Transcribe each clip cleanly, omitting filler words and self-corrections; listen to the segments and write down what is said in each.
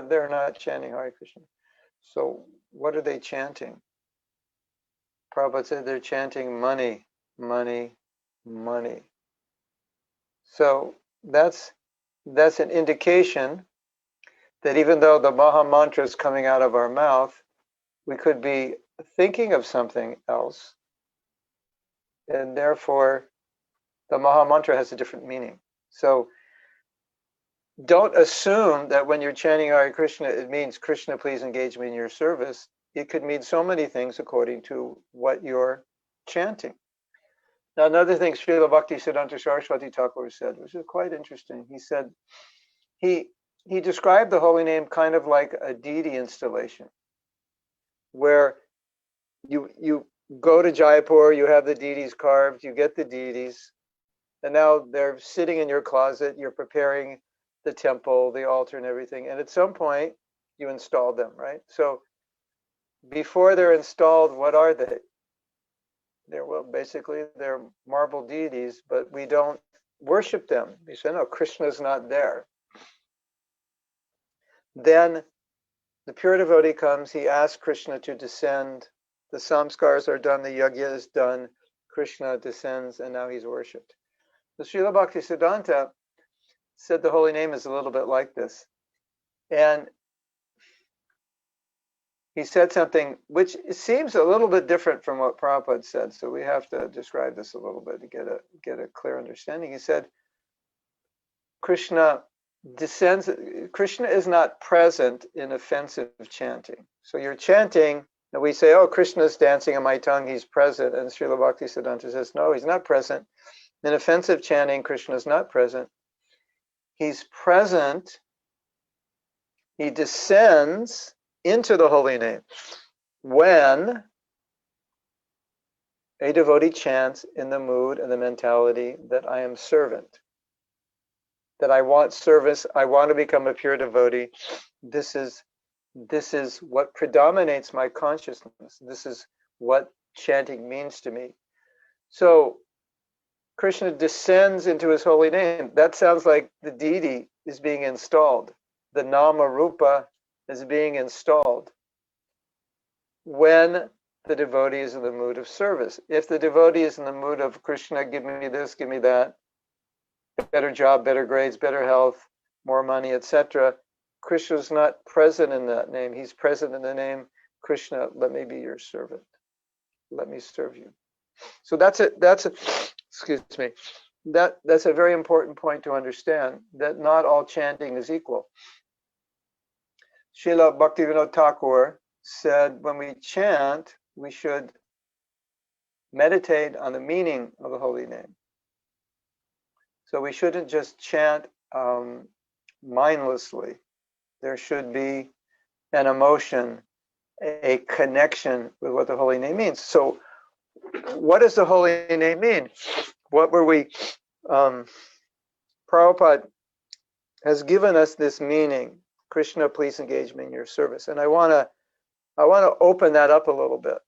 they're not chanting Hare Krishna. So what are they chanting? Prabhupada said they're chanting money, money, money. So that's an indication that even though the Maha Mantra is coming out of our mouth, we could be thinking of something else, and therefore the Maha Mantra has a different meaning. So don't assume that when you're chanting Hare Krishna, it means Krishna, please engage me in your service. It could mean so many things according to what you're chanting. Now, another thing Srila Bhaktisiddhanta Saraswati Thakur said, which is quite interesting. He said, he described the holy name kind of like a deity installation, where you go to Jaipur, you have the deities carved, you get the deities, and now they're sitting in your closet, you're preparing the temple, the altar and everything, and at some point you install them, right? So before they're installed, what are they? Basically they're marble deities, but we don't worship them. We say, no, Krishna's not there. Then the pure devotee comes, he asks Krishna to descend, the samskars are done, the yajna is done, Krishna descends, and now he's worshipped. The Srila Bhaktisiddhanta said the holy name is a little bit like this. And he said something which seems a little bit different from what Prabhupada said, so we have to describe this a little bit to get a clear understanding. He said, Krishna descends, Krishna is not present in offensive chanting. So you're chanting, and we say, oh, Krishna's dancing on my tongue, he's present. And Srila Bhaktisiddhanta says, no, he's not present. In offensive chanting, Krishna is not present. He's present, he descends into the holy name when a devotee chants in the mood and the mentality that I am servant, that I want service, I want to become a pure devotee. This is what predominates my consciousness. This is what chanting means to me. So Krishna descends into his holy name. That sounds like the deity is being installed. The Nama Rupa is being installed when the devotee is in the mood of service. If the devotee is in the mood of Krishna, give me this, give me that, better job, better grades, better health, more money, etc., Krishna is not present in that name. He's present in the name, Krishna, let me be your servant. Let me serve you. So that's excuse me, that's a very important point to understand, that not all chanting is equal. Srila Bhaktivinoda Thakur said when we chant, we should meditate on the meaning of the holy name. So we shouldn't just chant mindlessly. There should be an emotion, a connection with what the holy name means. So what does the holy name mean? What were we, Prabhupada has given us this meaning, Krishna, please engage me in your service. And I want to open that up a little bit.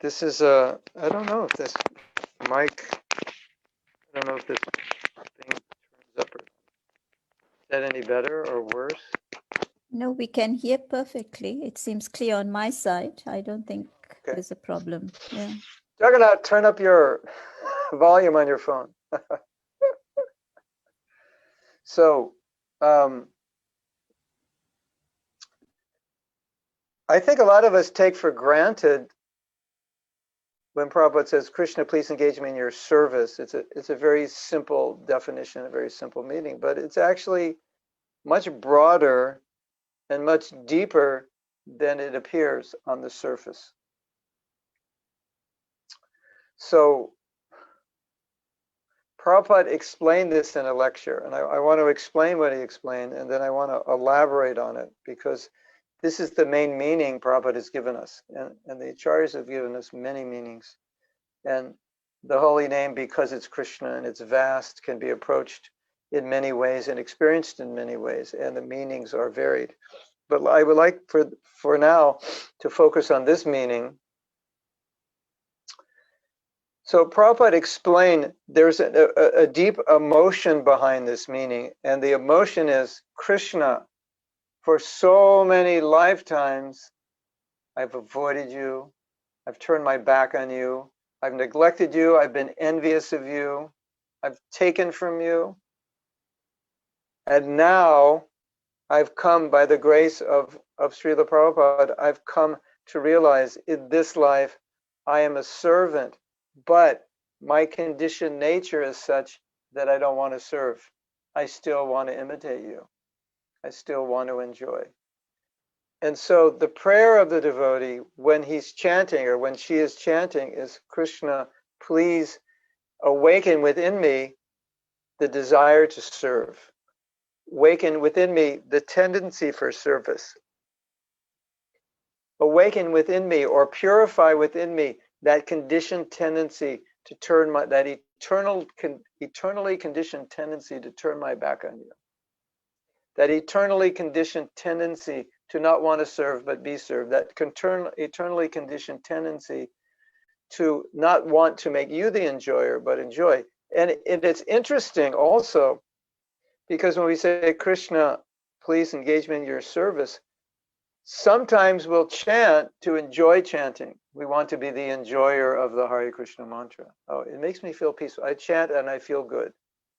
This is I don't know if this mic, I don't know if this thing turns up or is that any better or worse? No, we can hear perfectly. It seems clear on my side. I don't think there's a problem. Yeah. Jagannath, turn up your volume on your phone. So, I think a lot of us take for granted when Prabhupada says, Krishna, please engage me in your service. It's a very simple definition, a very simple meaning, but it's actually much broader and much deeper than it appears on the surface. So Prabhupada explained this in a lecture, and I want to explain what he explained, and then I want to elaborate on it, because this is the main meaning Prabhupada has given us, and the Acharyas have given us many meanings. And the holy name, because it's Krishna and it's vast, can be approached in many ways and experienced in many ways, and the meanings are varied. But I would like for now to focus on this meaning. So Prabhupada explained there's a deep emotion behind this meaning, and the emotion is Krishna. For so many lifetimes, I've avoided you, I've turned my back on you, I've neglected you, I've been envious of you, I've taken from you, and now I've come by the grace of Srila Prabhupada, I've come to realize in this life I am a servant, but my conditioned nature is such that I don't want to serve. I still want to imitate you. I still want to enjoy. And so the prayer of the devotee when he's chanting or when she is chanting is, Krishna, please awaken within me the desire to serve. Awaken within me the tendency for service. Awaken within me or purify within me that conditioned tendency to turn that eternally conditioned tendency to turn my back on you. That eternally conditioned tendency to not want to serve but be served. That eternally conditioned tendency to not want to make you the enjoyer but enjoy. And it's interesting also because when we say, Krishna, please engage me in your service, sometimes we'll chant to enjoy chanting. We want to be the enjoyer of the Hare Krishna mantra. Oh, it makes me feel peaceful. I chant and I feel good.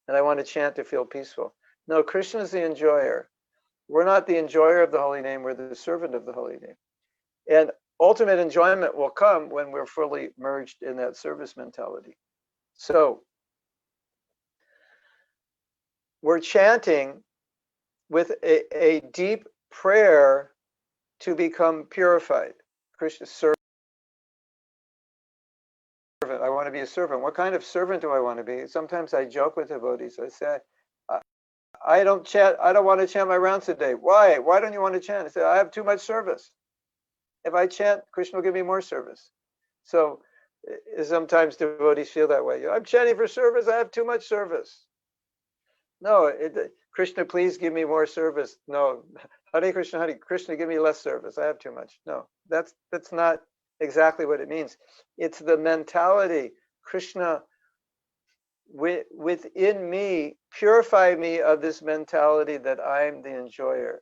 And I want to chant to feel peaceful. No, Krishna is the enjoyer. We're not the enjoyer of the holy name. We're the servant of the holy name. And ultimate enjoyment will come when we're fully merged in that service mentality. So we're chanting with a deep prayer to become purified. Krishna, servant. I want to be a servant. What kind of servant do I want to be? Sometimes I joke with devotees. I say, I don't chant. I don't want to chant my rounds today. Why? Why don't you want to chant? I say, I have too much service. If I chant, Krishna will give me more service. So sometimes devotees feel that way. I'm chanting for service. I have too much service. No, Krishna, please give me more service. No, Hare Krishna, Hare Krishna, give me less service. I have too much. No, that's not exactly what it means. It's the mentality. Krishna, within me, purify me of this mentality that I'm the enjoyer.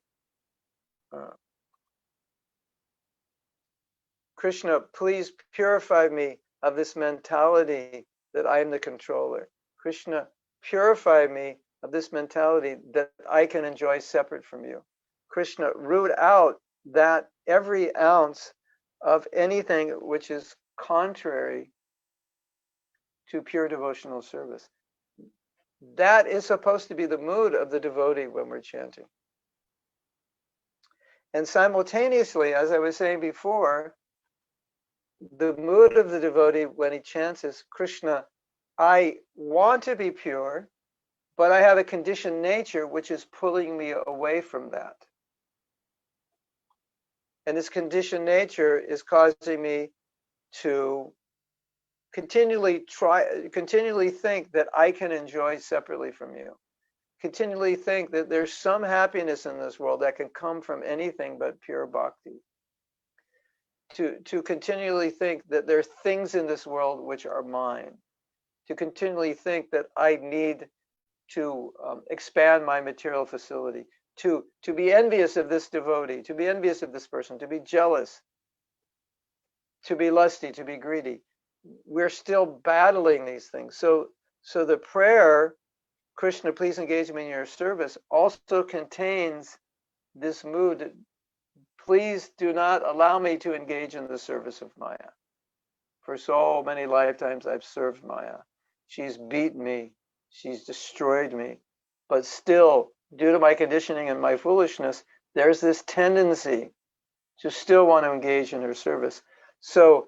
Krishna, please purify me of this mentality that I am the controller. Krishna, purify me of this mentality that I can enjoy separate from you. Krishna, root out that every ounce of anything which is contrary to pure devotional service. That is supposed to be the mood of the devotee when we're chanting. And simultaneously, as I was saying before, the mood of the devotee when he chants is, Krishna, I want to be pure, but I have a conditioned nature which is pulling me away from that. And this conditioned nature is causing me to continually think that I can enjoy separately from you. Continually think that there's some happiness in this world that can come from anything but pure bhakti. To continually think that there are things in this world which are mine. To continually think that I need to expand my material facility. To be envious of this devotee. To be envious of this person. To be jealous. To be lusty. To be greedy. We're still battling these things. So the prayer, Krishna, please engage me in your service, also contains this mood. Please do not allow me to engage in the service of Maya. For so many lifetimes I've served Maya. She's beaten me. She's destroyed me. But still, due to my conditioning and my foolishness, there's this tendency to still want to engage in her service. So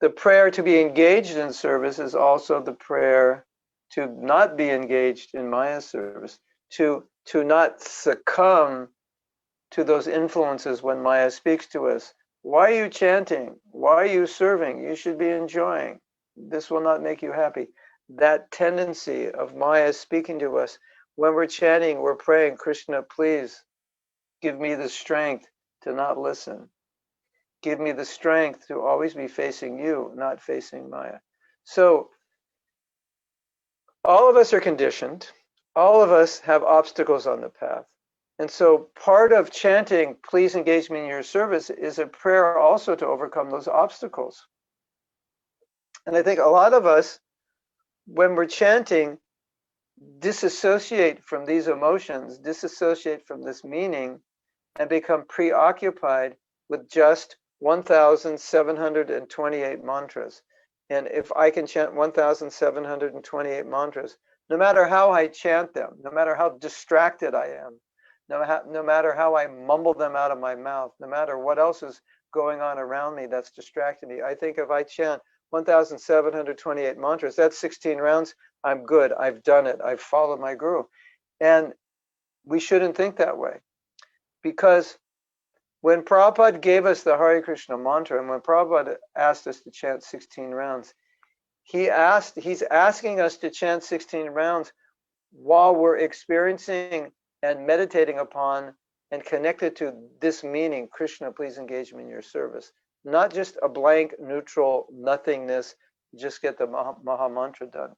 the prayer to be engaged in service is also the prayer to not be engaged in Maya's service, to not succumb to those influences when Maya speaks to us. Why are you chanting? Why are you serving? You should be enjoying. This will not make you happy. That tendency of Maya speaking to us, when we're chanting, we're praying, Krishna, please give me the strength to not listen. Give me the strength to always be facing you, not facing Maya. So all of us are conditioned. All of us have obstacles on the path. And so part of chanting, please engage me in your service, is a prayer also to overcome those obstacles. And I think a lot of us, when we're chanting, disassociate from these emotions, disassociate from this meaning, and become preoccupied with just 1,728 mantras. And if I can chant 1,728 mantras, no matter how I chant them, no matter how distracted I am, no matter how I mumble them out of my mouth, no matter what else is going on around me that's distracting me, I think if I chant 1,728 mantras, that's 16 rounds, I'm good, I've done it, I've followed my guru. And we shouldn't think that way. Because when Prabhupada gave us the Hare Krishna mantra, and when Prabhupada asked us to chant 16 rounds, he's asking us to chant 16 rounds while we're experiencing and meditating upon and connected to this meaning, Krishna, please engage me in your service. Not just a blank, neutral nothingness, just get the Maha Mantra done.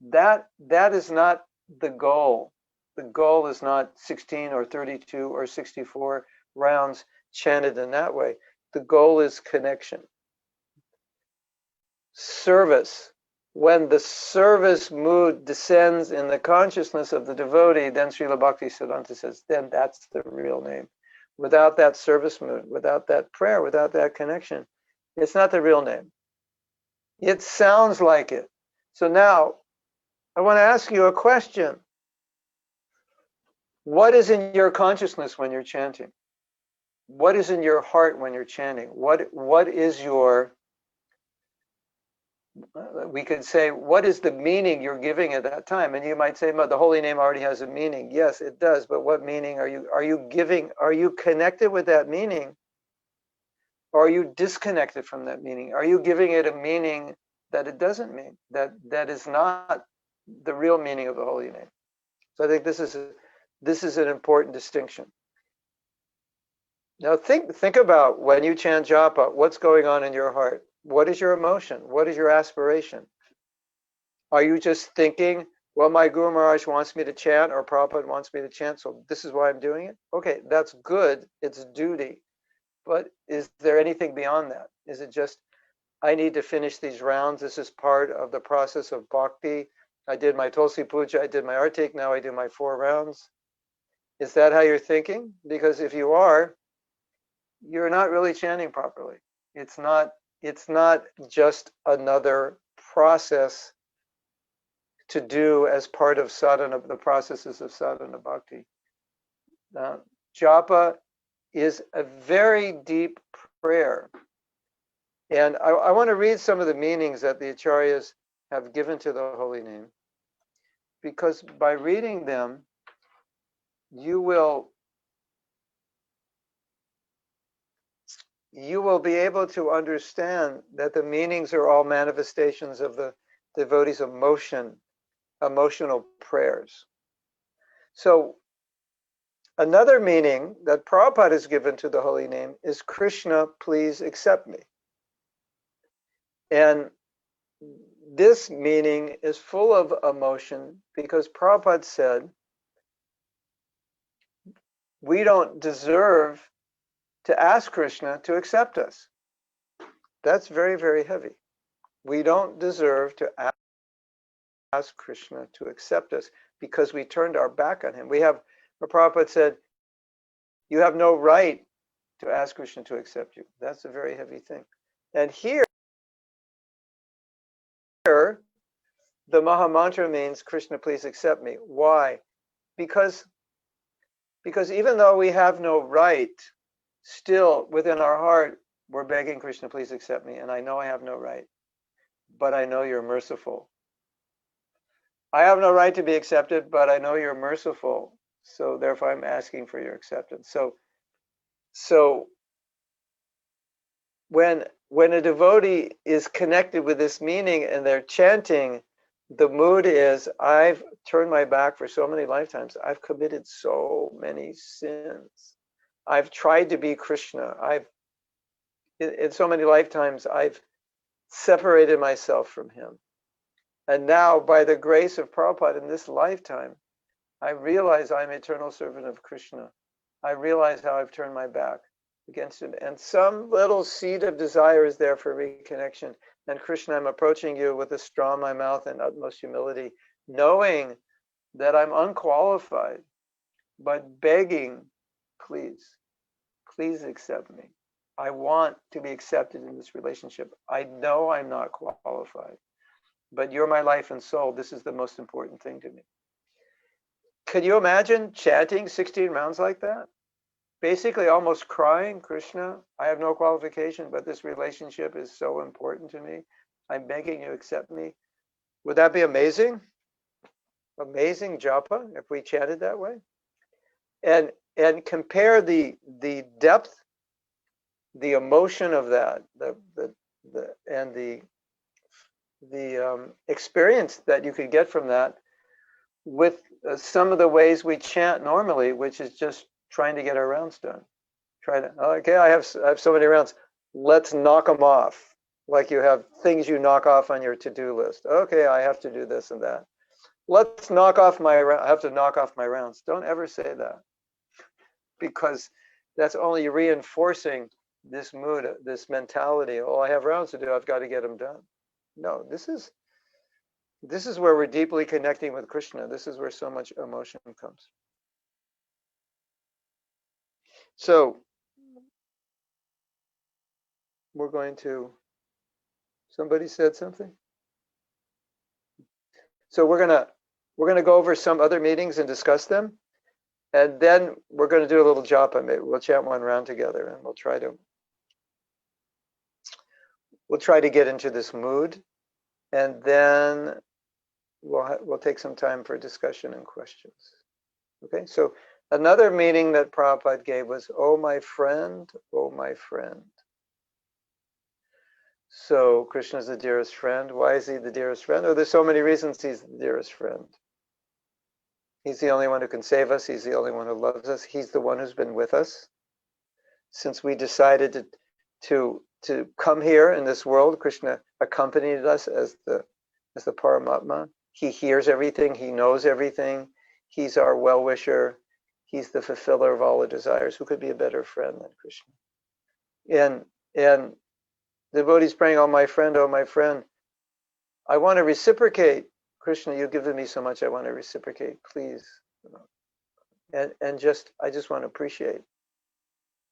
That is not the goal. The goal is not 16 or 32 or 64 rounds chanted in that way. The goal is connection. Service. When the service mood descends in the consciousness of the devotee, then Srila Bhaktisiddhanta says, then that's the real name. Without that service mood, without that prayer, without that connection, it's not the real name. It sounds like it. So now, I want to ask you a question. What is in your consciousness when you're chanting? What is in your heart when you're chanting? What is your, we could say, what is the meaning you're giving at that time? And you might say, the holy name already has a meaning. Yes, it does. But what meaning are you giving? Are you connected with that meaning? Or are you disconnected from that meaning? Are you giving it a meaning that it doesn't mean, that is not the real meaning of the holy name? So I think this is an important distinction. Now think about when you chant japa, what's going on in your heart? What is your emotion? What is your aspiration? Are you just thinking, well, my Guru Maharaj wants me to chant, or Prabhupada wants me to chant, so this is why I'm doing it? Okay, that's good. It's duty. But is there anything beyond that? Is it just, I need to finish these rounds. This is part of the process of bhakti. I did my Tulsi Puja, I did my Artik, now I do my 4 rounds. Is that how you're thinking? Because if you are, you're not really chanting properly. It's not just another process to do as part of sadhana, the processes of sadhana bhakti. Japa is a very deep prayer. And I want to read some of the meanings that the acharyas have given to the holy name, because by reading them, you will be able to understand that the meanings are all manifestations of the devotee's emotional prayers. So another meaning that Prabhupada has given to the holy name is Krishna, please accept me. And this meaning is full of emotion because Prabhupada said, we don't deserve to ask Krishna to accept us. That's very, very heavy. We don't deserve to ask Krishna to accept us because we turned our back on him. Prabhupada said, you have no right to ask Krishna to accept you. That's a very heavy thing. And here, the Maha Mantra means, Krishna, please accept me. Why? Because even though we have no right, still within our heart, we're begging Krishna, please accept me. And I know I have no right, but I know you're merciful. I have no right to be accepted, but I know you're merciful. So therefore I'm asking for your acceptance. So when a devotee is connected with this meaning and they're chanting, the mood is, I've turned my back for so many lifetimes. I've committed so many sins. I've tried to be Krishna. In so many lifetimes, I've separated myself from him. And now, by the grace of Prabhupada in this lifetime, I realize I'm eternal servant of Krishna. I realize how I've turned my back against him. And some little seed of desire is there for reconnection. And Krishna, I'm approaching you with a straw in my mouth and utmost humility, knowing that I'm unqualified, but begging, please, please accept me. I want to be accepted in this relationship. I know I'm not qualified, but you're my life and soul. This is the most important thing to me. Could you imagine chanting 16 rounds like that? Basically almost crying, Krishna, I have no qualification, but this relationship is so important to me. I'm begging you to accept me. Would that be amazing? Amazing japa if we chanted that way? And compare the depth, the emotion of that, and the experience that you could get from that with some of the ways we chant normally, which is just trying to get our rounds done. Okay, I have so many rounds. Let's knock them off. Like you have things you knock off on your to-do list. Okay, I have to do this and that. Let's knock off I have to knock off my rounds. Don't ever say that, because that's only reinforcing this mood, this mentality. Oh, I have rounds to do. I've got to get them done. No, this is where we're deeply connecting with Krishna. This is where so much emotion comes. So we're going to, somebody said something? So we're gonna go over some other meetings and discuss them. And then we're going to do a little japa. Maybe we'll chant one round together, and we'll try to get into this mood, and then we'll take some time for discussion and questions. Okay, so another meaning that Prabhupada gave was, "Oh my friend, oh my friend." So Krishna's the dearest friend. Why is he the dearest friend? Oh, there's so many reasons he's the dearest friend. He's the only one who can save us. He's the only one who loves us. He's the one who's been with us since we decided to come here in this world. Krishna accompanied us as the Paramatma. He hears everything. He knows everything. He's our well-wisher. He's the fulfiller of all the desires. Who could be a better friend than Krishna? And devotees praying, "Oh my friend, oh my friend, I want to reciprocate. Krishna, you've given me so much. I want to reciprocate, please." And I just want to appreciate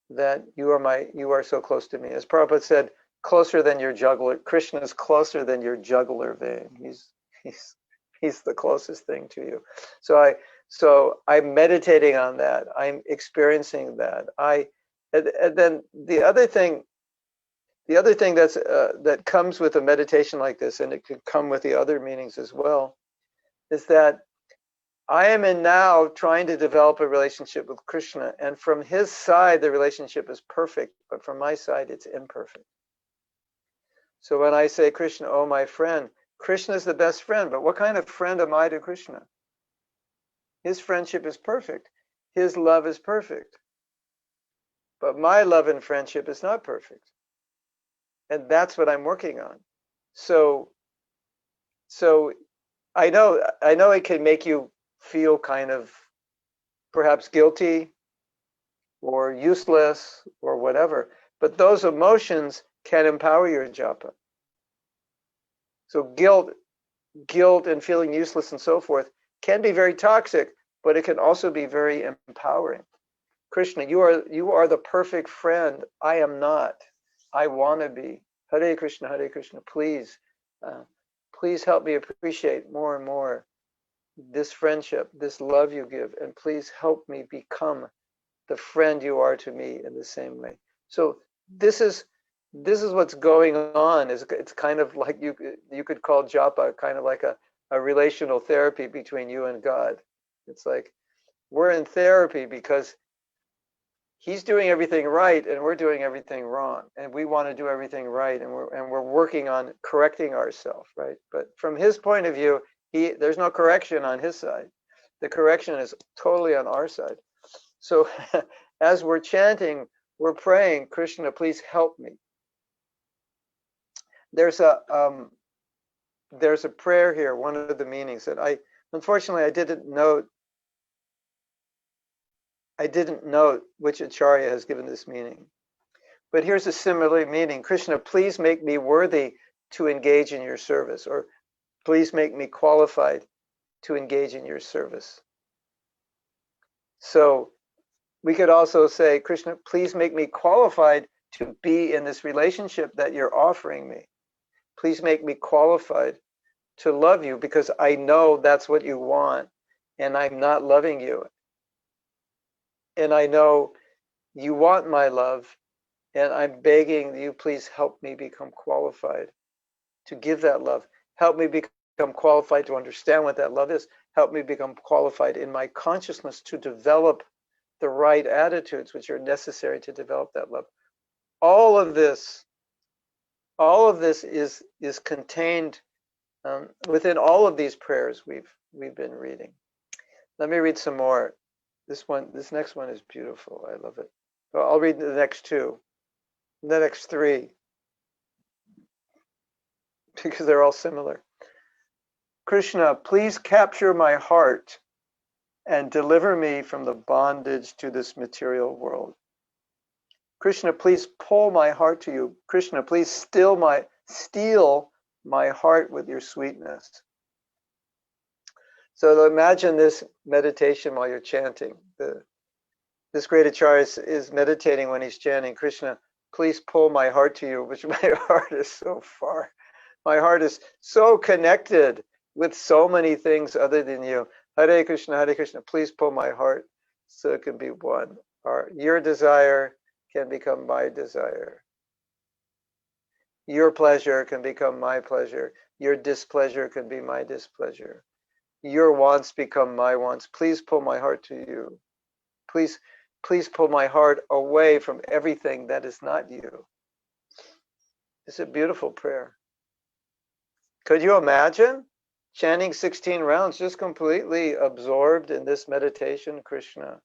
that you are so close to me. As Prabhupada said, closer than your jugular. Krishna is closer than your jugular vein. He's the closest thing to you. So I'm meditating on that. I'm experiencing that. And then the other thing that's that comes with a meditation like this, and it could come with the other meanings as well, is that I am now trying to develop a relationship with Krishna, and from his side the relationship is perfect, but from my side it's imperfect. So when I say, "Krishna, oh my friend," Krishna is the best friend, but what kind of friend am I to Krishna? His friendship is perfect. His love is perfect. But my love and friendship is not perfect. And that's what I'm working on. So I know it can make you feel kind of perhaps guilty or useless or whatever, but those emotions can empower your japa. So guilt and feeling useless and so forth can be very toxic, but it can also be very empowering. Krishna, you are the perfect friend. I am not. I want to be. Hare Krishna, please help me appreciate more and more this friendship, this love you give, and please help me become the friend you are to me in the same way. So this is what's going on. It's kind of like you could call japa kind of like a relational therapy between you and God. It's like we're in therapy because he's doing everything right and we're doing everything wrong, and we want to do everything right, and we're working on correcting ourselves, right? But from his point of view, there's no correction on his side. The correction is totally on our side. So as we're chanting, we're praying, "Krishna, please help me." there's a prayer here, one of the meanings that unfortunately I didn't note which acharya has given this meaning. But here's a similar meaning. Krishna, please make me worthy to engage in your service, or please make me qualified to engage in your service. So we could also say, Krishna, please make me qualified to be in this relationship that you're offering me. Please make me qualified to love you because I know that's what you want and I'm not loving you. And I know you want my love and I'm begging you, please help me become qualified to give that love. Help me become qualified to understand what that love is. Help me become qualified in my consciousness to develop the right attitudes which are necessary to develop that love. All of this is contained within all of these prayers we've been reading. Let me read some more. This next one is beautiful. I love it. Well, I'll read the next two, the next three, because they're all similar. Krishna, please capture my heart and deliver me from the bondage to this material world. Krishna, please pull my heart to you. Krishna, please steal my heart with your sweetness. So imagine this meditation while you're chanting. This great acharya is meditating when he's chanting, Krishna, please pull my heart to you, which my heart is so far. My heart is so connected with so many things other than you. Hare Krishna, please pull my heart so it can be one. Your desire can become my desire. Your pleasure can become my pleasure. Your displeasure can be my displeasure. Your wants become my wants. Please pull my heart to you. Please pull my heart away from everything that is not you. It's a beautiful prayer. Could you imagine chanting 16 rounds just completely absorbed in this meditation? Krishna,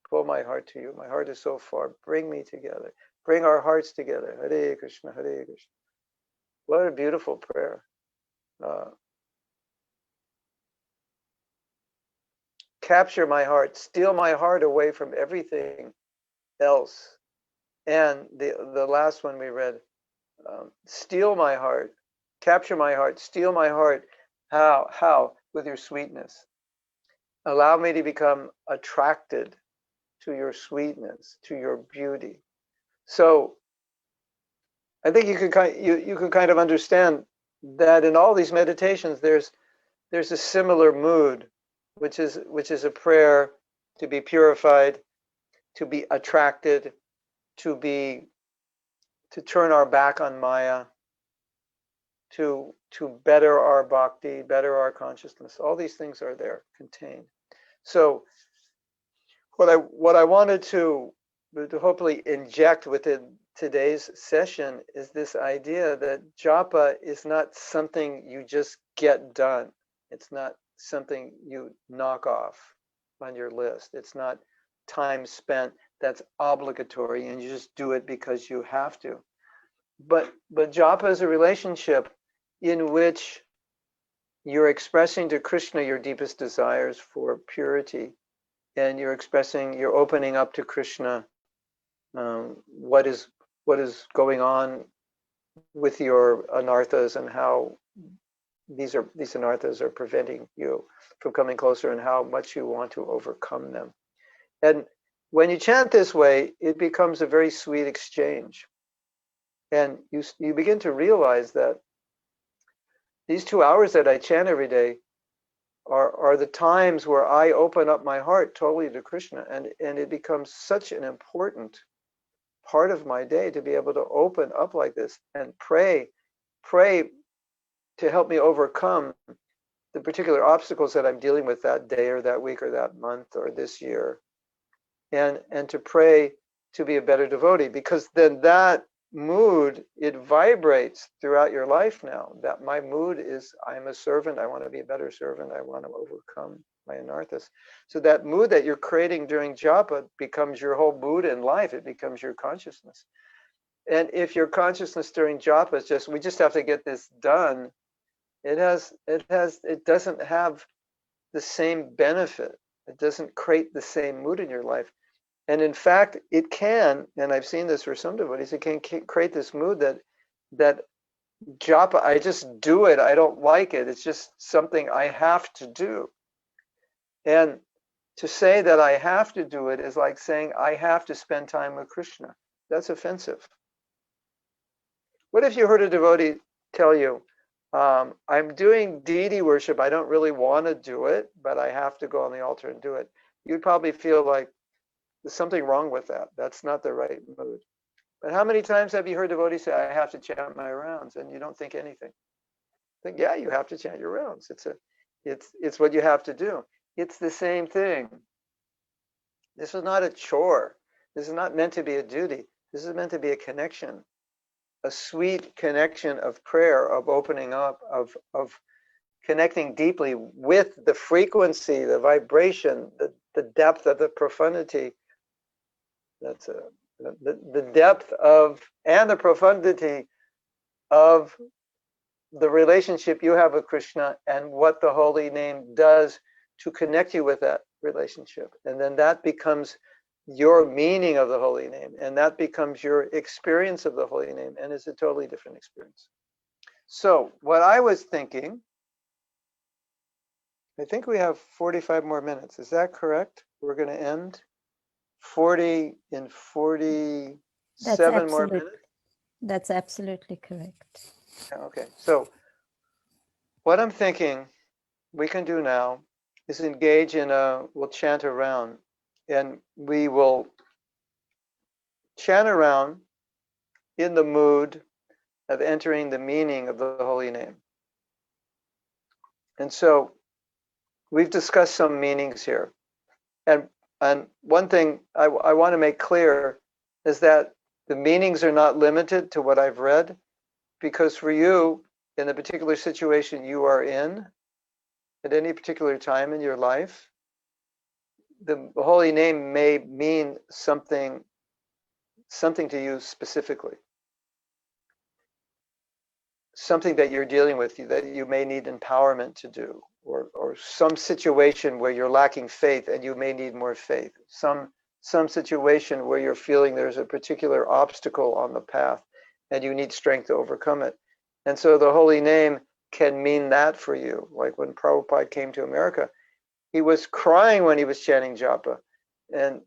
pull my heart to you. My heart is so far. Bring me together. Bring our hearts together. Hare Krishna, Hare Krishna. What a beautiful prayer. Capture my heart, steal my heart away from everything else. And the last one we read, steal my heart, capture my heart, steal my heart. How? With your sweetness. Allow me to become attracted to your sweetness, to your beauty. So I think you can kind of understand that in all these meditations, there's a similar mood, which is a prayer to be purified, to be attracted, to turn our back on Maya, to better our bhakti, better our consciousness. All these things are there contained. So what I wanted to hopefully inject within today's session is this idea that japa is not something you just get done. It's not something you knock off on your list. It's not time spent that's obligatory and you just do it because you have to. But japa is a relationship in which you're expressing to Krishna your deepest desires for purity, and you're opening up to Krishna what is going on with your anarthas and how these anarthas are preventing you from coming closer and how much you want to overcome them. And when you chant this way, it becomes a very sweet exchange. And you begin to realize that these 2 hours that I chant every day are the times where I open up my heart totally to Krishna. And it becomes such an important part of my day to be able to open up like this and pray to help me overcome the particular obstacles that I'm dealing with that day or that week or that month or this year. And to pray to be a better devotee, because then that mood, it vibrates throughout your life now. That my mood is, I'm a servant, I want to be a better servant, I want to overcome my anarthas. So that mood that you're creating during japa becomes your whole mood in life. It becomes your consciousness. And if your consciousness during japa is just, we just have to get this done, it doesn't have the same benefit. It doesn't create the same mood in your life. And in fact, it can, and I've seen this for some devotees, it can create this mood that japa, I just do it, I don't like it, it's just something I have to do. And to say that I have to do it is like saying I have to spend time with Krishna. That's offensive. What if you heard a devotee tell you, I'm doing deity worship, I don't really want to do it, but I have to go on the altar and do it? You'd probably feel like there's something wrong with that. That's not the right mood. But how many times have you heard devotees say, I have to chant my rounds, and you don't think anything? Think, yeah, you have to chant your rounds. It's what you have to do. It's the same thing. This is not a chore. This is not meant to be a duty. This is meant to be a connection, a sweet connection of prayer, of opening up, of connecting deeply with the frequency, the vibration, the depth of the profundity. That's the depth of and the profundity of the relationship you have with Krishna and what the holy name does to connect you with that relationship. And then that becomes your meaning of the holy name, and that becomes your experience of the holy name, and it's a totally different experience. So what I was thinking, I think we have 45 more minutes. Is that correct? We're going to end 47 more minutes? That's absolutely correct. Okay, so what I'm thinking we can do now is engage in we'll chant around, and we will chant around in the mood of entering the meaning of the holy name. And so we've discussed some meanings here. And one thing I want to make clear is that the meanings are not limited to what I've read, because for you, in the particular situation you are in, at any particular time in your life, the holy name may mean something to you specifically. Something that you're dealing with, that you may need empowerment to do, or some situation where you're lacking faith and you may need more faith. Some situation where you're feeling there's a particular obstacle on the path and you need strength to overcome it. And so the holy name can mean that for you. Like when Prabhupada came to America, he was crying when he was chanting japa. And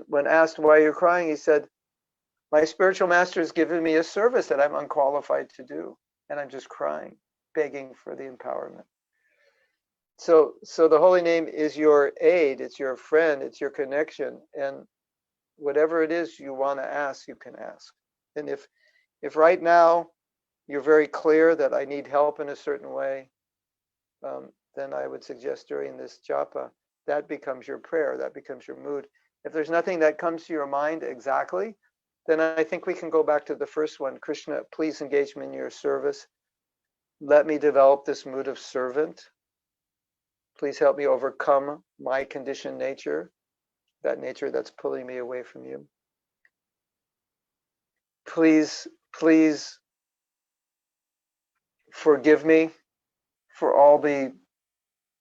when asked why you're crying, he said, my spiritual master has given me a service that I'm unqualified to do. And I'm just crying, begging for the empowerment. So the holy name is your aid, it's your friend, it's your connection. And whatever it is you want to ask, you can ask. And if right now you're very clear that I need help in a certain way, then I would suggest during this japa, that becomes your prayer, that becomes your mood. If there's nothing that comes to your mind exactly, then I think we can go back to the first one. Krishna, please engage me in your service. Let me develop this mood of servant. Please help me overcome my conditioned nature, that nature that's pulling me away from you. Please forgive me for all the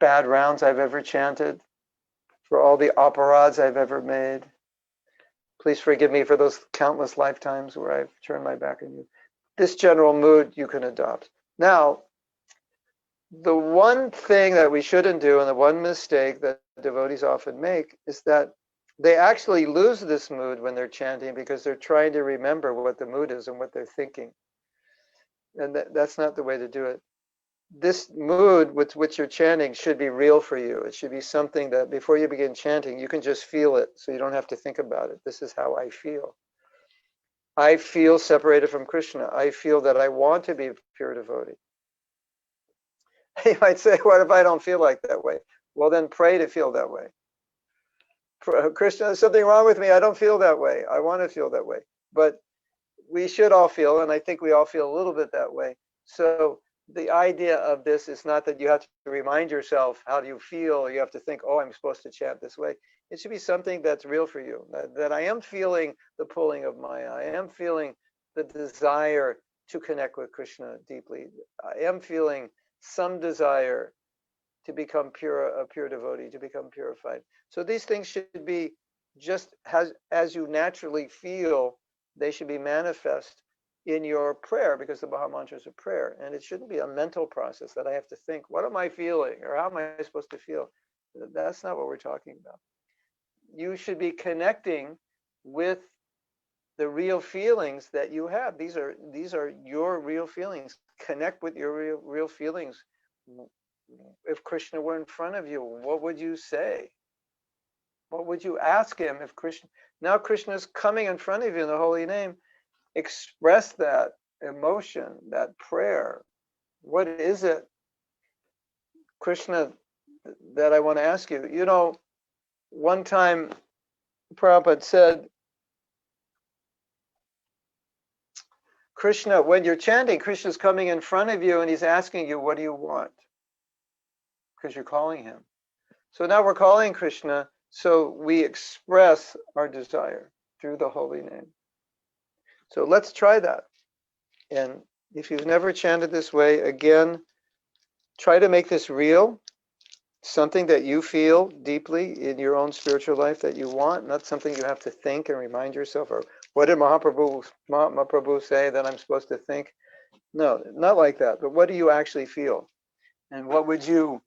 bad rounds I've ever chanted, for all the aparads I've ever made. Please forgive me for those countless lifetimes where I've turned my back on you. This general mood you can adopt. Now, the one thing that we shouldn't do, and the one mistake that devotees often make, is that they actually lose this mood when they're chanting because they're trying to remember what the mood is and what they're thinking. And that's not the way to do it. This mood with which you're chanting should be real for you. It should be something that before you begin chanting, you can just feel it, so you don't have to think about it. This is how I feel. I feel separated from Krishna. I feel that I want to be a pure devotee. You might say, what if I don't feel like that way? Well, then pray to feel that way. Krishna, there's something wrong with me. I don't feel that way. I want to feel that way. But we should all feel, and I think we all feel a little bit that way. So the idea of this is not that you have to remind yourself how do you feel, or you have to think, oh, I'm supposed to chant this way. It should be something that's real for you, that I am feeling the pulling of Maya. I am feeling the desire to connect with Krishna deeply. I am feeling some desire to become a pure devotee, to become purified. So these things should be just as you naturally feel, they should be manifest in your prayer, because the Maha Mantra is a prayer. And it shouldn't be a mental process that I have to think, what am I feeling? Or how am I supposed to feel? That's not what we're talking about. You should be connecting with the real feelings that you have. These are your real feelings. Connect with your real feelings. If Krishna were in front of you, what would you say? What would you ask him if Krishna? Now Krishna is coming in front of you in the holy name. Express that emotion, that prayer. What is it, Krishna, that I want to ask you? You know, one time Prabhupada said, Krishna, when you're chanting, Krishna's coming in front of you and he's asking you, what do you want? Because you're calling him. So now we're calling Krishna, so we express our desire through the holy name. So let's try that. And if you've never chanted this way, again, try to make this real, something that you feel deeply in your own spiritual life that you want, not something you have to think and remind yourself, or what did Mahatma Prabhu say that I'm supposed to think? No, not like that. But what do you actually feel? And what would you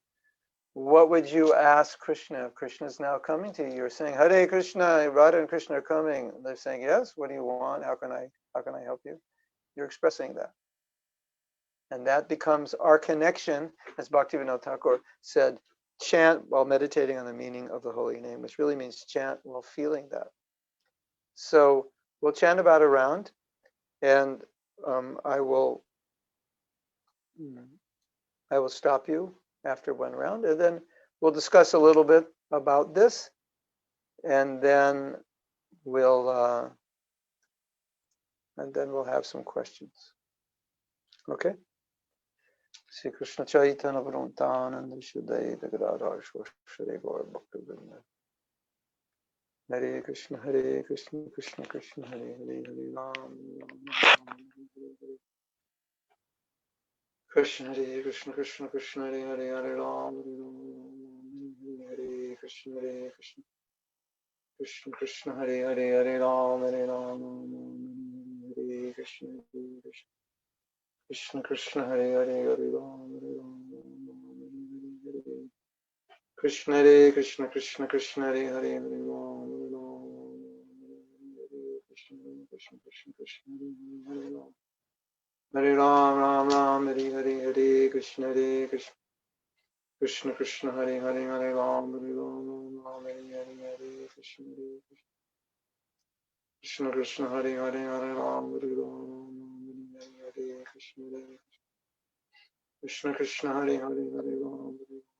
ask Krishna if Krishna's now coming to you? You're saying, Hare Krishna, Radha and Krishna are coming. They're saying, yes, what do you want? How can I help you? You're expressing that. And that becomes our connection, as Bhaktivinoda Thakur said, chant while meditating on the meaning of the holy name, which really means chant while feeling that. So we'll chant about a round, and I will stop you after one round, and then we'll discuss a little bit about this, and then we'll have some questions. Okay? Sri Krishna Chaitanya Prabhupada Shuddhaita Gadadhar Shri Gaur Bhaktivinoda. Hare Krishna Krishna Krishna Hare Hare Hare Ram Krishna Hare Krishna Krishna Krishna Hare Hare Hare Ram Hare Krishna Krishna Krishna Hare Hare Hare Ram Hare Krishna Krishna Krishna Hare Hare Hare Ram Krishna Hare Krishna Krishna Krishna Hare Hare Hare Ram Krishna Krishna Krishna Krishna Hare Ram Hare Ram Ram Ram Hare Hare Hare Krishna Krishna Krishna Hare Hare Hare Ram Ram Hare Hare Krishna Krishna Krishna Hare Hare Hare Ram Hare Krishna Krishna Krishna Hare Hare Hare Ram Hare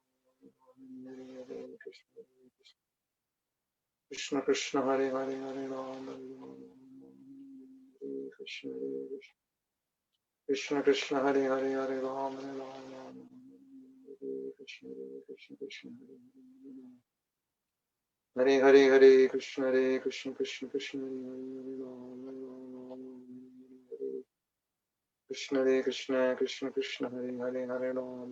Krishna Krishna Hare Hare Hare Ram Krishna Krishna Krishna Hare Hare Hare Ram Krishna Krishna Hare Hare Hare Krishna Krishna Krishna Hare Ram Krishna Krishna Krishna Krishna Hare Hare Hare Ram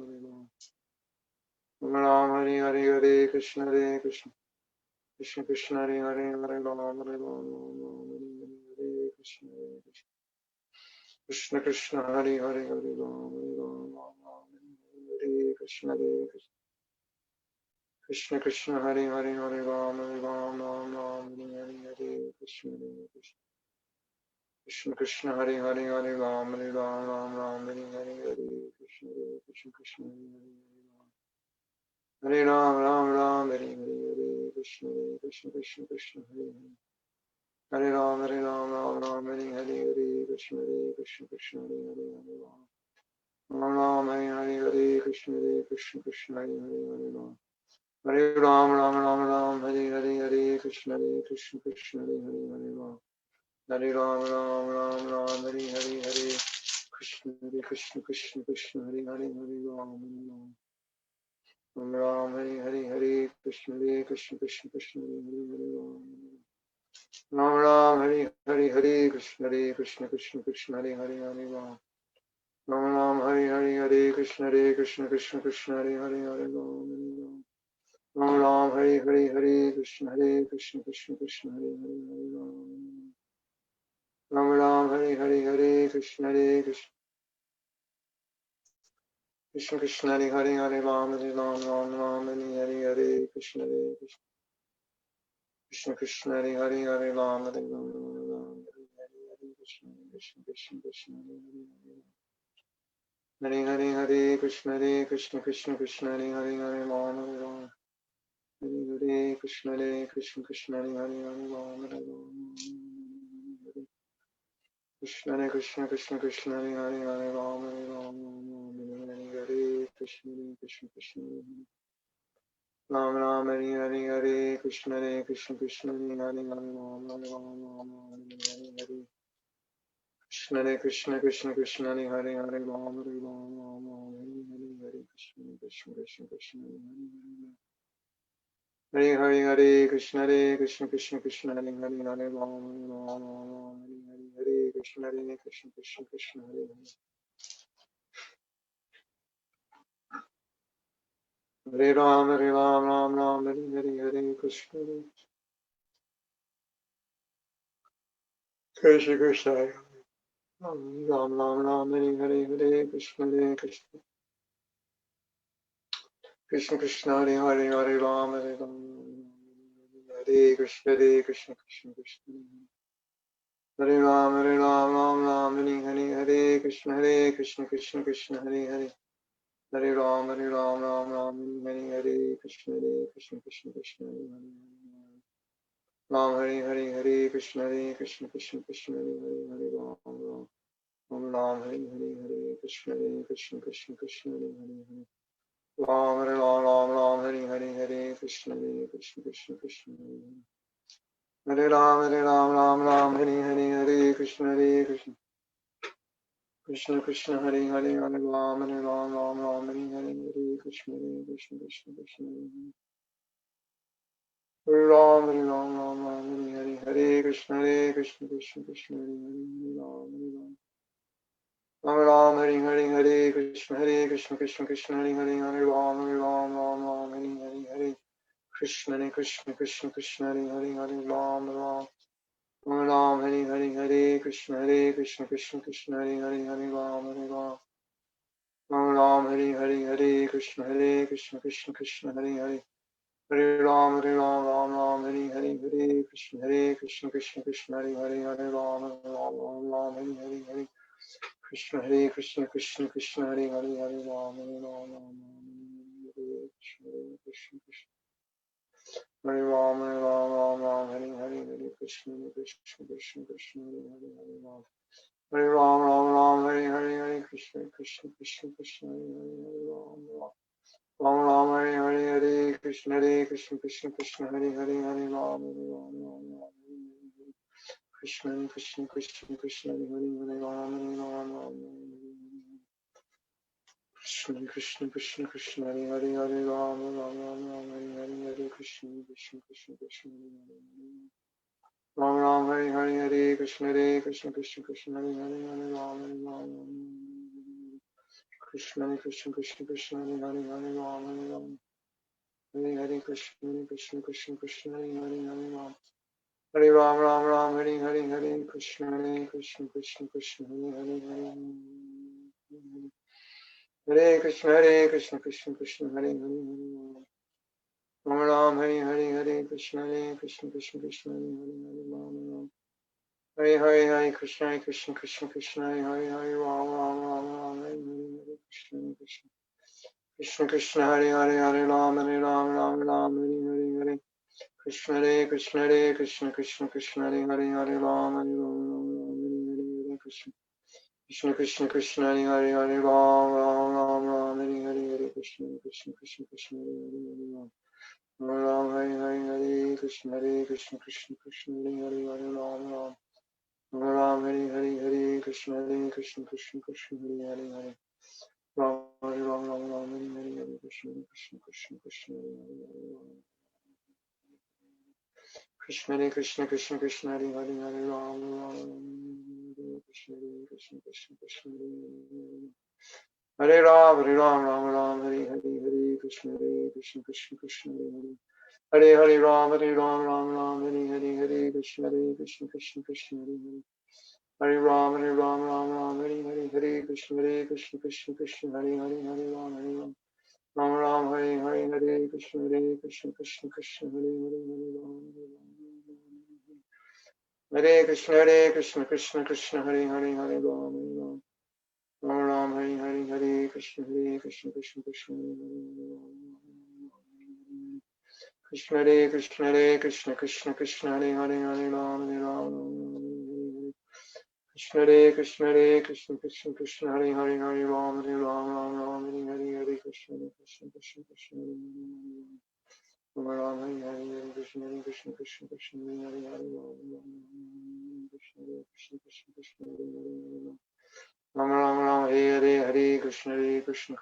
Ram Hare Hare Hare Krishna Krishna Krishna Krishna Hare Hare Hare Ram Hare Krishna Krishna Krishna Hare Hare Hare Ram Hare Krishna Krishna Krishna Hare Hare Hare Ram Hare Hare Krishna Krishna Krishna Hare Hare Hare Ram Ram Hare Hare Krishna Krishna Hare Ram Ram Hare Hare Krishna Krishna Krishna Hare Ram Ram Hare Hare Krishna Krishna Hare Hare Ram Hare Hare Krishna Krishna Hare Hare Hare Ram Ram Hare Hare Krishna Krishna Hare Hare Hare Ram Hare Hare Krishna Krishna Hare Hare Ram Hare Hare Krishna Krishna Hare Hare Ram Hare Hare Hare Krishna Krishna Krishna Hare Hare Hare Ram Ram Ram Hare Hare Hare Krishna Krishna Krishna Hare Hare Hare Ram Ram Ram Hare Hare Hare Krishna Krishna Krishna Hare Hare Hare Ram Ram Ram Hare Hare Hare Krishna Krishna Krishna Hare Hare Hare Ram Ram Ram Ram Hare Hare Hare Krishna Krishna Krishna Hare Hare Hare Ram Ram Ram Hare Hare Krishna Krishna Krishna Hare Hare Hare Krishna Krishna Krishna Hare Hare Hare Ram Ram Hare Krishna Krishna Hare Hare Hare Ram Ram Krishna Krishna Krishna Hare Hare Hare Ram Ram Hare Krishna Krishna Ram Ram Hare Hare Hare Krishna Krishna Hare Hare Hare Ram Ram Hare Hare Krishna Krishna Krishna Hare Hare Hare Ram Ram Hare Hare Krishna Krishna Hare Hare Hare Krishna Krishna Krishna Hare Hare Hare Ram Ram Hare Hare Krishna Krishna Hare Hare Hare Ram Ram Hare Hare Hare Krishna Krishna Krishna Ram Ram Hare Hare Hare Krishna Krishna Krishna Hare Hare Hare Ram Hare Hare Krishna Krishna Krishna Hare Ram Ram Hare Hare Hare Krishna Krishna Krishna Hare Hare Hare Ram Ram Hare Hare Krishna Krishna Krishna Hare Hare Ram Hare Hare Hare Krishna Krishna Krishna Hare Hare Hare Ram Hare Hare Hare Krishna Krishna Krishna Hare Hare Ram Ram Hare Hare Hare Krishna Krishna Krishna Hare Ram Ram Hare Hare Hare Krishna Krishna Krishna Krishna Hare Hare Hare Ram Hare Hare Hare Krishna Krishna Krishna Hare Ram Hare Hare Hare Krishna Krishna Krishna Hare Hare Ram Hare Hare Hare Krishna Krishna Krishna Hare Hare Hare Ram Hare Hare Krishna Krishna Krishna Hare Hare Hare Ram Ram Hare Hare Hare Krishna Krishna Krishna Hare Hare Hare Ram Ram Hare Hare Hare Krishna Krishna Krishna Hare Hare Hare Ram Ram Hare Hare Hare Krishna Krishna Krishna Hare Hare Hare Ram Hare Hare Krishna Krishna Krishna Hare Hare Hare Ram Hare Krishna Krishna Hare Ram Hare Hare Hare Krishna Krishna Krishna Hare Hare Hare Ram Hare Ram Hare Hare Krishna Krishna Krishna Hare Hare Hare Ram Hare Hare Krishna Krishna Krishna Hare Hare Hare Ram Krishna Krishna Krishna Hare Hare Hare Ram Krishna Krishna Krishna Hare Hare Hare Ram Hare Hare Krishna Krishna Krishna Hare Ram Hare Hare Krishna Krishna Krishna Hare Hare Hare Ram Krishna Krishna Krishna Hare Hare Hare Ram Hare Hare Krishna Krishna Krishna Hare Hare Hare Ram Hare Ram Hare Hare Krishna Krishna Krishna Hare Hare Hare Hare Krishna Krishna Krishna Hare Hare Hare Ram Hare Hare Krishna Krishna Krishna Hare Hare Hare Ram Hare Hare Krishna Krishna Krishna Hare Hare Hare Ram Hare Hare Krishna Krishna Hare Hare Hare Ram Hare Ram Hare Hare Krishna Krishna Krishna Krishna Hare Hare Hare Ram Hare Hare Krishna Krishna Krishna Hare Hare Hare Ram Hare Hare Krishna Krishna Krishna Hare Hare Hare Ram Hare Hare Krishna Krishna Krishna Hare Hare Hare Ram Hare Hare Krishna Krishna Krishna Hare Hare Hare Ram Hare Hare Krishna Krishna Krishna Hare Hare Hare Krishna, Krishna Krishna, Hare Hare, Hare Rama, Hare Krishna, Krishna Krishna, Krishna Hare Rama, Hare Rama, Rama Rama, Hare Hare, Hare Krishna, Krishna Krishna, Hare Hare, Hare Rama, Hare Rama, Rama Rama, Hare Hare, Hare Krishna, Krishna Krishna, Hare Rama, Hare Rama, Rama Rama, Hare Hare, Hare Krishna, Krishna Hare Hare, Hare Rama, Hare Rama. Ram Ram Hare Hare Hare Krishna Krishna Krishna Hare Hare Hare Krishna Krishna Krishna Hare Hare Hare Ram Ram Ram Hare Hare Hare Krishna Krishna Krishna Hare Krishna Krishna Hare Hare Hare Ram Krishna Krishna Hare Hare Hare Ram Ram Hare Hare Krishna Krishna Hare Ram Hare Hare Krishna Krishna Hare Hare Krishna Ram Ram Hare Hare Krishna Krishna Hare Hare Krishna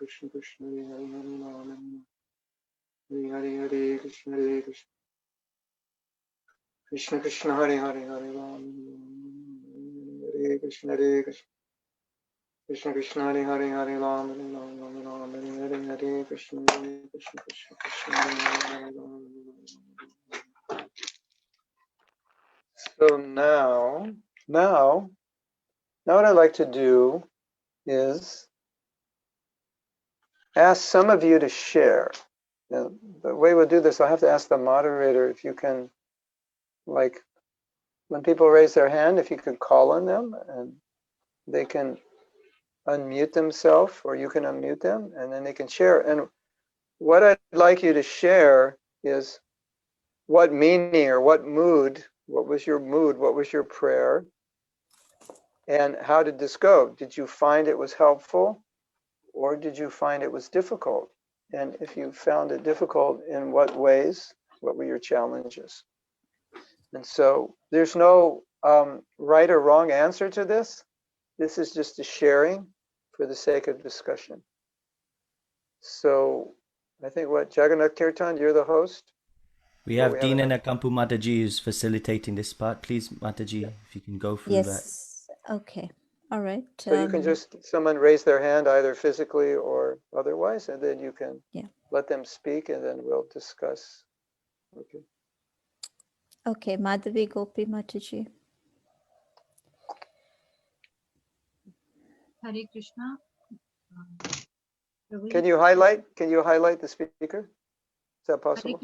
Krishna Krishna Hare Hare Hare Ram Hare Krishna Krishna Krishna Hare Hare Hare Ram Ram Hare Hare Krishna Krishna Hare Hare. So now what I'd like to do is ask some of you to share. Now, the way we'll do this, I'll have to ask the moderator if you can, like, when people raise their hand, if you could call on them and they can unmute themselves, or you can unmute them, and then they can share. And what I'd like you to share is what meaning or what mood, what was your mood, what was your prayer, and how did this go? Did you find it was helpful, or did you find it was difficult? And if you found it difficult, in what ways? What were your challenges? And so there's no right or wrong answer to this. This is just a sharing for the sake of discussion. So I think Jagannath Kirtan, you're the host? We have Dina Nakampu Mataji who's facilitating this part. Please, Mataji, if you can go through that. Yes. Okay. All right. So you can someone raise their hand either physically or otherwise, and then you can let them speak, and then we'll discuss. Okay. Okay, Madhavi Gopi Mataji. Hare Krishna. Can you highlight the speaker? Is that possible?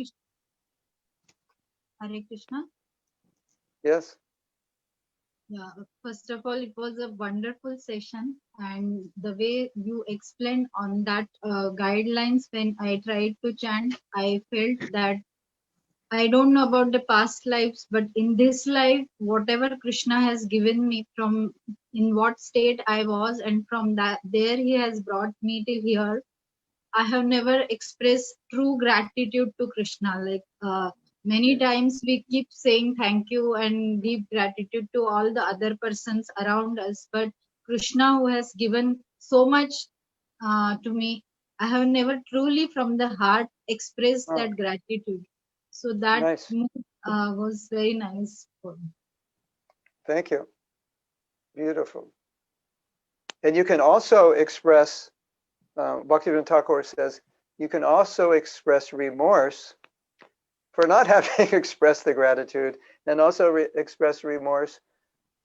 Hare Krishna. Yes. Yeah, first of all, it was a wonderful session, and the way you explained on that guidelines when I tried to chant, I felt that I don't know about the past lives, but in this life, whatever Krishna has given me, from in what state I was, and from that there he has brought me till here, I have never expressed true gratitude to Krishna. Like many times we keep saying thank you and give gratitude to all the other persons around us, but Krishna, who has given so much to me, I have never truly from the heart expressed that gratitude. So that was very nice for me. Thank you. Beautiful. And you can also express, Bhaktivinoda Thakur says, you can also express remorse for not having expressed the gratitude, and also express remorse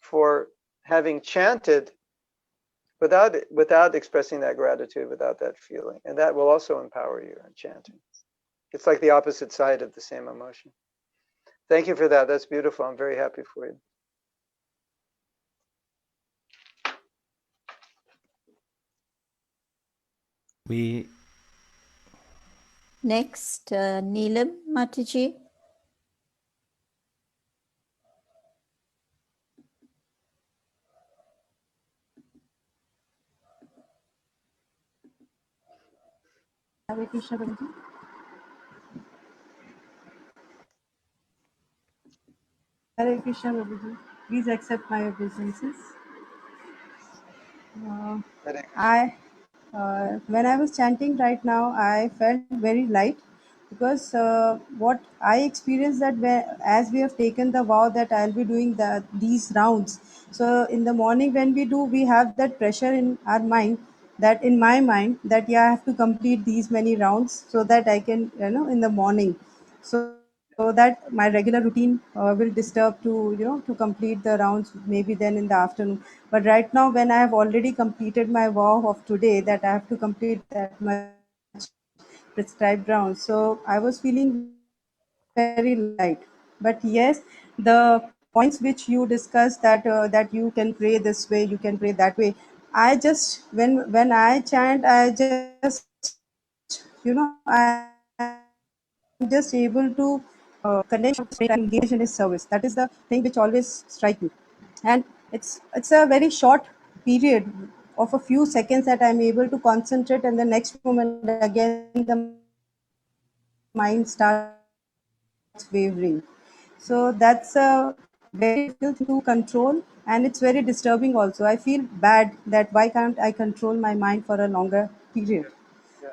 for having chanted without expressing that gratitude, without that feeling. And that will also empower you in chanting. It's like the opposite side of the same emotion. Thank you for that. That's beautiful. I'm very happy for you. Next, Neelam Mataji. Hare Krishna, Prabhuji. Hare Krishna, Prabhuji. Please accept my obeisances. When I was chanting right now, I felt very light, because what I experienced that as we have taken the vow that I'll be doing these rounds. So in the morning when we do, we have that pressure in our mind, that in my mind, that yeah, I have to complete these many rounds so that I can, in the morning, so that my regular routine will disturb to, to complete the rounds maybe then in the afternoon. But right now when I have already completed my vow of today that I have to complete that much prescribed rounds, so I was feeling very light. But yes, the points which you discussed, that you can pray this way, you can pray that way, I just when I chant, I just I'm just able to connect engage in his service. That is the thing which always strike me. And it's a very short period of a few seconds that I'm able to concentrate, and the next moment again the mind starts wavering. So that's a very difficult thing to control, and it's very disturbing also. I feel bad that why can't I control my mind for a longer period.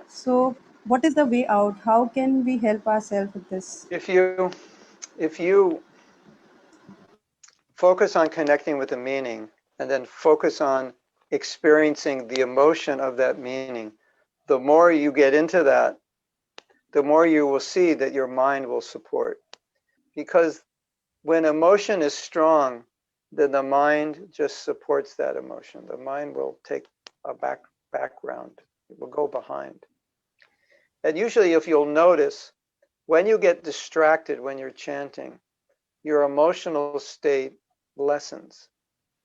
So what is the way out? How can we help ourselves with this? If you focus on connecting with the meaning and then focus on experiencing the emotion of that meaning, the more you get into that, the more you will see that your mind will support. Because when emotion is strong, then the mind just supports that emotion. The mind will take a background. It will go behind. And usually if you'll notice, when you get distracted when you're chanting, your emotional state lessens.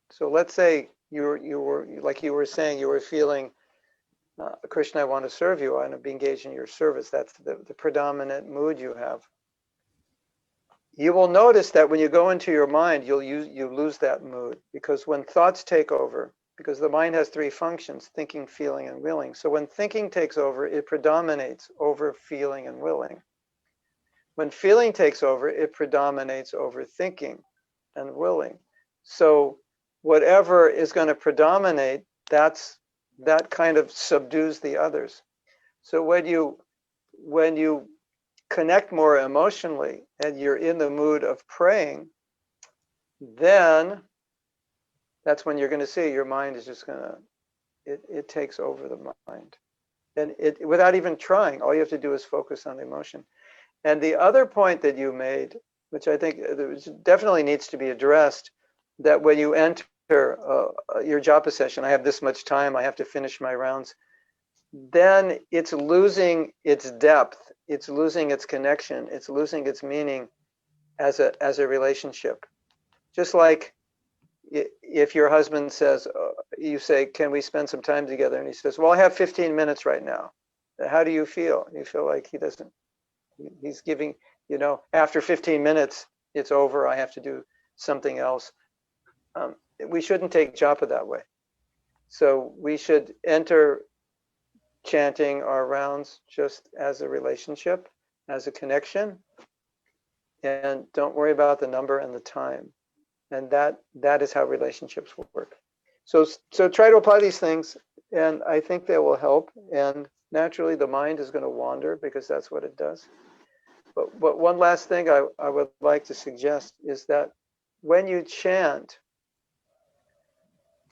So let's say you were like you were saying, you were feeling, Krishna, I want to serve you. I want to be engaged in your service. That's the predominant mood you have. You will notice that when you go into your mind, you lose that mood, because when thoughts take over, because the mind has three functions: thinking, feeling, and willing. So when thinking takes over, it predominates over feeling and willing. When feeling takes over, it predominates over thinking and willing. So whatever is going to predominate, that kind of subdues the others. So when you connect more emotionally and you're in the mood of praying, then that's when you're going to see your mind is just going to, it takes over the mind. And it, without even trying, all you have to do is focus on the emotion. And the other point that you made, which I think definitely needs to be addressed, that when you enter your japa session, I have this much time, I have to finish my rounds, then it's losing its depth, it's losing its connection, it's losing its meaning as a relationship. Just like if your husband says, you say, can we spend some time together? And he says, well, I have 15 minutes right now. How do you feel? You feel like he's giving, after 15 minutes, it's over, I have to do something else. We shouldn't take japa that way. So we should enter chanting our rounds just as a relationship, as a connection, and don't worry about the number and the time. And that is how relationships work. So try to apply these things, and I think they will help. And naturally, the mind is going to wander, because that's what it does. But one last thing I would like to suggest is that when you chant,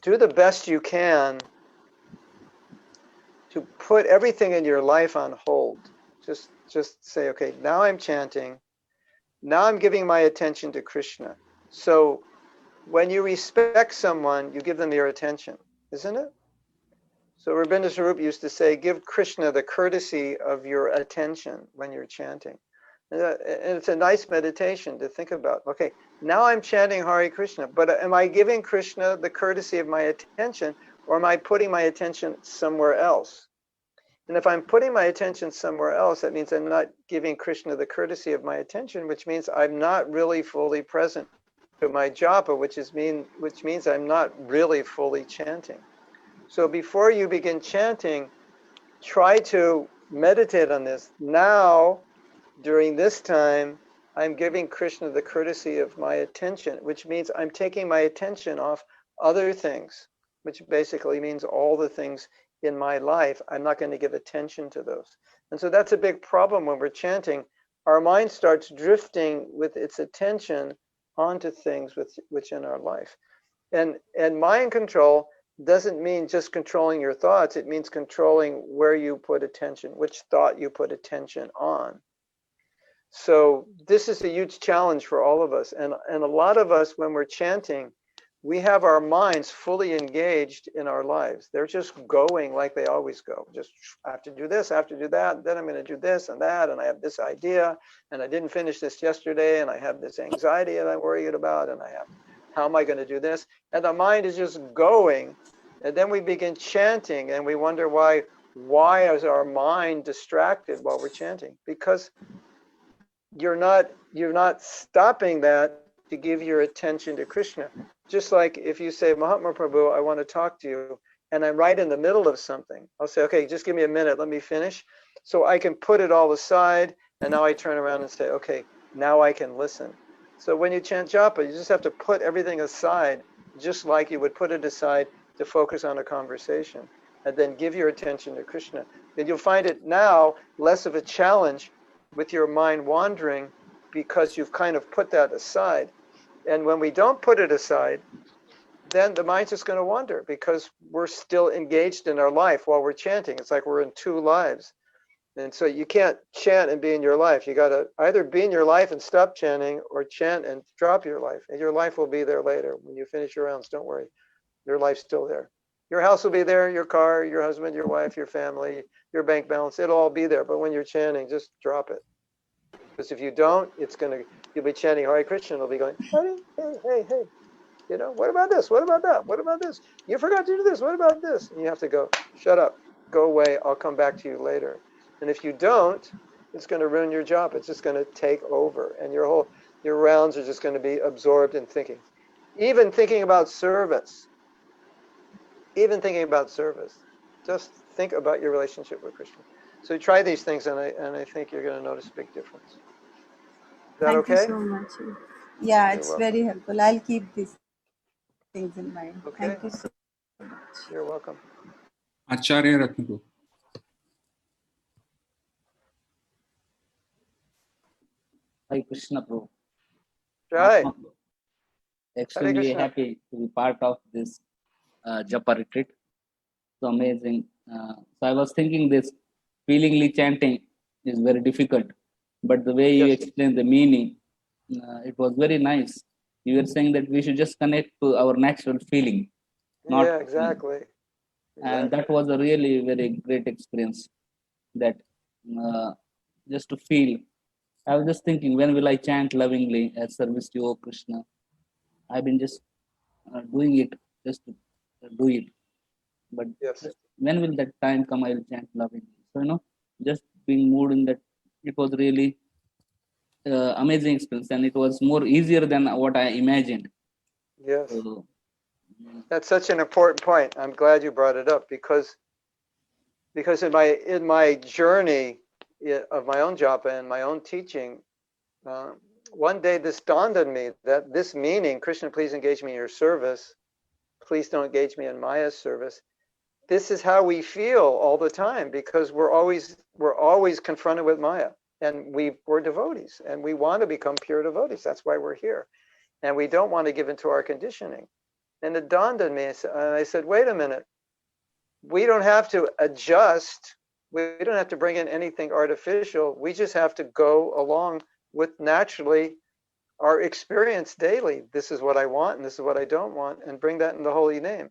do the best you can to put everything in your life on hold. Just say, okay, now I'm chanting. Now I'm giving my attention to Krishna. So when you respect someone, you give them your attention, isn't it? So Rabindranath Swarup used to say, give Krishna the courtesy of your attention when you're chanting. And it's a nice meditation to think about. Okay, now I'm chanting Hare Krishna, but am I giving Krishna the courtesy of my attention, or am I putting my attention somewhere else? And if I'm putting my attention somewhere else, that means I'm not giving Krishna the courtesy of my attention, which means I'm not really fully present to my japa, which means I'm not really fully chanting. So before you begin chanting, try to meditate on this. Now, during this time, I'm giving Krishna the courtesy of my attention, which means I'm taking my attention off other things, which basically means all the things in my life, I'm not going to give attention to those. And so that's a big problem when we're chanting. Our mind starts drifting with its attention onto things which in our life. And mind control doesn't mean just controlling your thoughts. It means controlling where you put attention, which thought you put attention on. So this is a huge challenge for all of us. And a lot of us, when we're chanting, we have our minds fully engaged in our lives. They're just going like they always go. Just, I have to do this, I have to do that, then I'm going to do this and that, and I have this idea, and I didn't finish this yesterday, and I have this anxiety that I'm worried about, and I have, how am I going to do this? And the mind is just going. And then we begin chanting, and we wonder why is our mind distracted while we're chanting? Because you're not stopping that to give your attention to Krishna. Just like if you say, Mahatma Prabhu, I want to talk to you, and I'm right in the middle of something, I'll say, okay, just give me a minute, let me finish. So I can put it all aside, and now I turn around and say, okay, now I can listen. So when you chant japa, you just have to put everything aside, just like you would put it aside to focus on a conversation, and then give your attention to Krishna. And you'll find it now less of a challenge with your mind wandering, because you've kind of put that aside. And when we don't put it aside, then the mind's just going to wander, because we're still engaged in our life while we're chanting. It's like we're in two lives. And so you can't chant and be in your life. You got to either be in your life and stop chanting, or chant and drop your life. And your life will be there later. When you finish your rounds, don't worry. Your life's still there. Your house will be there, your car, your husband, your wife, your family, your bank balance, it'll all be there. But when you're chanting, just drop it. Because if you don't, you'll be chanting Hare Krishna, and it'll be going, hey, you know, what about this? What about that? What about this? You forgot to do this. What about this? And you have to go, shut up, go away. I'll come back to you later. And if you don't, it's going to ruin your job. It's just going to take over, and your rounds are just going to be absorbed in thinking. Even thinking about service. Just think about your relationship with Krishna. So try these things, and I think you're going to notice a big difference. Is that Thank okay? you so much. Yeah, You're it's welcome. very helpful. I'll keep these things in mind. Okay. Thank you so much. You're welcome. Acharya Ratnapur. Hare Krishna, Prabhu. Right. Extremely Krishna. happy to be part of this japa retreat. So amazing. So I was thinking this feelingly chanting is very difficult, but the way you Yes. explained the meaning, it was very nice. You were saying that we should just connect to our natural feeling. Yeah, exactly. And that was a really very great experience. That just to feel. I was just thinking, when will I chant lovingly as service to O Krishna? I've been just doing it just to do it. But just when will that time come, I will chant lovingly. So, just being moved in that, it was really amazing experience, and it was more easier than what I imagined. Yes. That's such an important point. I'm glad you brought it up, because in my journey of my own japa and my own teaching, one day this dawned on me that this meaning, Krishna, please engage me in your service. Please don't engage me in Maya's service. This is how we feel all the time, because we're always confronted with Maya, and we're devotees, and we want to become pure devotees. That's why we're here, and we don't want to give into our conditioning. And it dawned on me, and I said, wait a minute. We don't have to adjust. We don't have to bring in anything artificial. We just have to go along with naturally our experience daily. This is what I want, and this is what I don't want, and bring that in the holy name.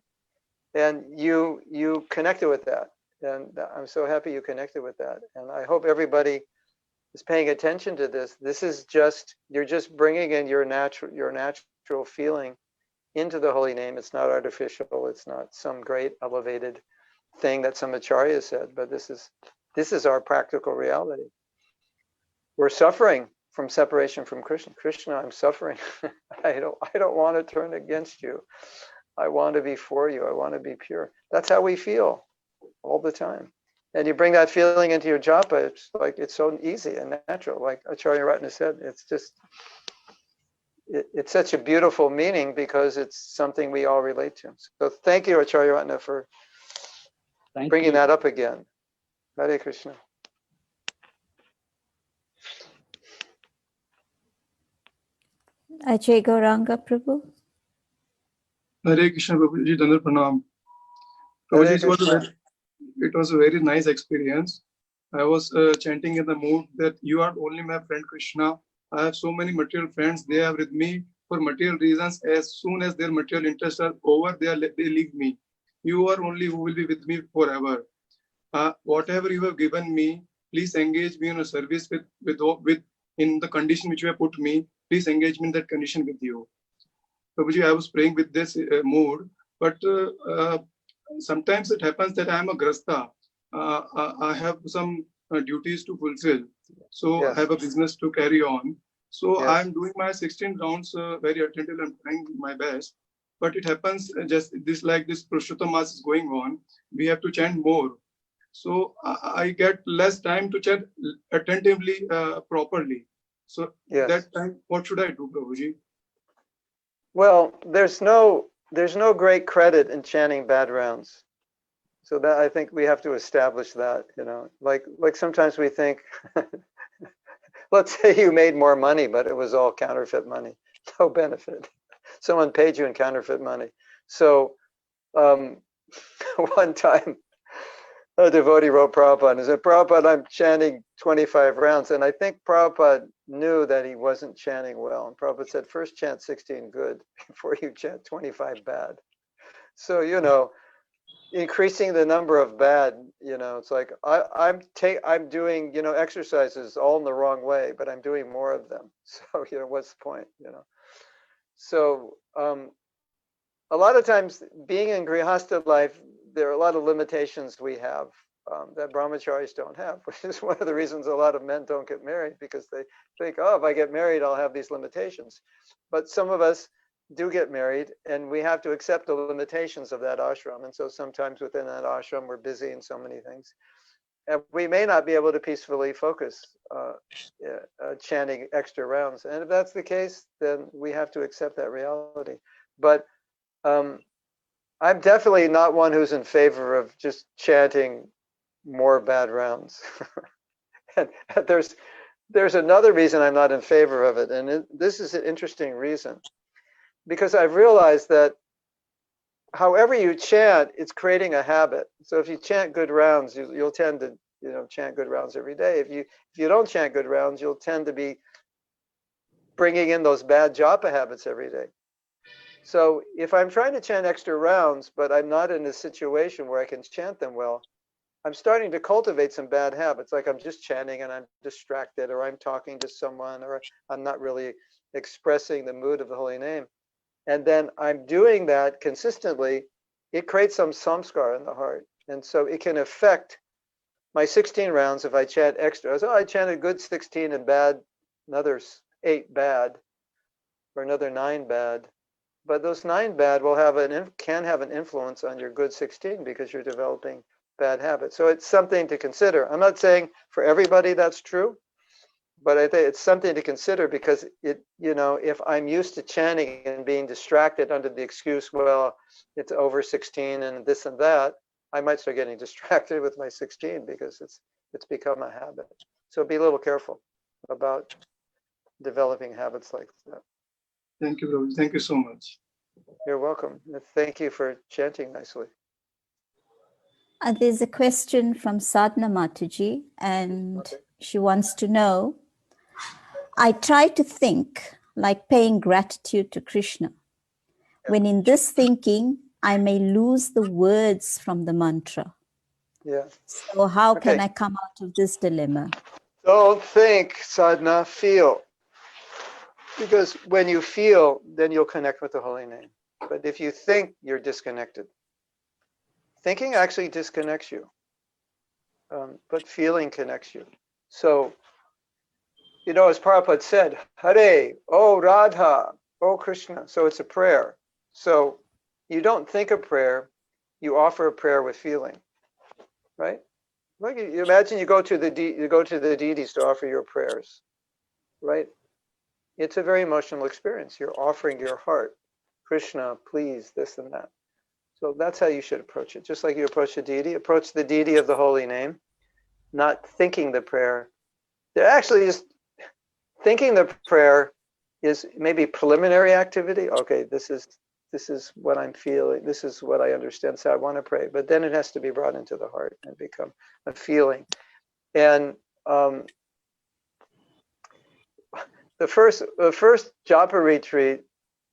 And you connected with that. And I'm so happy you connected with that. And I hope everybody is paying attention to this. This is you're just bringing in your natural feeling into the holy name. It's not artificial. It's not some great elevated thing that some acharya said, but this is our practical reality. We're suffering from separation from Krishna. Krishna, I'm suffering. I don't want to turn against you. I want to be for you. I want to be pure. That's how we feel all the time. And you bring that feeling into your japa, it's so easy and natural. Like Acharya Ratna said, it's such a beautiful meaning, because it's something we all relate to. So thank you, Acharya Ratna, for bringing that up again. Hare Krishna. Ajay Gauranga Prabhu. Hare Krishna Prabhuji, Dandar Pranam. Hare Prabhuji, it was a very nice experience. I was chanting in the mood that you are only my friend Krishna. I have so many material friends. They are with me for material reasons. As soon as their material interests are over, they leave me. You are only who will be with me forever. Whatever you have given me, please engage me in a service with in the condition which you have put me. Please engage me in that condition with you. Prabhuji, I was praying with this mood, but sometimes it happens that I am a grasta. I have some duties to fulfill. So Yes. I have a business to carry on. So Yes. I'm doing my 16 rounds very attentive and trying my best. But it happens just this like this Purushottam Mass is going on. We have to chant more. So I get less time to chant attentively properly. So Yes. that time, what should I do, Prabhuji? Well, there's no great credit in chanting bad rounds. So that I think we have to establish that, like sometimes we think, let's say you made more money, but it was all counterfeit money, no benefit. Someone paid you in counterfeit money. So one time a devotee wrote Prabhupada and said, Prabhupada, I'm chanting 25 rounds. And I think Prabhupada knew that he wasn't chanting well. And Prabhupada said, first chant 16 good before you chant 25 bad. So, increasing the number of bad, it's like I'm doing, exercises all in the wrong way, but I'm doing more of them. So, what's the point, So a lot of times being in Grihastha life, there are a lot of limitations we have that brahmacharis don't have, which is one of the reasons a lot of men don't get married, because they think, oh, if I get married, I'll have these limitations. But some of us do get married, and we have to accept the limitations of that ashram. And so sometimes within that ashram, we're busy in so many things. And we may not be able to peacefully focus chanting extra rounds. And if that's the case, then we have to accept that reality. But I'm definitely not one who's in favor of just chanting more bad rounds. And there's another reason I'm not in favor of it. And this is an interesting reason. Because I've realized that however you chant, it's creating a habit. So if you chant good rounds, you'll tend to chant good rounds every day. If you don't chant good rounds, you'll tend to be bringing in those bad japa habits every day. So if I'm trying to chant extra rounds, but I'm not in a situation where I can chant them well, I'm starting to cultivate some bad habits. Like I'm just chanting and I'm distracted, or I'm talking to someone, or I'm not really expressing the mood of the holy name. And then I'm doing that consistently, it creates some samskar in the heart. And so it can affect my 16 rounds if I chant extra. So I chanted good 16 and bad, another 8 bad, or another 9 bad. But those 9 bad can have an influence on your good 16 because you're developing bad habits. So it's something to consider. I'm not saying for everybody that's true, but I think it's something to consider, because if I'm used to chanting and being distracted under the excuse, well, it's over 16 and this and that, I might start getting distracted with my 16 because it's become a habit. So be a little careful about developing habits like that. Thank you, Prabhuji. Thank you so much. You're welcome. Thank you for chanting nicely. There's a question from Sadhna Mataji, and she wants to know, I try to think like paying gratitude to Krishna, when in this thinking, I may lose the words from the mantra. Yeah. So how can I come out of this dilemma? Don't think, sadhana, feel. Because when you feel, then you'll connect with the holy name. But if you think, you're disconnected. Thinking actually disconnects you. But feeling connects you. So, as Prabhupada said, Hare, oh Radha, oh Krishna. So it's a prayer. So you don't think a prayer, you offer a prayer with feeling, right? Like you imagine you go to the deities to offer your prayers, right? It's a very emotional experience. You're offering your heart. Krishna, please, this and that. So that's how you should approach it. Just like you approach the deity, approach the deity of the holy name, not thinking the prayer. They're actually just thinking the prayer is maybe preliminary activity. Okay, this is what I'm feeling. This is what I understand. So I want to pray. But then it has to be brought into the heart and become a feeling. And the first japa retreat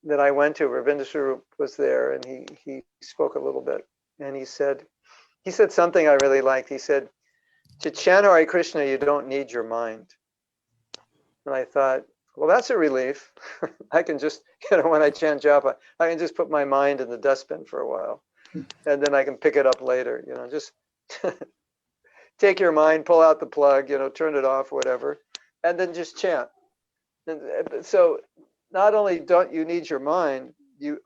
that I went to, Ravinda Swarup was there, and he spoke a little bit, and he said something I really liked. He said, to chant Hare Krishna, you don't need your mind. And I thought, well, that's a relief. I can just, when I chant japa, I can just put my mind in the dustbin for a while, and then I can pick it up later. Just take your mind, pull out the plug, turn it off, whatever, and then just chant. And so not only don't you need your mind,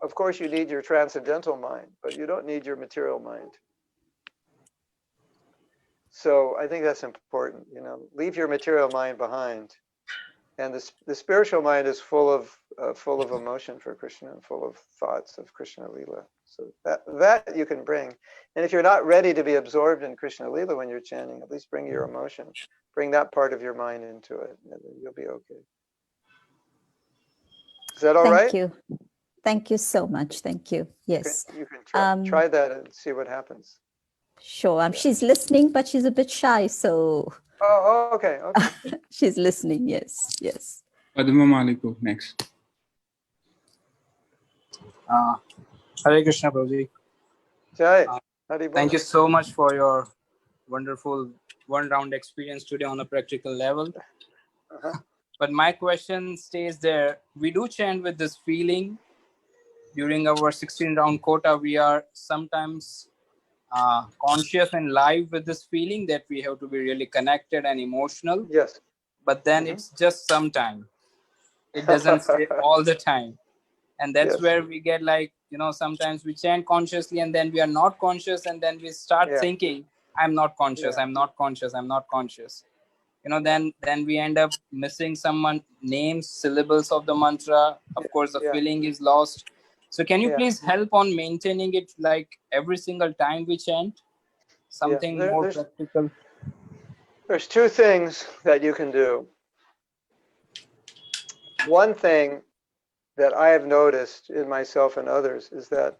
of course you need your transcendental mind, but you don't need your material mind. So I think that's important. Leave your material mind behind, and the spiritual mind is full of emotion for Krishna and full of thoughts of Krishna Leela. So that you can bring. And if you're not ready to be absorbed in Krishna Leela when you're chanting, at least bring your emotion, bring that part of your mind into it, and then you'll be okay. Is that all right? Thank you. Thank you so much. Thank you. Yes. You can try that and see what happens. Sure. She's listening, but she's a bit shy, so. Oh, okay. She's listening. Yes. Padma Maliko next. Hare Krishna, Prabhuji. Jai. Thank you so much for your wonderful one-round experience today on a practical level. But my question stays there. We do chant with this feeling. During our 16-round quota, we are sometimes conscious and live with this feeling that we have to be really connected and emotional. Yes. But then it's just sometime. It doesn't stay all the time. And that's where we get sometimes we chant consciously and then we are not conscious, and then we start thinking, I'm not conscious, I'm not conscious, I'm not conscious. Then we end up missing some names, syllables of the mantra. Of course, the feeling is lost. So can you please help on maintaining it every single time we chant? Something more practical. There's two things that you can do. One thing that I have noticed in myself and others is that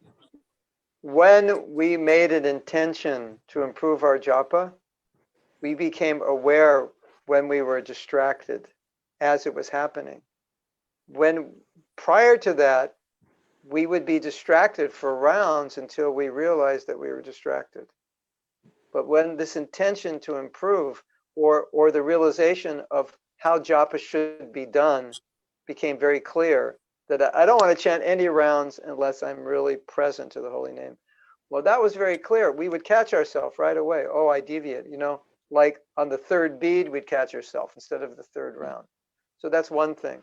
when we made an intention to improve our japa, we became aware when we were distracted as it was happening. When prior to that, we would be distracted for rounds until we realized that we were distracted. But when this intention to improve or the realization of how japa should be done became very clear, that I don't want to chant any rounds unless I'm really present to the holy name. Well, that was very clear. We would catch ourselves right away. Oh, I deviate, like on the third bead, we'd catch ourselves instead of the third round. So that's one thing.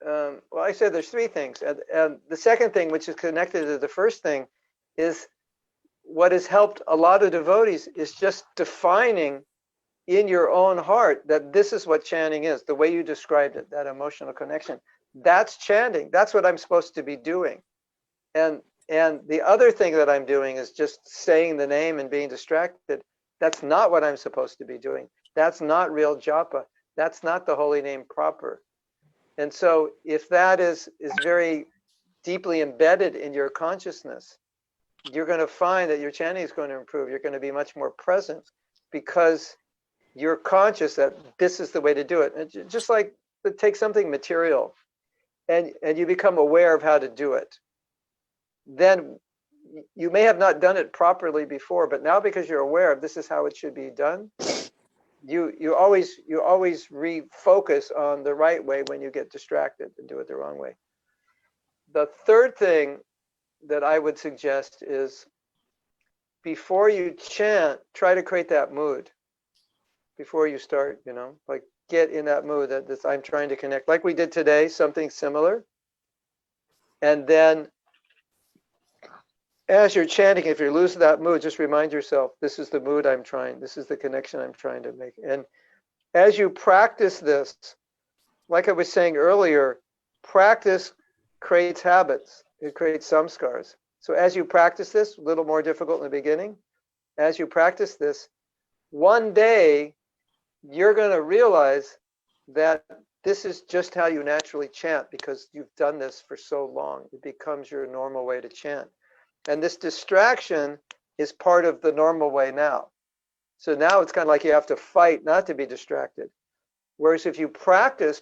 Well, I said there's three things. And the second thing, which is connected to the first thing, is what has helped a lot of devotees is just defining in your own heart that this is what chanting is, the way you described it, that emotional connection. That's chanting. That's what I'm supposed to be doing. And the other thing that I'm doing is just saying the name and being distracted. That's not what I'm supposed to be doing. That's not real japa. That's not the holy name proper. And so if that is very deeply embedded in your consciousness, you're going to find that your chanting is going to improve. You're going to be much more present because you're conscious that this is the way to do it. And just like take something material and you become aware of how to do it. Then you may have not done it properly before, but now because you're aware of this is how it should be done, you always refocus on the right way when you get distracted and do it the wrong way. The third thing that I would suggest is before you chant, try to create that mood before you start, like get in that mood that I'm trying to connect, like we did today, something similar. And then as you're chanting, if you lose that mood, just remind yourself, this is the mood this is the connection I'm trying to make. And as you practice this, like I was saying earlier, practice creates habits. It creates samskars. So as you practice this, a little more difficult in the beginning, as you practice this, one day you're going to realize that this is just how you naturally chant because you've done this for so long. It becomes your normal way to chant. And this distraction is part of the normal way now. So now it's kind of like you have to fight not to be distracted. Whereas if you practice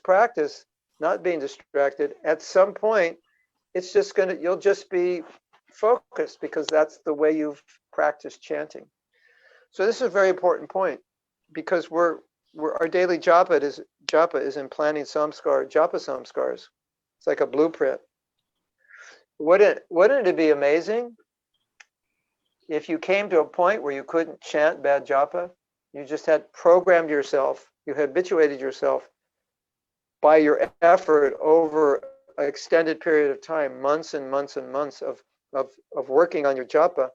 not being distracted, at some point, it's just you'll just be focused because that's the way you've practiced chanting. So this is a very important point because our daily japa is implanting japa samskars. It's like a blueprint. Wouldn't it be amazing if you came to a point where you couldn't chant bad japa? You just had programmed yourself, you habituated yourself by your effort over an extended period of time, months and months and months of working on your japa,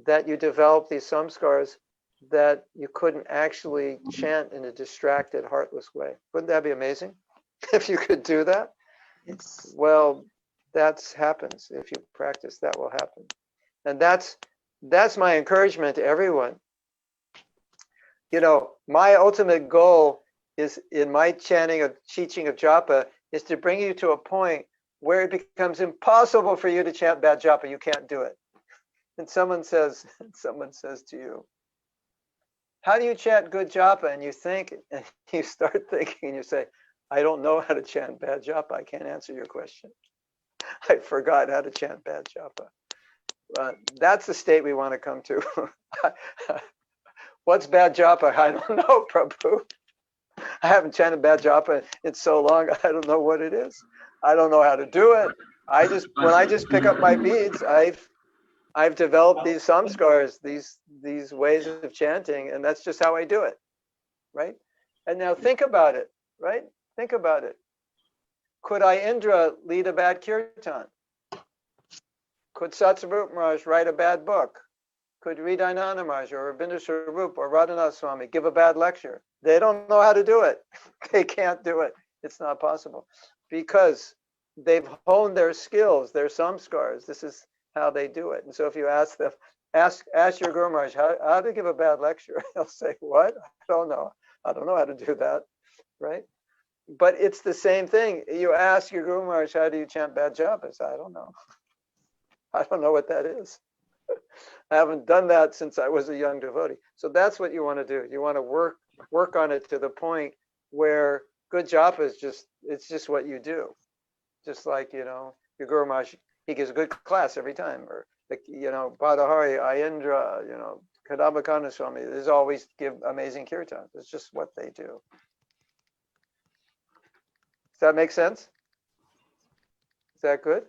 that you develop these samskars that you couldn't actually chant in a distracted, heartless way. Wouldn't that be amazing? If you could do that? Yes. Well, that happens. If you practice, that will happen. And that's my encouragement to everyone. You know, my ultimate goal is in my teaching of japa is to bring you to a point where it becomes impossible for you to chant bad japa. You can't do it. And someone says to you, how do you chant good japa? And you think, and you start thinking, and you say, I don't know how to chant bad japa. I can't answer your question. I forgot how to chant bad japa. That's the state we want to come to. What's bad japa? I don't know, Prabhu. I haven't chanted bad japa in so long. I don't know what it is. I don't know how to do it. When I just pick up my beads, I've developed these samskars, these ways of chanting, and that's just how I do it, right? And now think about it, right? Think about it. Could I Indra lead a bad kirtan? Could Satsarup Maharaj write a bad book? Could Hridayananda Maharaj or Rabindra Swarup or Radhanath Swami give a bad lecture? They don't know how to do it. They can't do it. It's not possible because they've honed their skills, their samskars. This is how they do it. And so if you ask them, ask your Guru Maharaj how to give a bad lecture, they'll say, what? I don't know. I don't know how to do that, right? But it's the same thing. You ask your Guru Maharaj, how do you chant bad japas? I don't know. I don't know what that is. I haven't done that since I was a young devotee. So that's what you want to do. You want to work on it to the point where good japa is just what you do. Just like, you know, your Guru Maharaj, he gives a good class every time. Or, like, you know, Badahari, Ayendra, you know, Kadambakana Swami, they always give amazing kirtans. It's just what they do. Does that make sense? Is that good?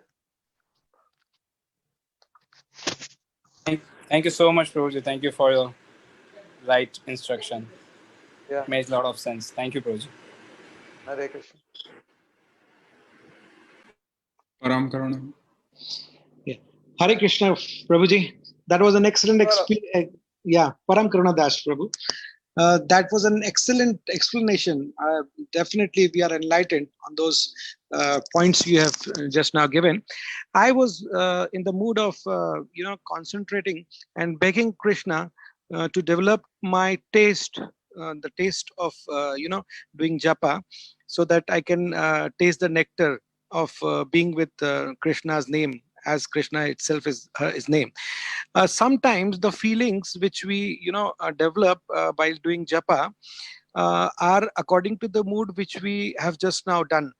Thank you so much, Prabhuji. Thank you for your right instruction. Yeah. It makes a lot of sense. Thank you, Prabhuji. Hare Krishna. Param Karuna. Yeah. Hare Krishna, Prabhuji. That was an excellent explanation. Yeah, Param Karuna Das, Prabhu. That was an excellent explanation. Definitely, we are enlightened on those points you have just now given. I was in the mood of, concentrating and begging Krishna to develop my taste, the taste of, doing japa, so that I can taste the nectar of being with Krishna's name, as Krishna itself is his name. Sometimes the feelings which we develop while doing japa are according to the mood which we have just now done,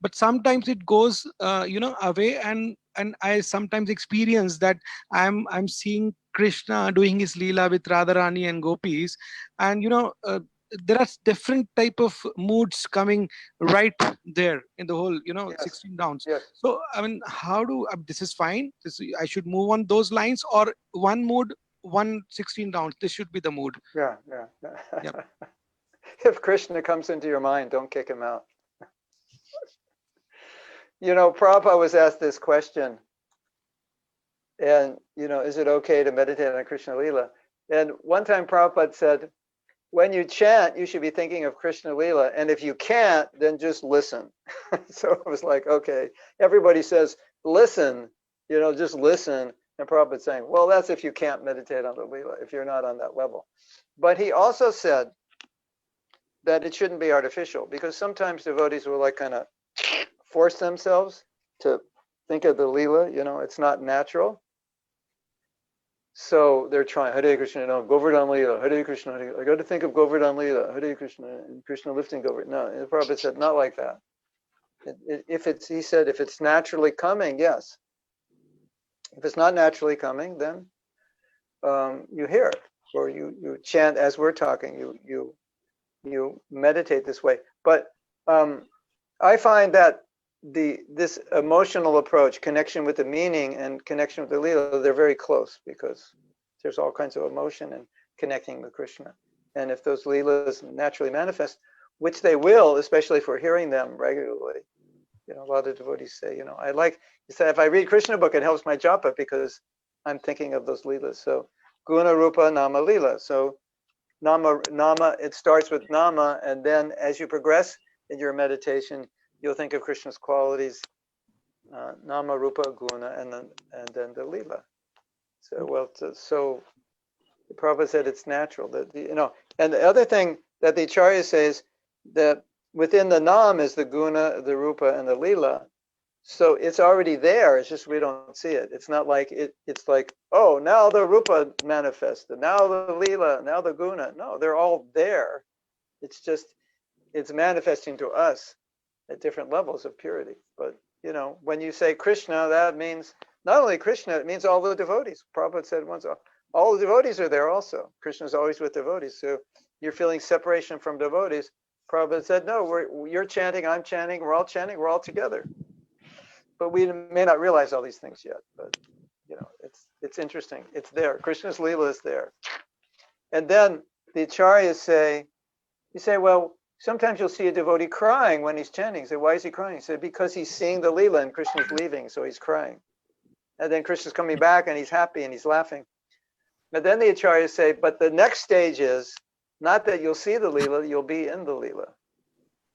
but sometimes it goes away, and I sometimes experience that I'm seeing Krishna doing his Leela with Radharani and gopis, and there are different type of moods coming right there in the whole, Yes. 16 rounds. Yes. So, I mean, how do, this is fine. I should move on those lines, or one mood, 16 rounds. This should be the mood. Yeah. Yep. If Krishna comes into your mind, don't kick him out. You know, Prabhupada was asked this question, and, is it okay to meditate on Krishna Leela? And one time Prabhupada said, when you chant, you should be thinking of Krishna Leela, and if you can't, then just listen. So it was like, okay, everybody says, listen, just listen. And Prabhupada saying, well, that's if you can't meditate on the Leela, if you're not on that level. But he also said that it shouldn't be artificial, because sometimes devotees will like kind of force themselves to think of the Leela, it's not natural. So they're trying, Hare Krishna, Govardhan Leela, Hare Krishna, Hare. I got to think of Govardhan Leela, Hare Krishna, and Krishna lifting Govardhan. No, and Prabhupada said, not like that. He said, if it's naturally coming, yes. If it's not naturally coming, then you hear it, or you chant as we're talking. You meditate this way. But I find that this emotional approach, connection with the meaning and connection with the Leela, they're very close, because there's all kinds of emotion in connecting with Krishna. And if those Leelas naturally manifest, which they will, especially if we're hearing them regularly, a lot of devotees say, he said, if I read Krishna book, it helps my japa because I'm thinking of those Leelas. So Guna Rupa Nama Leela. So Nama, it starts with Nama, and then as you progress in your meditation, you'll think of Krishna's qualities, Nama, Rupa, Guna, and then the Leela. So Prabhupada said it's natural that And the other thing that the Acharyas say is that within the Nam is the Guna, the Rupa, and the Leela. So it's already there. It's just we don't see it. It's not like it's like, oh, now the Rupa manifested, now the Leela, now the Guna. No, they're all there. It's just it's manifesting to us at different levels of purity. But when you say Krishna, that means not only Krishna, it means all the devotees. Prabhupada said once, all the devotees are there also. Krishna's always with devotees. So you're feeling separation from devotees. Prabhupada said, no, you're chanting, I'm chanting, we're all together. But we may not realize all these things yet. But it's interesting. It's there. Krishna's Leela is there. And then the Acharyas say, well, sometimes you'll see a devotee crying when he's chanting. You say, why is he crying? He said, because he's seeing the Leela and Krishna's leaving, so he's crying. And then Krishna's coming back and he's happy and he's laughing. But then the Acharyas say, but the next stage is not that you'll see the Leela, you'll be in the Leela.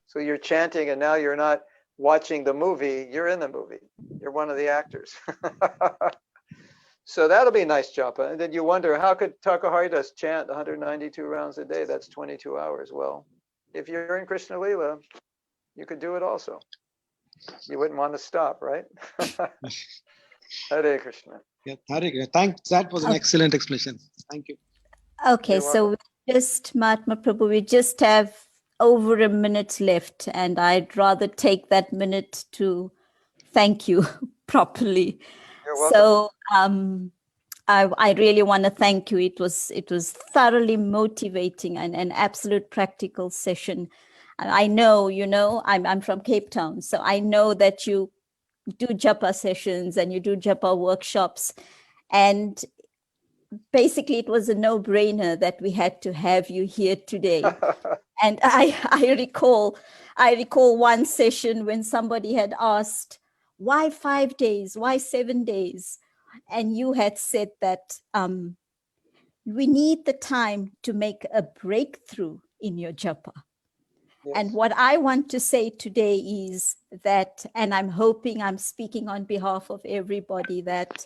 So you're chanting and now you're not watching the movie, you're in the movie. You're one of the actors. So that'll be a nice japa. And then you wonder, how could Takaharidas chant 192 rounds a day? That's 22 hours. Well, if you're in Krishna Leela, you could do it also. You wouldn't want to stop, right? Hare Krishna. Yeah, Hare Krishna. Thanks. That was an excellent explanation. Thank you. Okay, so Mahatma Prabhu, we just have over a minute left, and I'd rather take that minute to thank you properly. You're welcome. So I really want to thank you. It was thoroughly motivating and an absolute practical session. And I know, I'm from Cape Town, so I know that you do japa sessions and you do japa workshops, and basically it was a no-brainer that we had to have you here today. And I recall one session when somebody had asked, why 5 days, why 7 days? And you had said that we need the time to make a breakthrough in your japa. Yes. And what I want to say today is that, and I'm hoping I'm speaking on behalf of everybody, that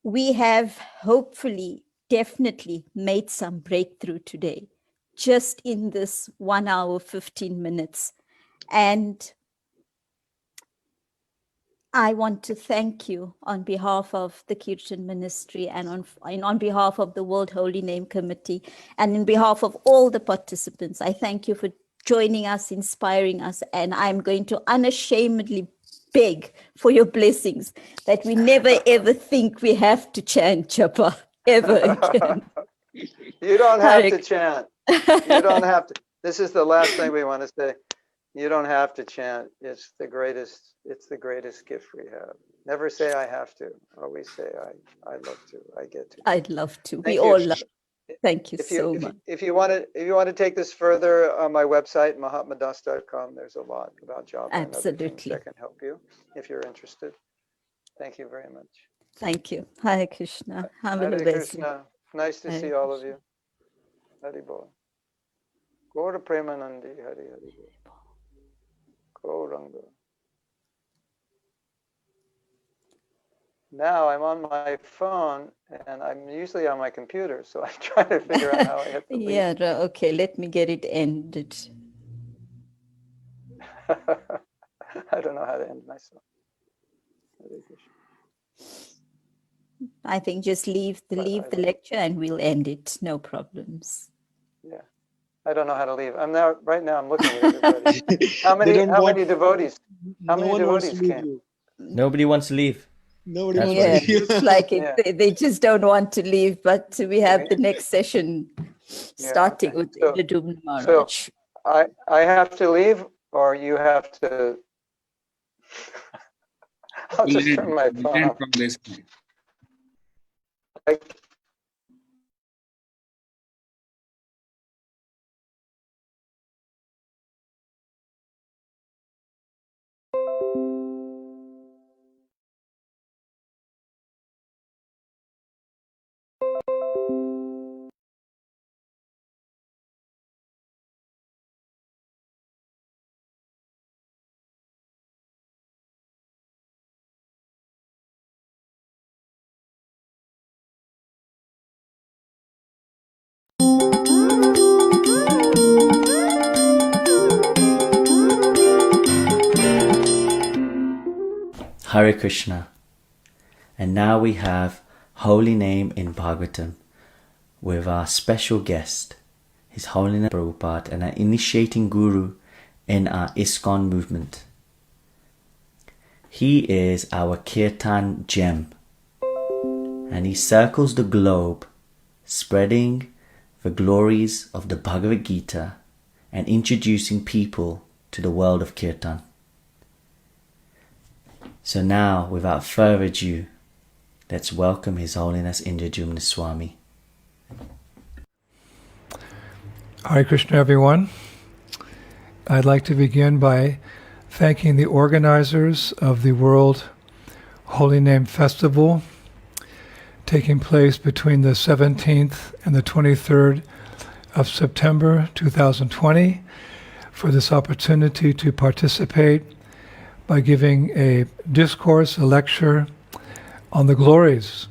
we have hopefully definitely made some breakthrough today, just in this 1 hour, 15 minutes. And I want to thank you on behalf of the Kirtan Ministry and on behalf of the World Holy Name Committee and in behalf of all the participants. I thank you for joining us, inspiring us, and I'm going to unashamedly beg for your blessings that we never ever think we have to chant japa ever again. You don't have to chant. You don't have to. This is the last thing we want to say. You don't have to chant. It's the greatest gift we have. Never say I have to. Always say I love to. I get to. I'd love to. Thank we you. all love. Thank you so much. If you want to take this further on my website, mahatmadas.com, there's a lot about japa and other things that can help you if you're interested. Thank you very much. Thank you. Hare Krishna. Hare Krishna. Nice to see all of you. Hare Bol. Gaura Premanandi. Hare Hare Bol. Gauranga. now I'm on my phone and I'm usually on my computer, so I'm trying to figure out how I hit the leave. Yeah, okay, let me get it ended. I don't know how to end myself. I think just leave the lecture and we'll end it. No problems. Yeah, I don't know how to leave. Right now I'm looking at everybody. How many devotees? How many devotees came? Nobody wants to leave. Nobody That's wants Yeah, to leave. looks like it, they just don't want to leave, but we have the next session starting with the Dubna Maharaj. So I have to leave, or you have to. I'll just turn my phone off. From this point. Hare Krishna. And now we have Holy Name in Bhagavatam with our special guest, His Holiness Prabhupada, and our initiating guru in our ISKCON movement. He is our Kirtan gem, and he circles the globe, spreading the glories of the Bhagavad Gita and introducing people to the world of Kirtan. So now, without further ado, let's welcome His Holiness Indradyumna Swami. Hare Krishna, everyone. I'd like to begin by thanking the organizers of the World Holy Name Festival, taking place between the 17th and the 23rd of September 2020, for this opportunity to participate by giving a discourse, a lecture on the glories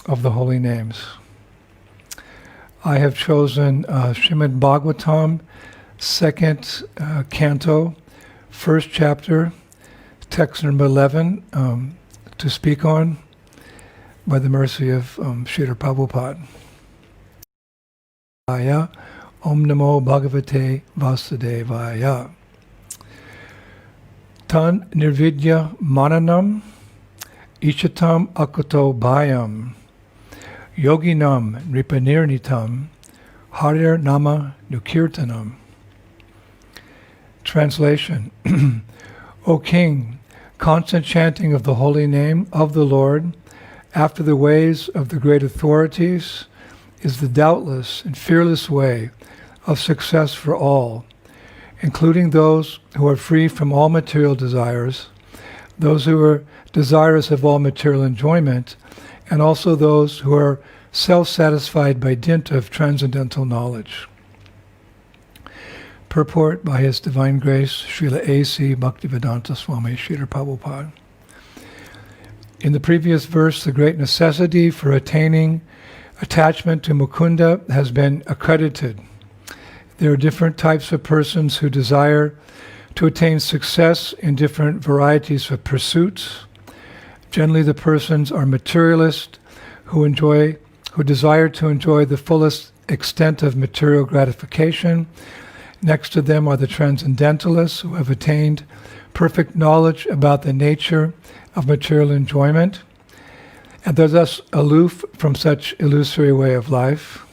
of the holy names. I have chosen Srimad Bhagavatam, second canto, first chapter, text number 11, to speak on by the mercy of Srila Prabhupada. Om Namo Bhagavate Vasudevaya. Tan nirvidya mananam ichatam akuto bhayam yoginam nripanirnitam harir nama nukirtanam. Translation. O King, constant chanting of the holy name of the Lord after the ways of the great authorities is the doubtless and fearless way of success for all, including those who are free from all material desires, those who are desirous of all material enjoyment, and also those who are self-satisfied by dint of transcendental knowledge. Purport by His Divine Grace, Srila A.C. Bhaktivedanta Swami, Srila Prabhupada. In the previous verse, the great necessity for attaining attachment to Mukunda has been accredited. There are different types of persons who desire to attain success in different varieties of pursuits. Generally, the persons are materialists who desire to enjoy the fullest extent of material gratification. Next to them are the transcendentalists who have attained perfect knowledge about the nature of material enjoyment, and they're thus aloof from such illusory way of life.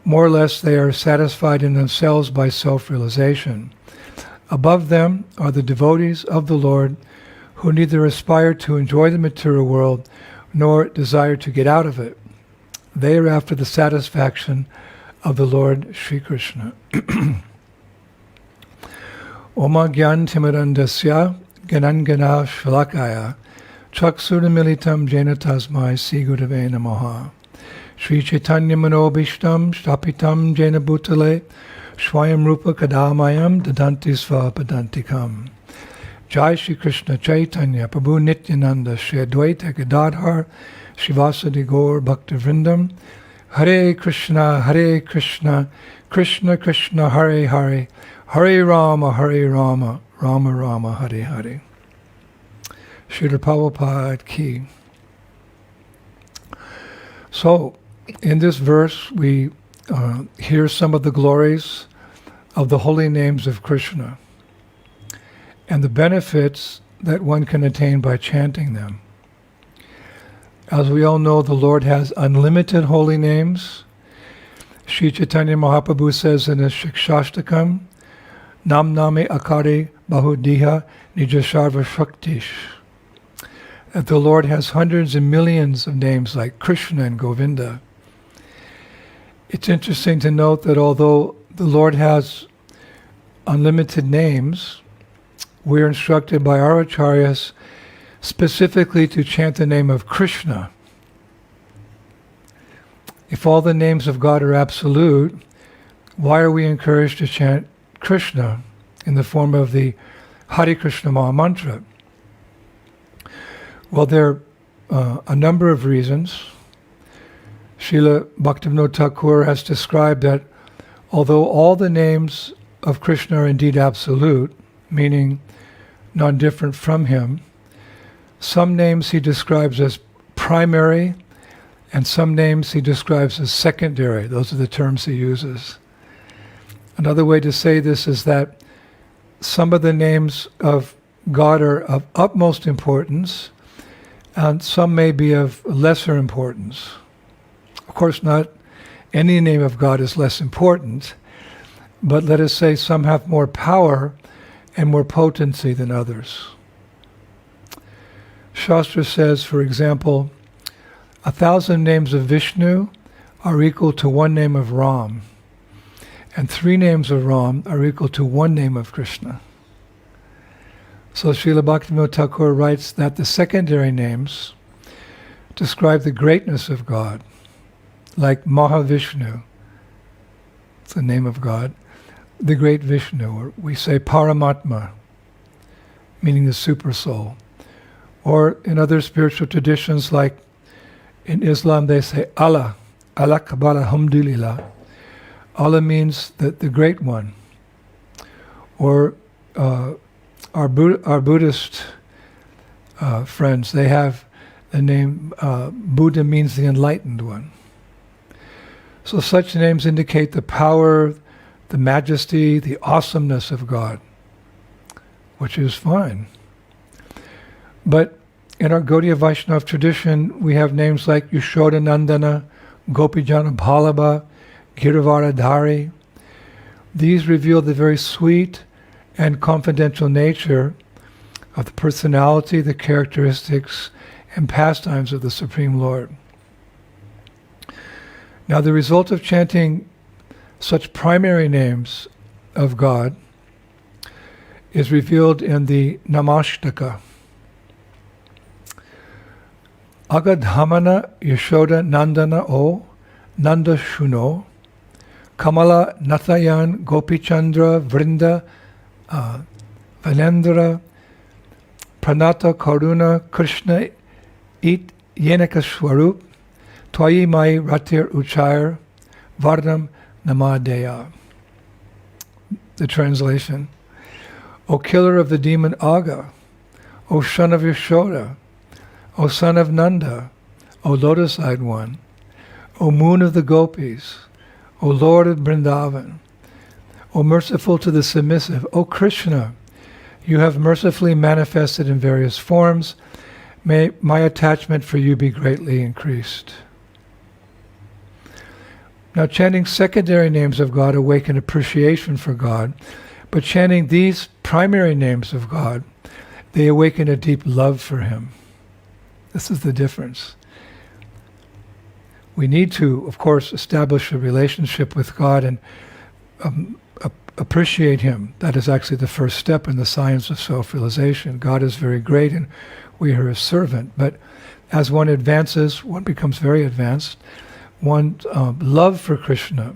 More or less, they are satisfied in themselves by self-realization. Above them are the devotees of the Lord, who neither aspire to enjoy the material world nor desire to get out of it. They are after the satisfaction of the Lord Sri Krishna. Oma Gyan Timirandasya Ganangana Shalakaya Chaksuramilitam Jena Tasmai Sri Gurave Namaha. Sri Chaitanya Manobishtam Stapitam Jena Bhutale Swayam Rupa Kadamayam Dadanti Svapadantikam. Jai Shri Krishna Chaitanya Prabhu Nityananda Shri Advaita Gadadhar Shivasadi Gaur Bhakta Vrindam Hare Krishna Krishna Krishna Hare Hare Hare Rama Rama Rama Hare Hare. Srila Prabhupada Ki. So, in this verse, we hear some of the glories of the holy names of Krishna and the benefits that one can attain by chanting them. As we all know, the Lord has unlimited holy names. Sri Chaitanya Mahaprabhu says in his Shikshashtakam, Nam Name Akari Bahudiha Nijasharva Shaktish, that the Lord has hundreds and millions of names like Krishna and Govinda. It's interesting to note that although the Lord has unlimited names, we're instructed by our acharyas specifically to chant the name of Krishna. If all the names of God are absolute, why are we encouraged to chant Krishna in the form of the Hare Krishna Maha Mantra? Well, there are a number of reasons. Srila Bhaktivinoda Thakur has described that although all the names of Krishna are indeed absolute, meaning non-different from him, some names he describes as primary and some names he describes as secondary. Those are the terms he uses. Another way to say this is that some of the names of God are of utmost importance and some may be of lesser importance. Of course, not any name of God is less important, but let us say some have more power and more potency than others. Shastra says, for example, 1,000 names of Vishnu are equal to one name of Ram, and 3 names of Ram are equal to one name of Krishna. So Srila Bhaktivinoda Thakur writes that the secondary names describe the greatness of God, like Mahavishnu, it's the name of God, the great Vishnu, or we say Paramatma, meaning the super soul. Or in other spiritual traditions, like in Islam, they say Allah, Allah Kabbalah Hamdulillah. Allah means the great one. Or our Buddhist friends, they have the name Buddha means the enlightened one. So such names indicate the power, the majesty, the awesomeness of God, which is fine. But in our Gaudiya Vaishnava tradition, we have names like Yashoda Nandana, Gopijana Bhalaba, Giravaradhari. These reveal the very sweet and confidential nature of the personality, the characteristics, and pastimes of the Supreme Lord. Now, the result of chanting such primary names of God is revealed in the Namashtaka. Agadhamana Yashoda Nandana O Nanda Shuno Kamala Nathayan Gopichandra Vrinda Vanendra Pranata Karuna Krishna It Yenaka Swarup Twayi Mai Ratir Uchair Vardam Namadeya. The translation. O killer of the demon Aga, O son of Yashoda, O son of Nanda, O lotus-eyed one, O moon of the gopis, O Lord of Vrindavan, O merciful to the submissive, O Krishna, you have mercifully manifested in various forms. May my attachment for you be greatly increased. Now, chanting secondary names of God awaken appreciation for God, but chanting these primary names of God, they awaken a deep love for Him. This is the difference. We need to, of course, establish a relationship with God and appreciate Him. That is actually the first step in the science of self-realization. God is very great and we are His servant. But as one advances, one becomes very advanced, one's love for Krishna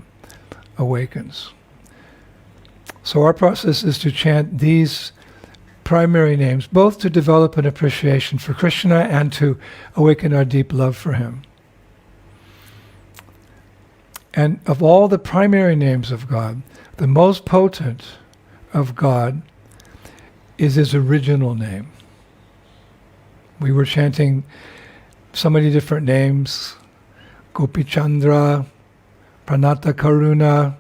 awakens. So our process is to chant these primary names, both to develop an appreciation for Krishna and to awaken our deep love for him. And of all the primary names of God, the most potent of God is his original name. We were chanting so many different names: Gopi Chandra, Pranata Karuna.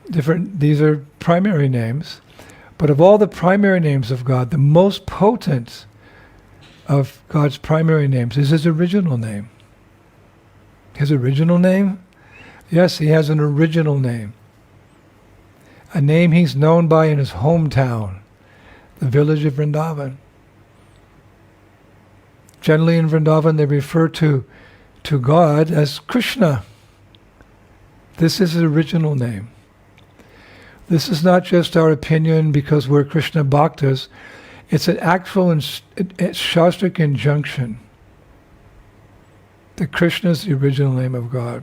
These are primary names. But of all the primary names of God, the most potent of God's primary names is his original name. His original name? Yes, he has an original name. A name he's known by in his hometown, the village of Vrindavan. Generally in Vrindavan they refer to God as Krishna. This is his original name. This is not just our opinion because we're Krishna Bhaktas. It's an actual Shastric injunction that Krishna is the original name of God.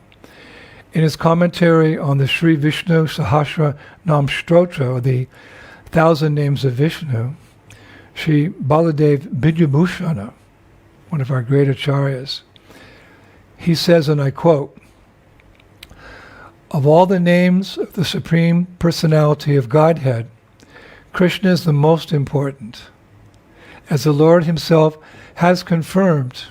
In his commentary on the Sri Vishnu Sahasra Nam Stotra, or the 1,000 names of Vishnu, Sri Baladev Bijabhushana, one of our great acharyas, he says, and I quote, "Of all the names of the Supreme Personality of Godhead, Krishna is the most important, as the Lord himself has confirmed.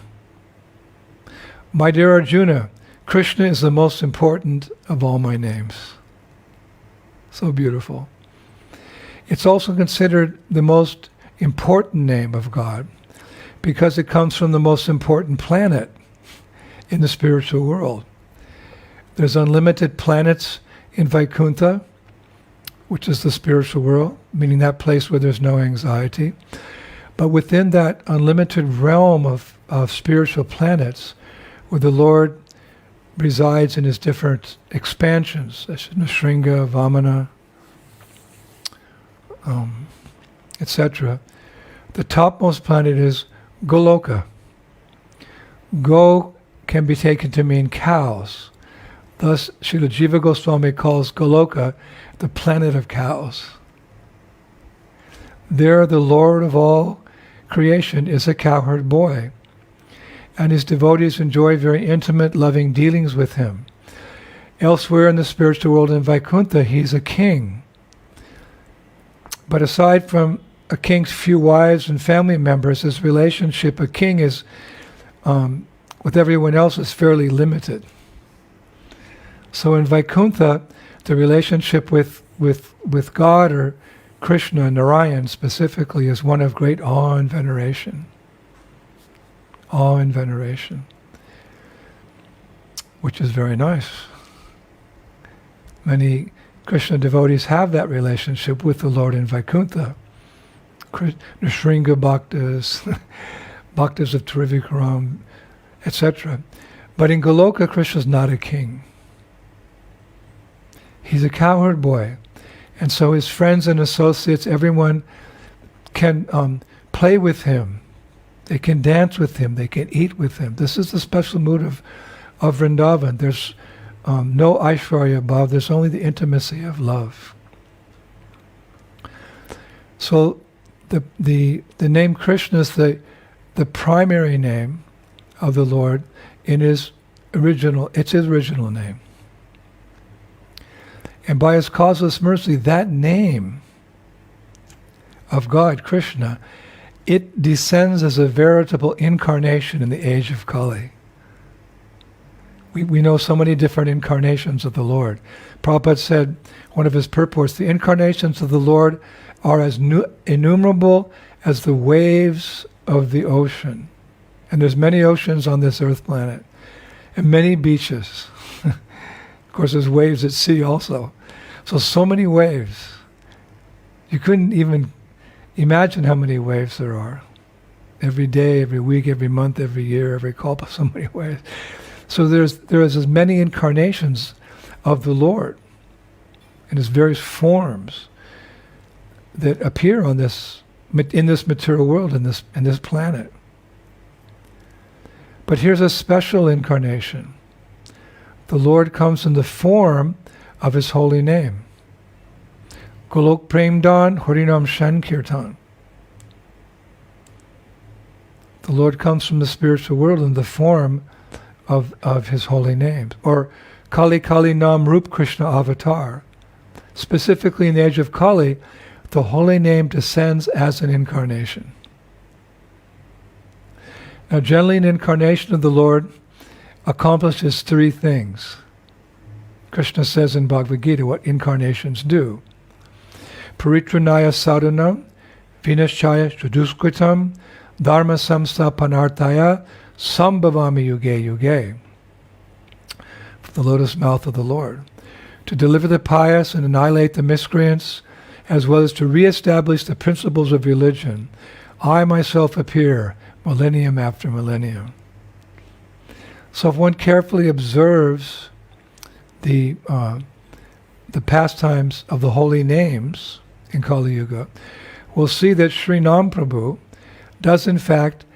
My dear Arjuna, Krishna is the most important of all my names." So beautiful. It's also considered the most important name of God because it comes from the most important planet in the spiritual world. There's unlimited planets in Vaikuntha, which is the spiritual world, meaning that place where there's no anxiety. But within that unlimited realm of spiritual planets, where the Lord resides in his different expansions, Shringa, Vamana, etc. The topmost planet is Goloka. Go can be taken to mean cows. Thus, Srila Jiva Goswami calls Goloka the planet of cows. There, the Lord of all creation is a cowherd boy, and his devotees enjoy very intimate, loving dealings with him. Elsewhere in the spiritual world in Vaikuntha, he's a king. But aside from a king's few wives and family members, his relationship, a king is, with everyone else, is fairly limited. So in Vaikuntha, the relationship with God, or Krishna, Narayan specifically, is one of great awe and veneration. Awe and veneration, which is very nice. Many Krishna devotees have that relationship with the Lord in Vaikuntha. Nrsinga Bhaktas, Bhaktas of Trivikaram, etc. But in Goloka, Krishna's not a king. He's a cowherd boy. And so his friends and associates, everyone can play with him. They can dance with him. They can eat with him. This is the special mood of Vrindavan. There's no Aishwarya Bhav. There's only the intimacy of love. So the name Krishna is the primary name of the Lord in his original. It's his original name. And by his causeless mercy, that name of God, Krishna, it descends as a veritable incarnation in the age of Kali. We know so many different incarnations of the Lord. Prabhupada said, one of his purports, the incarnations of the Lord are as innumerable as the waves of the ocean. And there's many oceans on this earth planet, and many beaches. Of course, there's waves at sea also. So many waves. You couldn't even imagine how many waves there are. Every day, every week, every month, every year, every kalpa, so many waves. So there is as many incarnations of the Lord in his various forms that appear on this, in this material world, in this planet. But here's a special incarnation. The Lord comes in the form of his holy name. Golok Premdan Harinam Sankirtan. The Lord comes from the spiritual world in the form of his holy names. Or Kali Kali Nam Rup Krishna Avatar. Specifically in the age of Kali, the holy name descends as an incarnation. Now generally an incarnation of the Lord accomplishes three things. Krishna says in Bhagavad Gita what incarnations do. Paritranaya sadhanam, vinashaya shuduskritam, dharma samstapanartaya, sambhavami yuge yuge. From the lotus mouth of the Lord. To deliver the pious and annihilate the miscreants, as well as to reestablish the principles of religion, I myself appear millennium after millennium. So if one carefully observes the pastimes of the holy names in Kali Yuga, we'll see that Sri Nam Prabhu does in fact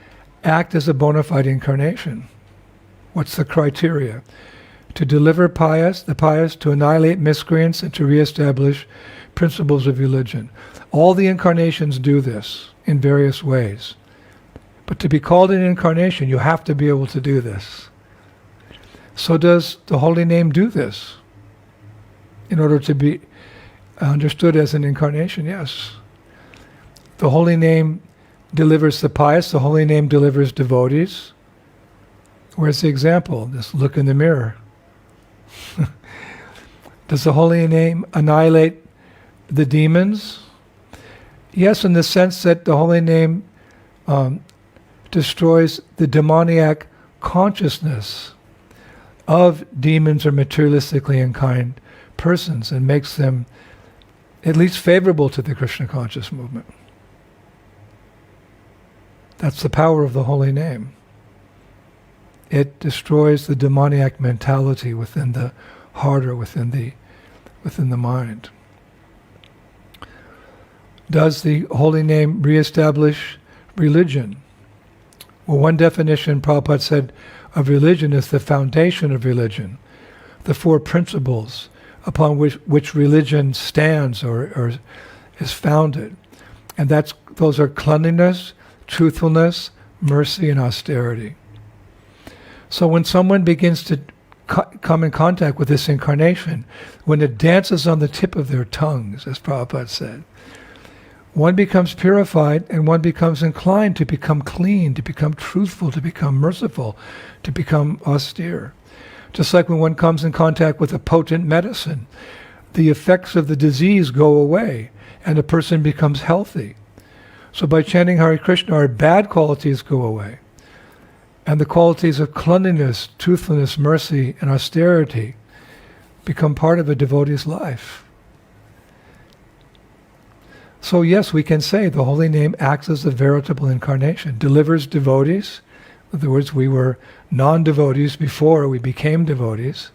act as a bona fide incarnation. What's the criteria? To deliver the pious, to annihilate miscreants, and to reestablish principles of religion. All the incarnations do this in various ways. But to be called an incarnation, you have to be able to do this. So does the holy name do this? In order to be understood as an incarnation, yes. The holy name delivers the pious, the holy name delivers devotees. Where's the example? Just look in the mirror. Does the holy name annihilate the demons? Yes, in the sense that the holy name destroys the demoniac consciousness of demons or materialistically inclined persons and makes them at least favorable to the Krishna conscious movement. That's the power of the holy name. It destroys the demoniac mentality within the heart or within the mind. Does the holy name reestablish religion? Well, one definition Prabhupada said of religion is the foundation of religion, the four principles upon which religion stands or is founded. And those are cleanliness, truthfulness, mercy, and austerity. So when someone begins to come in contact with this incarnation, when it dances on the tip of their tongues, as Prabhupada said, one becomes purified and one becomes inclined to become clean, to become truthful, to become merciful, to become austere. Just like when one comes in contact with a potent medicine, the effects of the disease go away and a person becomes healthy. So by chanting Hare Krishna, our bad qualities go away. And the qualities of cleanliness, truthfulness, mercy, and austerity become part of a devotee's life. So yes, we can say the holy name acts as a veritable incarnation, delivers devotees. In other words, we were non-devotees before we became devotees.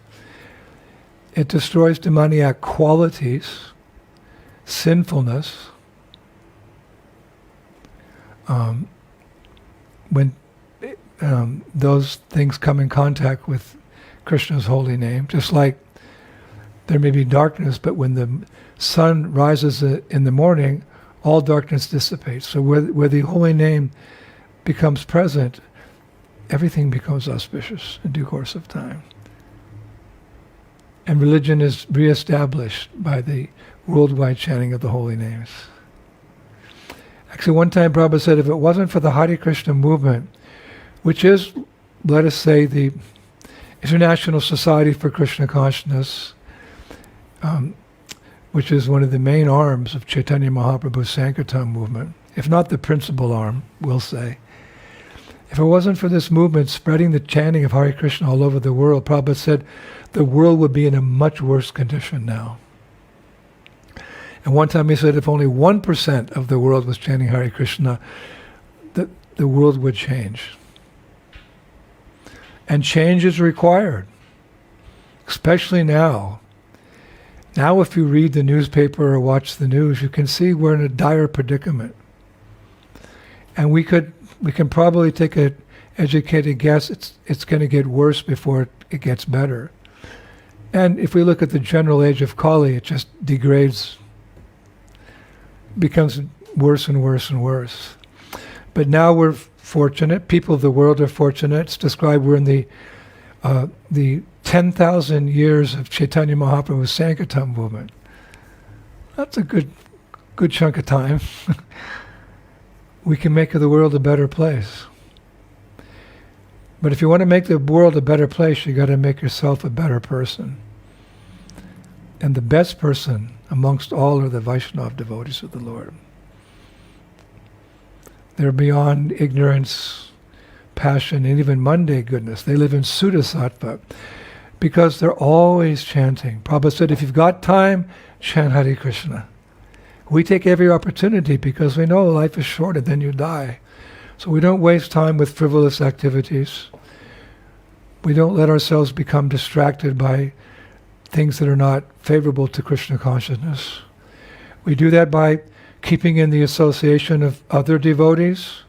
It destroys demoniac qualities, sinfulness. When those things come in contact with Krishna's holy name, just like there may be darkness, but when the sun rises in the morning, all darkness dissipates. So where the holy name becomes present, everything becomes auspicious in due course of time. And religion is reestablished by the worldwide chanting of the holy names. Actually, one time Prabhupada said, if it wasn't for the Hare Krishna movement, which is, let us say, the International Society for Krishna Consciousness, which is one of the main arms of Chaitanya Mahaprabhu's Sankirtan movement, if not the principal arm, we'll say. If it wasn't for this movement spreading the chanting of Hare Krishna all over the world, Prabhupada said the world would be in a much worse condition now. And one time he said if only 1% of the world was chanting Hare Krishna, the world would change. And change is required, especially now. Now if you read the newspaper or watch the news, you can see we're in a dire predicament. And we can probably take an educated guess it's going to get worse before it gets better. And if we look at the general age of Kali, it just degrades becomes worse and worse and worse. But now we're fortunate, people of the world are fortunate. It's described we're in the 10,000 years of Chaitanya Mahaprabhu's Sankirtan movement. That's a good chunk of time. We can make the world a better place. But if you want to make the world a better place, you got to make yourself a better person. And the best person amongst all are the Vaishnava devotees of the Lord. They're beyond ignorance, passion, and even mundane goodness. They live in Suddha because they're always chanting. Prabhupada said, if you've got time, chant Hare Krishna. We take every opportunity because we know life is short and then you die. So we don't waste time with frivolous activities. We don't let ourselves become distracted by things that are not favorable to Krishna consciousness. We do that by keeping in the association of other devotees.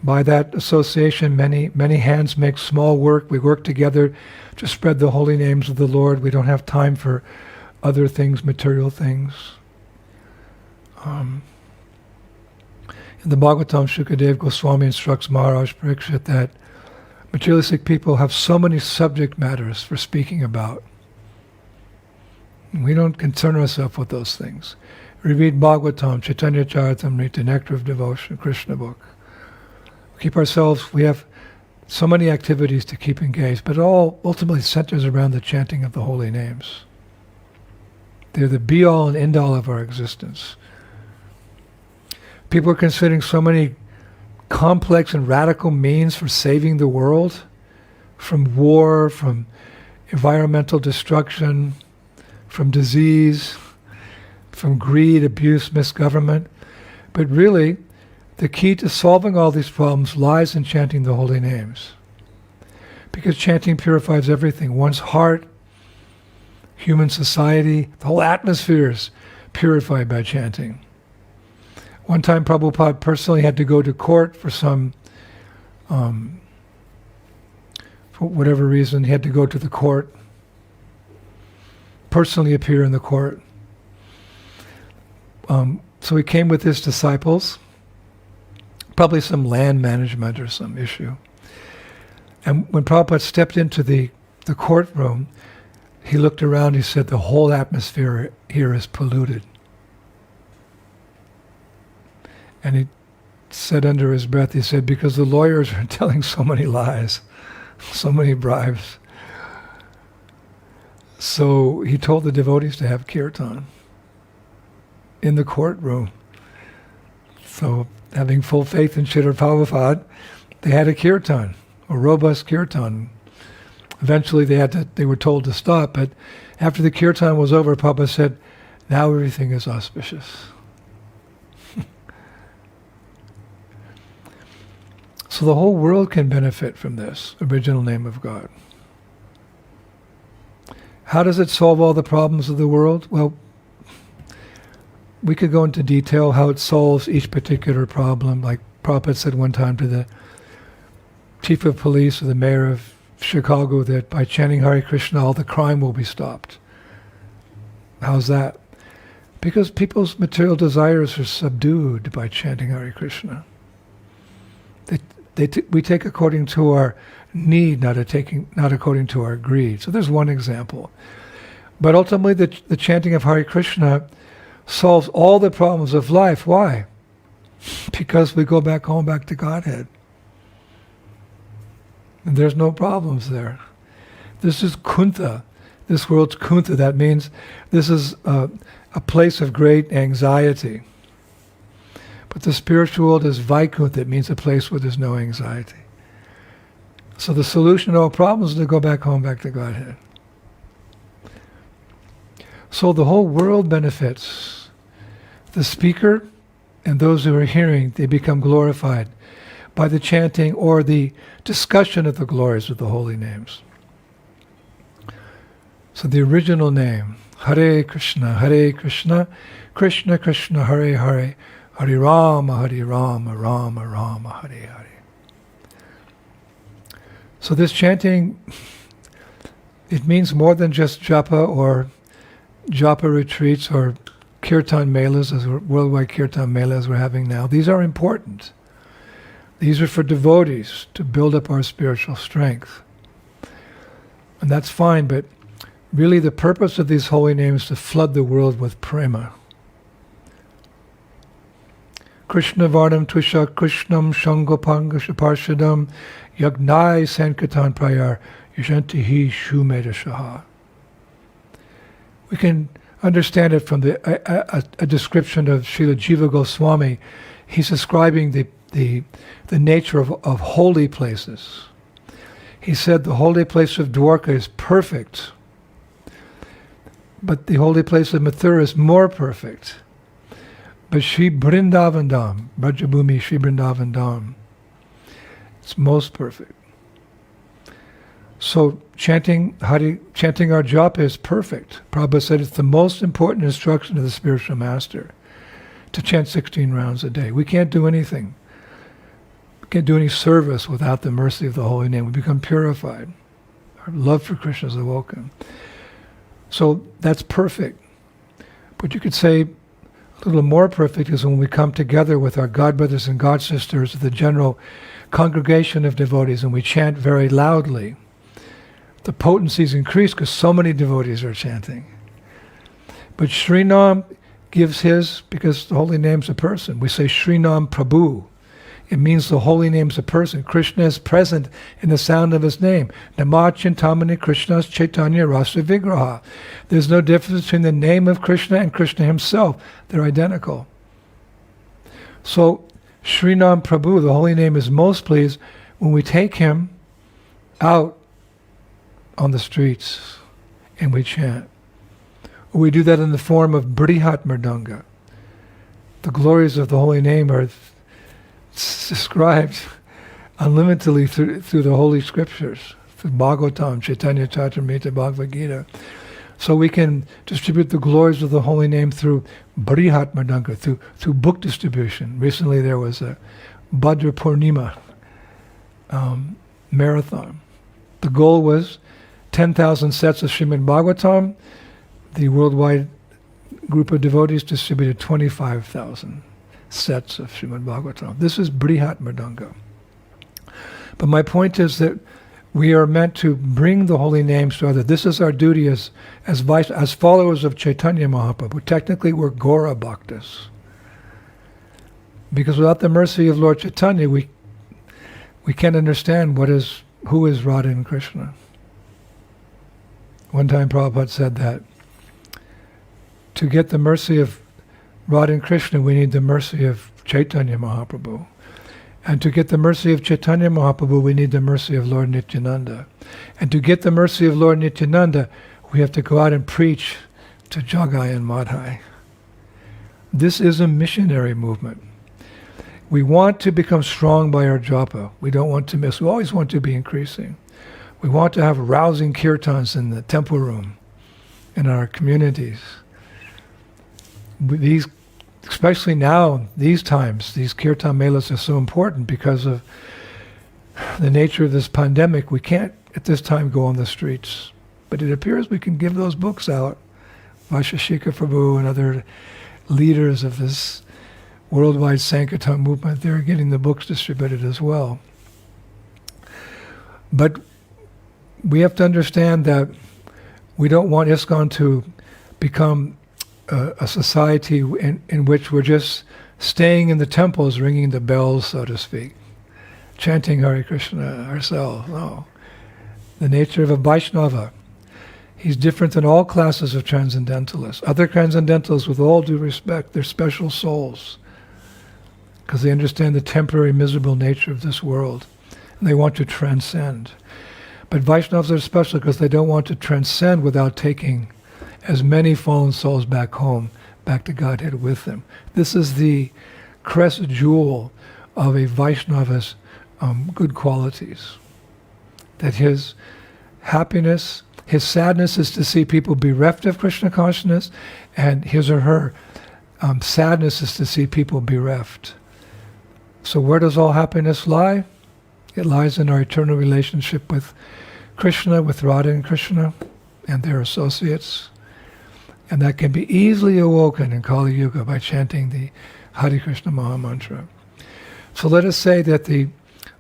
By that association, many hands make small work. We work together to spread the holy names of the Lord. We don't have time for other things, material things. In the Bhagavatam, Shukadev Goswami instructs Maharaj Parikshit that materialistic people have so many subject matters for speaking about. We don't concern ourselves with those things. We read Bhagavatam, Chaitanya Charitamrita, Nectar of Devotion, Krishna book. We have so many activities to keep engaged, but it all ultimately centers around the chanting of the holy names. They're the be-all and end-all of our existence. People are considering so many complex and radical means for saving the world, from war, from environmental destruction, from disease, from greed, abuse, misgovernment. But really, the key to solving all these problems lies in chanting the holy names. Because chanting purifies everything. One's heart, human society, the whole atmosphere is purified by chanting. One time Prabhupada personally had to go to court for for whatever reason, he had to go to the court, personally appear in the court. So he came with his disciples, probably some land management or some issue. And when Prabhupada stepped into the courtroom, he looked around, he said, the whole atmosphere here is polluted. And he said under his breath, he said, because the lawyers are telling so many lies, so many bribes. So he told the devotees to have kirtan in the courtroom. So having full faith in Srila Prabhupada, they had a kirtan, a robust kirtan. Eventually they were told to stop, but after the kirtan was over, Prabhupada said, now everything is auspicious. So the whole world can benefit from this original name of God. How does it solve all the problems of the world? Well, we could go into detail how it solves each particular problem. Like Prabhupada said one time to the chief of police or the mayor of Chicago that by chanting Hare Krishna, all the crime will be stopped. How's that? Because people's material desires are subdued by chanting Hare Krishna. We take according to our need, not according to our greed. So there's one example. But ultimately, the chanting of Hare Krishna solves all the problems of life. Why? Because we go back home, back to Godhead. And there's no problems there. This is Kuntha. This world's Kuntha. That means this is a place of great anxiety. But the spiritual world is Vaikuntha. It means a place where there's no anxiety. So the solution to all problems is to go back home, back to Godhead. So the whole world benefits. The speaker and those who are hearing, they become glorified by the chanting or the discussion of the glories of the holy names. So the original name, Hare Krishna, Krishna Krishna, Hare Hare, Hare Rama, Rama Rama, Hare Hare. So this chanting, it means more than just japa or japa retreats or kirtan melas, worldwide kirtan melas we're having now. These are important. These are for devotees to build up our spiritual strength. And that's fine, but really the purpose of these holy names is to flood the world with prema. Krishna Varnam Twisha Krishnam Shangopanga Shaparshadam Yagnai Sankirtan Prayar Yashantihi Shumedashaha. We can understand it from a description of Srila Jiva Goswami. He's describing the nature of holy places. He said the holy place of Dwarka is perfect, but the holy place of Mathura is more perfect. But Shri Brindavandam, Brajabhumi Shri Brindavandam, it's most perfect. So chanting Hare, chanting our japa is perfect. Prabhupada said it's the most important instruction of the spiritual master, to chant 16 rounds a day. We can't do anything. We can't do any service without the mercy of the holy name. We become purified. Our love for Krishna is awoken. So that's perfect. But you could say a little more perfect is when we come together with our God brothers and God sisters, the general congregation of devotees, and we chant very loudly. The potencies increase because so many devotees are chanting. But Srinam gives his, because the holy name's a person. We say Srinam Prabhu. It means the holy name's a person. Krishna is present in the sound of his name. Nama Chintamani Krishna's Chaitanya Rasa Vigraha. There's no difference between the name of Krishna and Krishna himself. They're identical. So Srinam Prabhu, the holy name, is most pleased when we take him out on the streets and we chant. We do that in the form of Brihat Mridanga. The glories of the holy name are described unlimitedly through the holy scriptures, through Bhagavatam, Chaitanya Charitamrita, Bhagavad Gita. So we can distribute the glories of the holy name through Brihat Mridanga, through book distribution. Recently there was a Bhadra Purnima marathon. The goal was 10,000 sets of Srimad Bhagavatam. The worldwide group of devotees distributed 25,000 sets of Srimad Bhagavatam. This is Brihat Mridanga. But my point is that we are meant to bring the holy names to others. This is our duty as followers of Chaitanya Mahaprabhu. Technically, we're Gaura Bhaktas. Because without the mercy of Lord Chaitanya, we can't understand who is Radha and Krishna. One time Prabhupada said that to get the mercy of Radha and Krishna, we need the mercy of Chaitanya Mahaprabhu. And to get the mercy of Chaitanya Mahaprabhu, we need the mercy of Lord Nityananda. And to get the mercy of Lord Nityananda, we have to go out and preach to Jagai and Madhai. This is a missionary movement. We want to become strong by our japa. We don't want to miss. We always want to be increasing. We want to have rousing kirtans in the temple room, in our communities. These, especially now, these times, these kirtan melas are so important because of the nature of this pandemic. We can't, at this time, go on the streets. But it appears we can give those books out. Vaisheshika Prabhu and other leaders of this worldwide Sankirtan movement, they're getting the books distributed as well. But we have to understand that we don't want ISKCON to become a society in which we're just staying in the temples, ringing the bells, so to speak, chanting Hare Krishna ourselves. No. The nature of a Vaishnava, he's different than all classes of transcendentalists. Other transcendentalists, with all due respect, they're special souls because they understand the temporary, miserable nature of this world, and they want to transcend. But Vaishnavas are special because they don't want to transcend without taking as many fallen souls back home, back to Godhead with them. This is the crest jewel of a Vaishnava's good qualities. That his happiness, his sadness is to see people bereft of Krishna consciousness, and his or her sadness is to see people bereft. So where does all happiness lie? It lies in our eternal relationship with Krishna, with Radha and Krishna, and their associates. And that can be easily awoken in Kali Yuga by chanting the Hare Krishna Maha Mantra. So let us say that the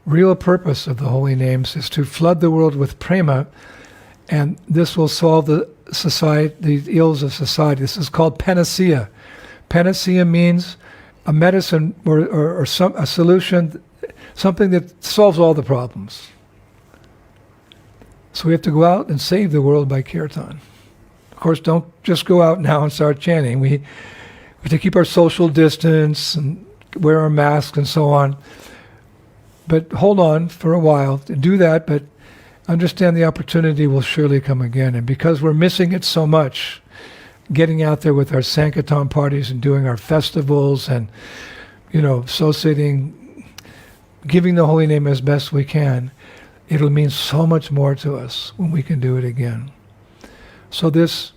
real purpose of the holy names is to flood the world with prema, and this will solve the ills of society. This is called panacea. Panacea means a medicine or a solution, something that solves all the problems. So we have to go out and save the world by kirtan. Of course, don't just go out now and start chanting. We have to keep our social distance and wear our masks and so on. But hold on for a while to do that, but understand the opportunity will surely come again. And because we're missing it so much, getting out there with our Sankirtan parties and doing our festivals and, associating, giving the holy name as best we can, it'll mean so much more to us when we can do it again. So this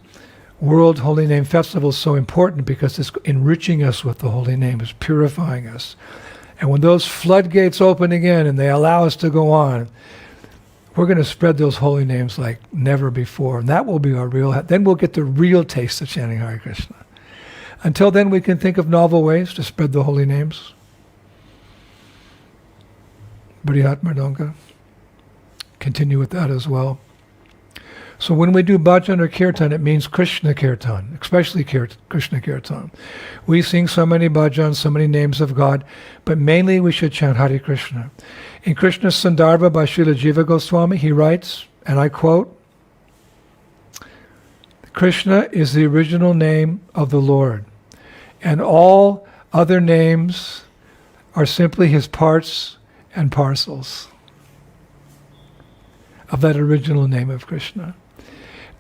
World Holy Name Festival is so important because it's enriching us with the holy name, it's purifying us. And when those floodgates open again and they allow us to go on, we're going to spread those holy names like never before. And that will be our then we'll get the real taste of chanting Hare Krishna. Until then, we can think of novel ways to spread the holy names. Brihat Mardonka. Continue with that as well. So when we do bhajan or kirtan, it means Krishna kirtan, especially Krishna kirtan. We sing so many bhajans, so many names of God, but mainly we should chant Hare Krishna. In Krishna Sandarbha by Srila Jiva Goswami, he writes, and I quote, Krishna is the original name of the Lord, and all other names are simply his parts and parcels of that original name of Krishna.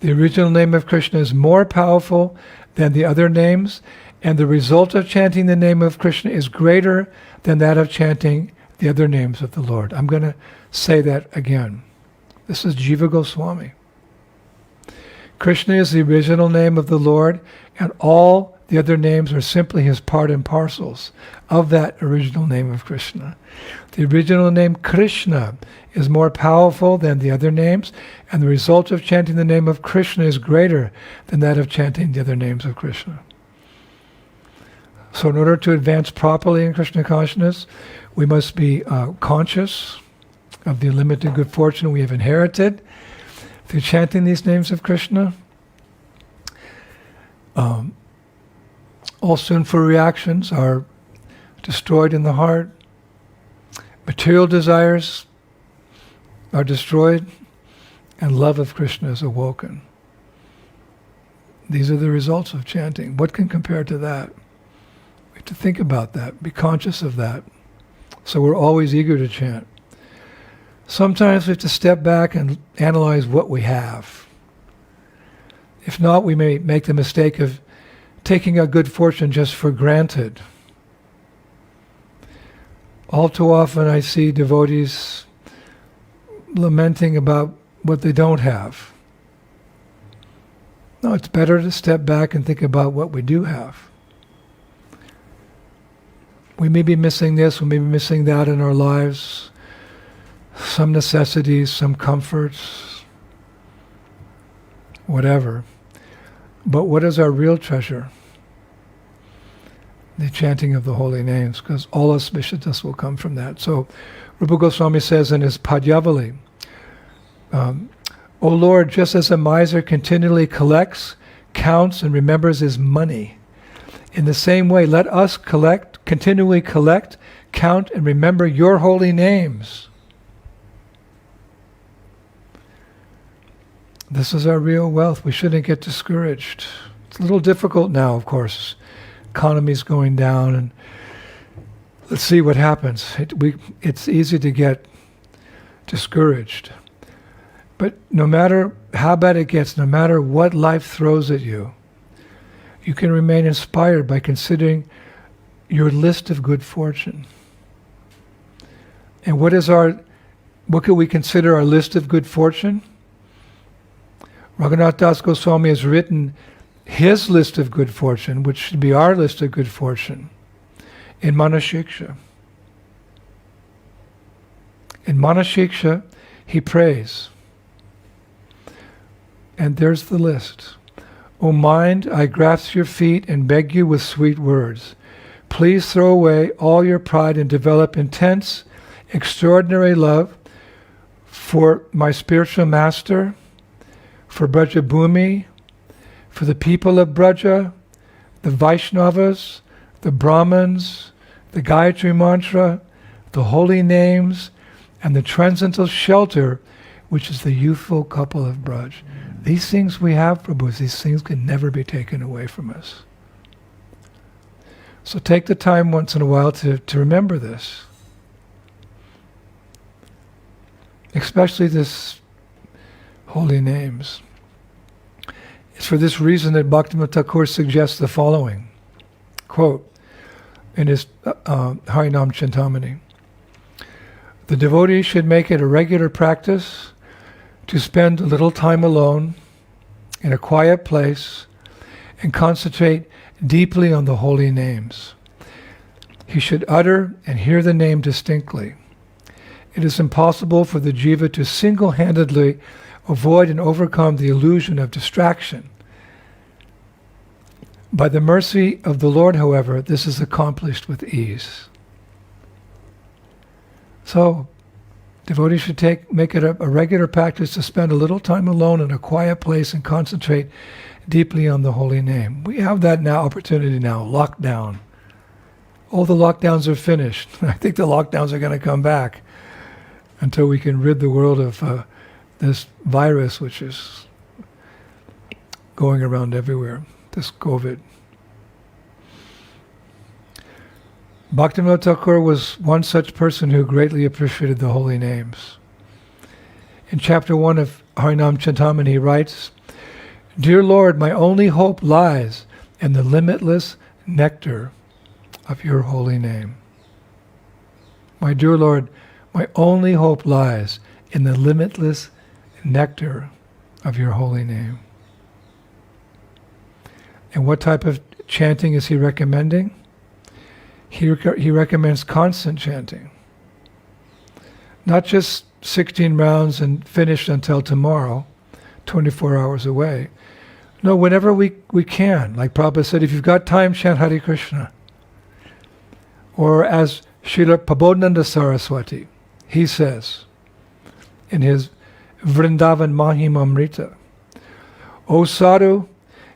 The original name of Krishna is more powerful than the other names, and the result of chanting the name of Krishna is greater than that of chanting the other names of the Lord. I'm going to say that again. This is Jiva Goswami. Krishna is the original name of the Lord, and all the other names are simply his part and parcels of that original name of Krishna. The original name Krishna is more powerful than the other names, and the result of chanting the name of Krishna is greater than that of chanting the other names of Krishna. So in order to advance properly in Krishna consciousness, we must be conscious of the unlimited good fortune we have inherited through chanting these names of Krishna. All sinful reactions are destroyed in the heart. Material desires are destroyed, and love of Krishna is awoken. These are the results of chanting. What can compare to that? We have to think about that, be conscious of that. So we're always eager to chant. Sometimes we have to step back and analyze what we have. If not, we may make the mistake of taking our good fortune just for granted. All too often I see devotees lamenting about what they don't have. No, it's better to step back and think about what we do have. We may be missing this, we may be missing that in our lives, some necessities, some comforts, whatever. But what is our real treasure? The chanting of the holy names, because all auspiciousness will come from that. So Rupa Goswami says in his Padyavali, O Lord, just as a miser continually collects, counts, and remembers his money, in the same way, let us continually collect, count, and remember your holy names. This is our real wealth. We shouldn't get discouraged. It's a little difficult now, of course. Economy's going down, and let's see what happens. It's easy to get discouraged. But no matter how bad it gets, no matter what life throws at you, you can remain inspired by considering your list of good fortune. And what could we consider our list of good fortune? Raghunath Das Goswami has written his list of good fortune, which should be our list of good fortune, in Manashiksha. In Manashiksha, he prays. And there's the list. O mind, I grasp your feet and beg you with sweet words. Please throw away all your pride and develop intense, extraordinary love for my spiritual master, for Braja Bhumi, for the people of Braja, the Vaishnavas, the Brahmins, the Gayatri Mantra, the holy names, and the transcendental shelter, which is the youthful couple of Braj. These things we have, Prabhu, these things can never be taken away from us. So take the time once in a while to remember this. Especially this holy names. It's for this reason that Bhaktivinoda Thakur suggests the following, quote, in his Harinam Chintamani. The devotee should make it a regular practice to spend a little time alone in a quiet place and concentrate deeply on the holy names. He should utter and hear the name distinctly. It is impossible for the jiva to single-handedly avoid and overcome the illusion of distraction. By the mercy of the Lord, however, this is accomplished with ease. So, devotees should make it a regular practice to spend a little time alone in a quiet place and concentrate deeply on the holy name. We have that opportunity now, lockdown. All the lockdowns are finished. I think the lockdowns are going to come back until we can rid the world of this virus which is going around everywhere, this COVID. Bhaktivinoda Thakur was one such person who greatly appreciated the holy names. In chapter 1 of Harinam Chintamani, he writes, Dear Lord, my only hope lies in the limitless nectar of your holy name. My dear Lord, my only hope lies in the limitless nectar of your holy name. And what type of chanting is he recommending? He recommends constant chanting. Not just 16 rounds and finished until tomorrow, 24 hours away. No, whenever we can. Like Prabhupada said, if you've got time, chant Hare Krishna. Or as Srila Prabodhananda Saraswati, he says in his Vrindavan Mahimamrita, O sadhu,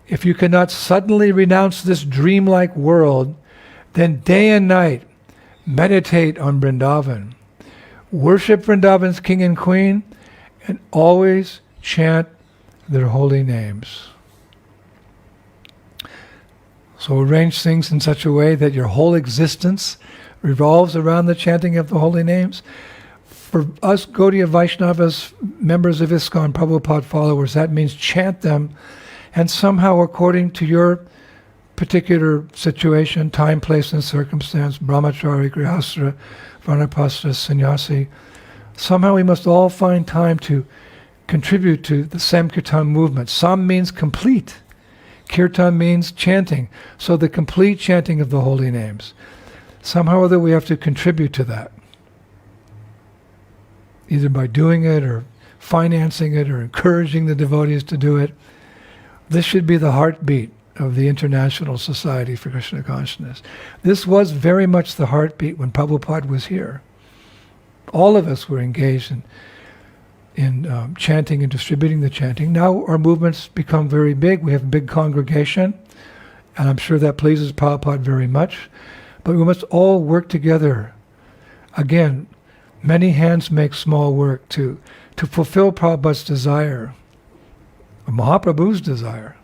if you cannot suddenly renounce this dreamlike world, then day and night meditate on Vrindavan. Worship Vrindavan's king and queen and always chant their holy names. So arrange things in such a way that your whole existence revolves around the chanting of the holy names. For us Gaudiya Vaishnavas, members of ISKCON, Prabhupada followers, that means chant them, and somehow according to your particular situation, time, place, and circumstance, brahmachari, grihastra, vanaprastha, sannyasi, somehow we must all find time to contribute to the Sankirtan movement. Sam means complete. Kirtan means chanting. So the complete chanting of the holy names. Somehow or other we have to contribute to that. Either by doing it or financing it or encouraging the devotees to do it. This should be the heartbeat of the International Society for Krishna Consciousness. This was very much the heartbeat when Prabhupada was here. All of us were engaged in chanting and distributing the chanting. Now our movements become very big. We have a big congregation, and I'm sure that pleases Prabhupada very much. But we must all work together. Again, many hands make small work to fulfill Prabhupada's desire, Mahaprabhu's desire,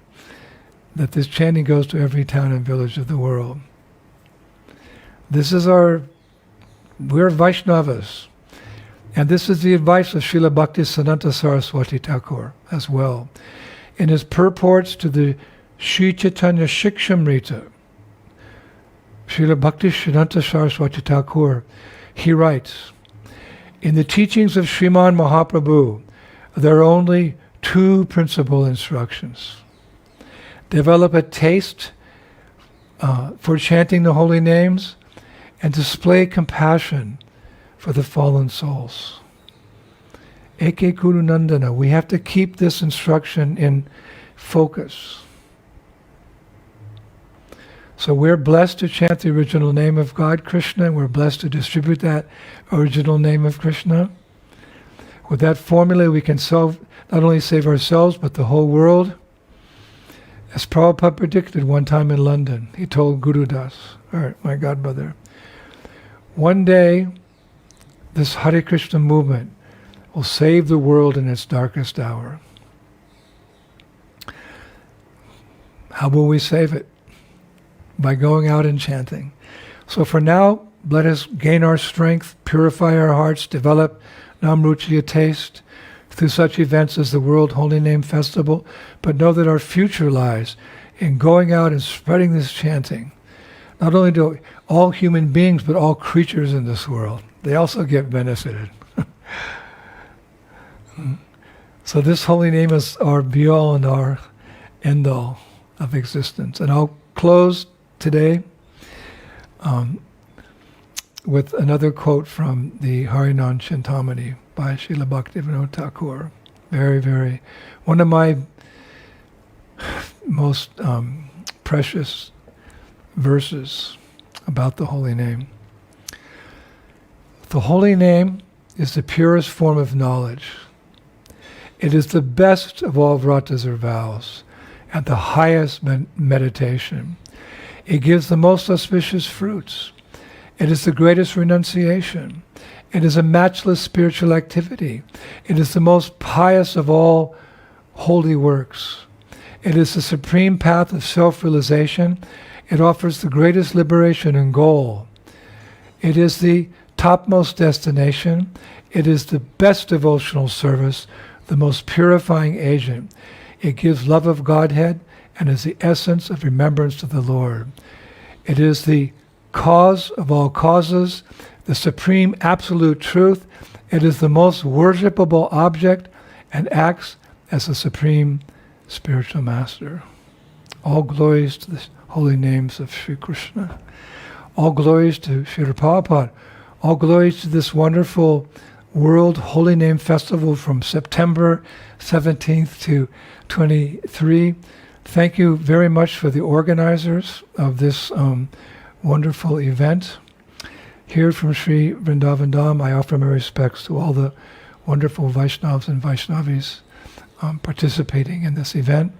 that this chanting goes to every town and village of the world. We're Vaishnavas. And this is the advice of Srila Bhaktisiddhanta Saraswati Thakur as well. In his purports to the Sri Chaitanya Shikshamrita, Srila Bhaktisiddhanta Saraswati Thakur, he writes, in the teachings of Sriman Mahaprabhu, there are only two principal instructions. Develop a taste for chanting the holy names and display compassion for the fallen souls. Eke Guru Nandana, we have to keep this instruction in focus. So we're blessed to chant the original name of God, Krishna, and we're blessed to distribute that original name of Krishna. With that formula, we can not only save ourselves, but the whole world. As Prabhupada predicted one time in London, he told Guru Das, my godmother, one day this Hare Krishna movement will save the world in its darkest hour. How will we save it? By going out and chanting. So for now, let us gain our strength, purify our hearts, develop Namruchiya taste through such events as the World Holy Name Festival, but know that our future lies in going out and spreading this chanting. Not only do all human beings, but all creatures in this world, they also get benefited. So this holy name is our be-all and our end-all of existence. And I'll close today with another quote from the Harinam Chintamani by Srila Bhaktivinoda Thakur. One of my most precious verses about the holy name. The holy name is the purest form of knowledge. It is the best of all vratas or vows, and the highest meditation. It gives the most auspicious fruits. It is the greatest renunciation. It is a matchless spiritual activity. It is the most pious of all holy works. It is the supreme path of self-realization. It offers the greatest liberation and goal. It is the topmost destination. It is the best devotional service, the most purifying agent. It gives love of Godhead and is the essence of remembrance to the Lord. It is the cause of all causes, the supreme absolute truth. It is the most worshipable object and acts as the supreme spiritual master. All glories to the holy names of Sri Krishna. All glories to Sri Prabhupada. All glories to this wonderful World Holy Name Festival from September 17th to 23. Thank you very much for the organizers of this wonderful event. Here from Sri Vrindavan Dham, I offer my respects to all the wonderful Vaishnavas and Vaishnavis participating in this event.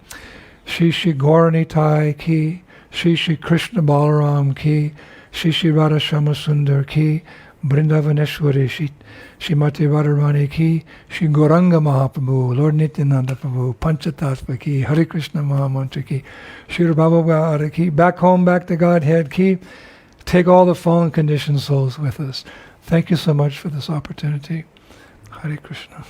Shri Shri Gauranitai ki, Shri Shri Krishna Balaram ki, Shri Shri Radha Shamasundar ki, Vrindavaneshwari Shrimati Radharani ki, Shri Gauranga Mahaprabhu, Lord Nityananda Prabhu, Panchatattva ki, Hare Krishna Maha Mantra ki, Shri Prabhupada ki, back home, back to Godhead ki, take all the fallen conditioned souls with us. Thank you so much for this opportunity. Hare Krishna.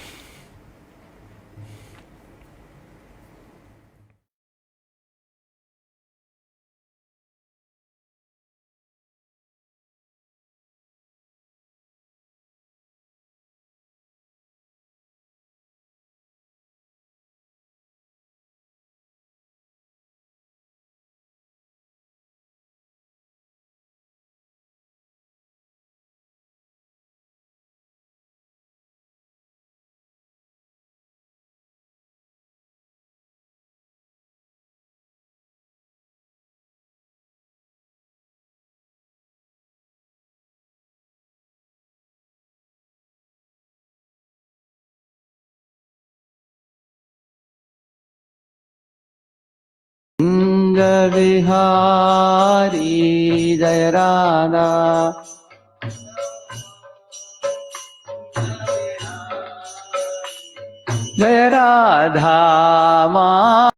Vihari Jaya Radha Jaya Radha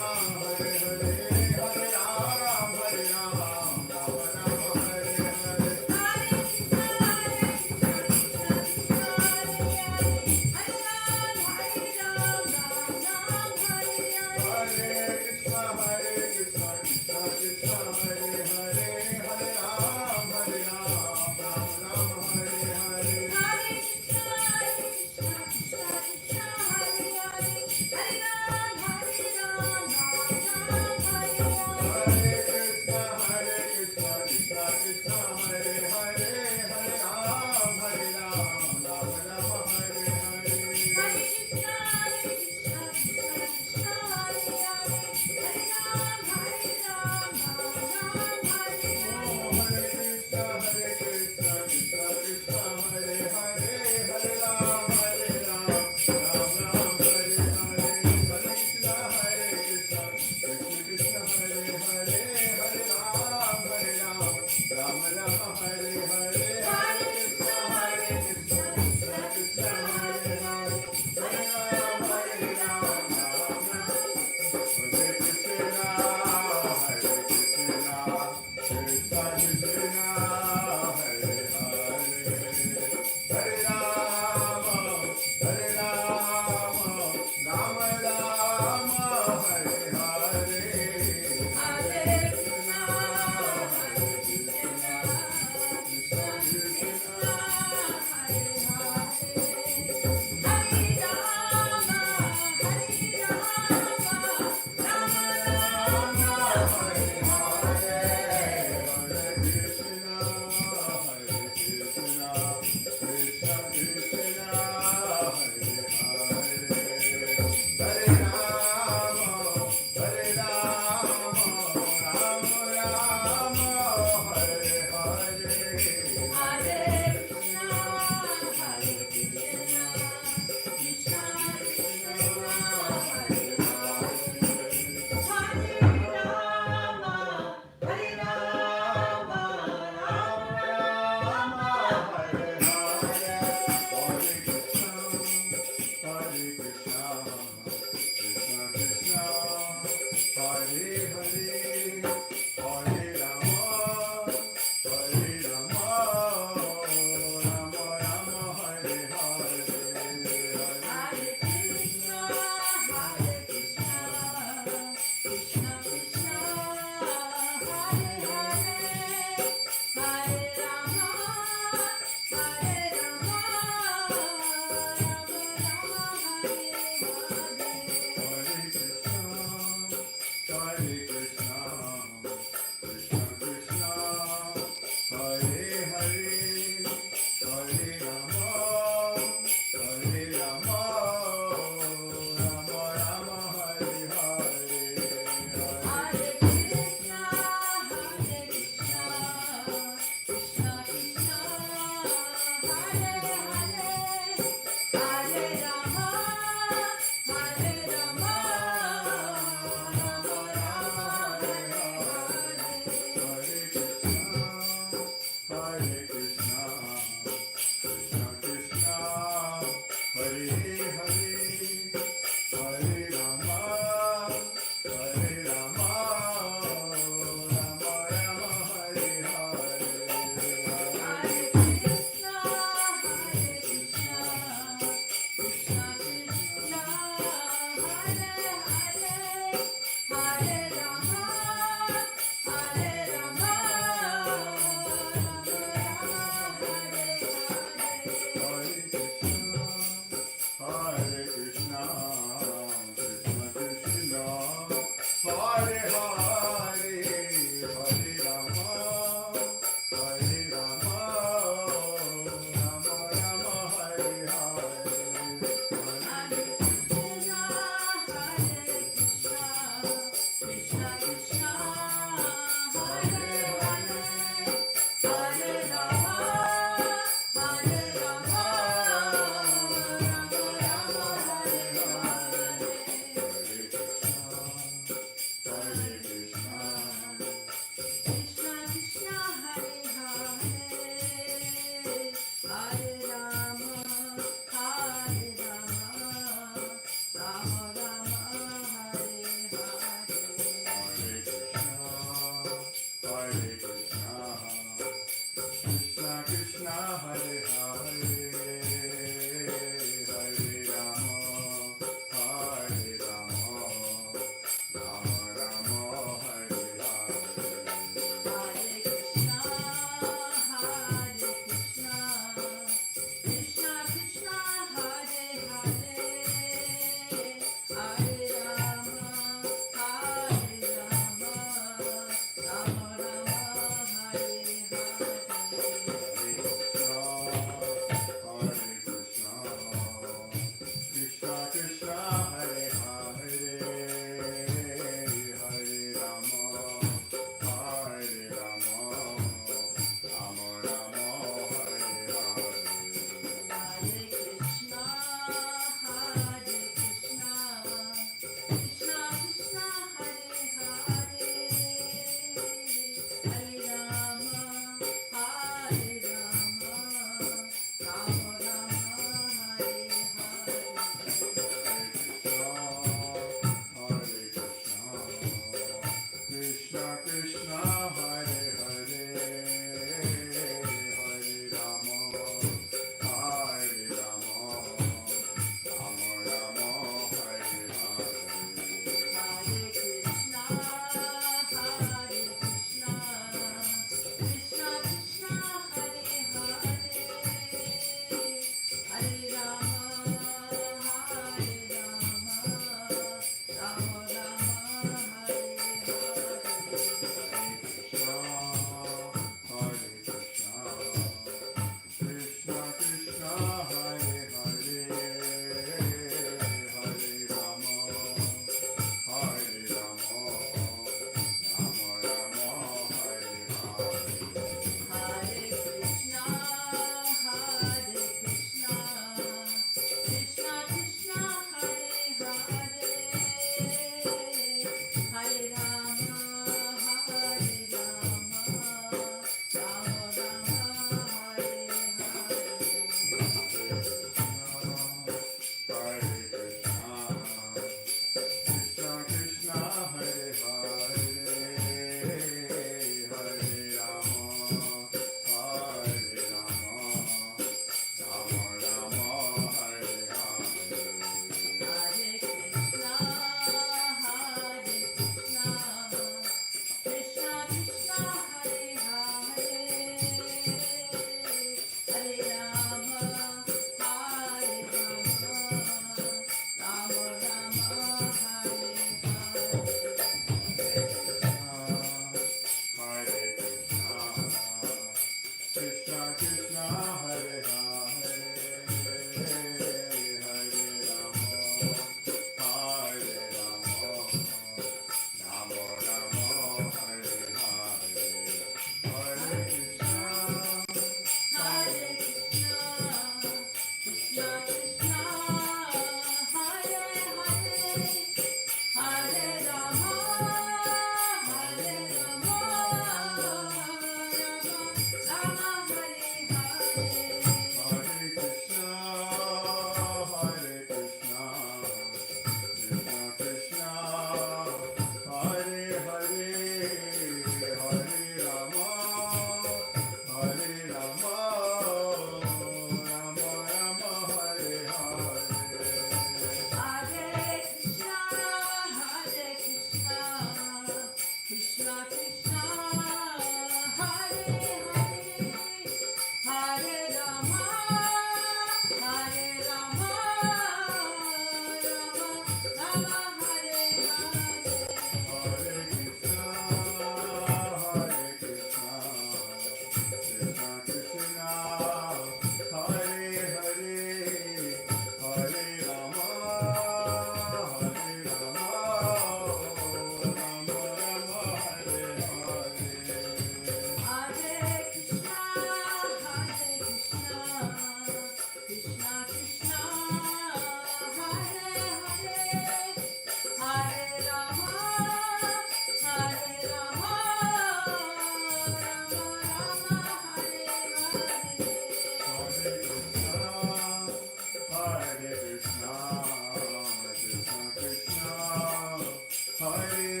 Hare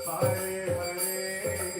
Hare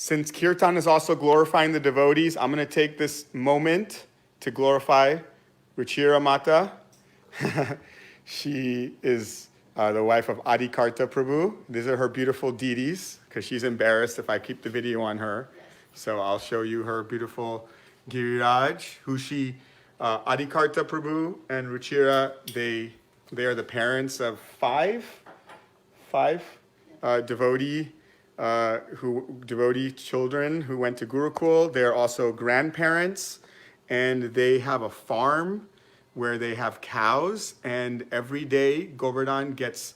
since Kirtan is also glorifying the devotees, I'm going to take this moment to glorify Ruchira Mata. She is the wife of Adi Karta Prabhu. These are her beautiful deities, because she's embarrassed if I keep the video on her. So I'll show you her beautiful Giriraj, who she, Adi Karta Prabhu and Ruchira, they are the parents of five devotee children who went to Gurukul. They're also grandparents, and they have a farm where they have cows, and every day Govardhan gets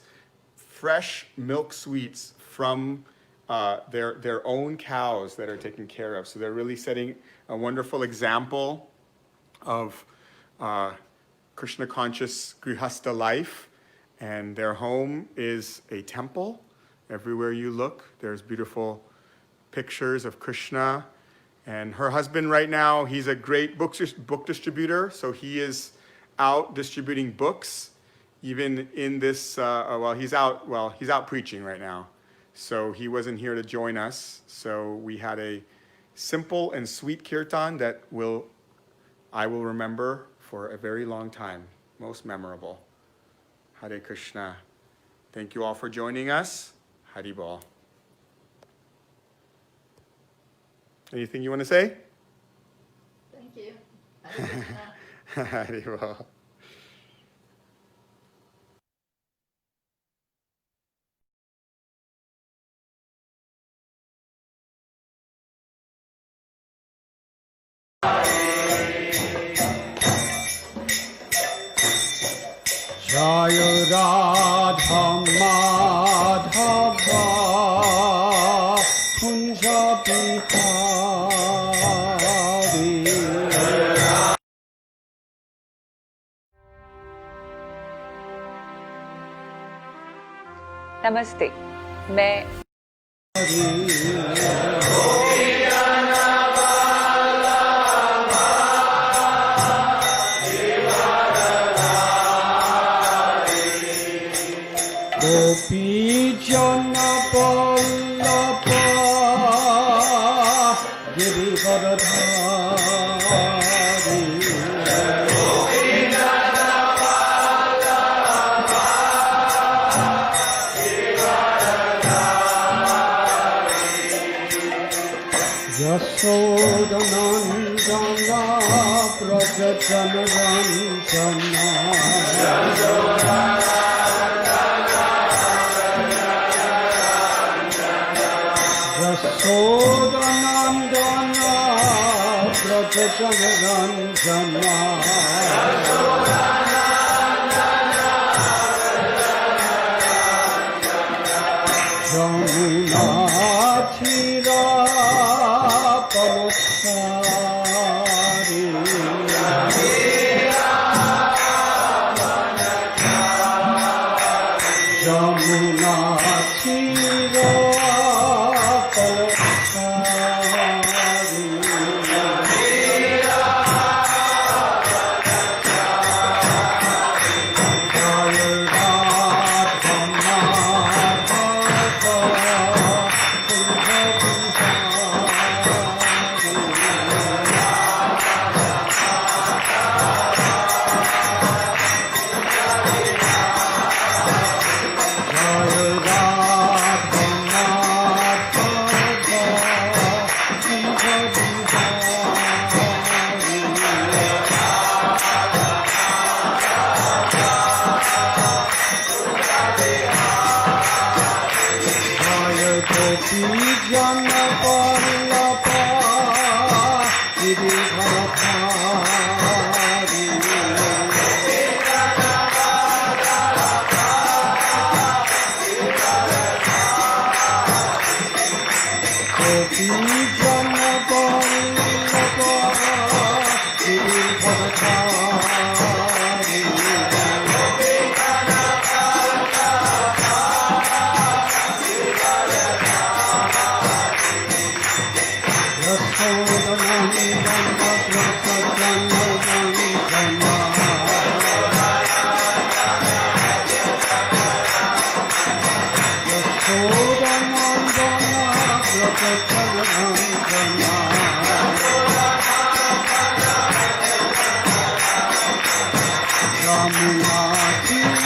fresh milk sweets from their own cows that are taken care of. So they're really setting a wonderful example of Krishna conscious Grihastha life, and their home is a temple. Everywhere you look, there's beautiful pictures of Krishna. And her husband right now, he's a great book distributor, so he is out distributing books, even in this, he's out preaching right now. So he wasn't here to join us. So we had a simple and sweet kirtan that I will remember for a very long time. Most memorable. Hare Krishna. Thank you all for joining us. Hadi Bol. Anything you want to say? Thank you. Hare Bol. Jaya Radha Madhava Kunja Bihari. नमस्ते, मैं Gopi Jana Vallabha Girivardhari. Yashodanandana Prajajana Ranjana. Yashodanandana Prajajana Ranjana. Jamuna Chira Palasari. Jamuna Chira Palasari. Yamuna Tira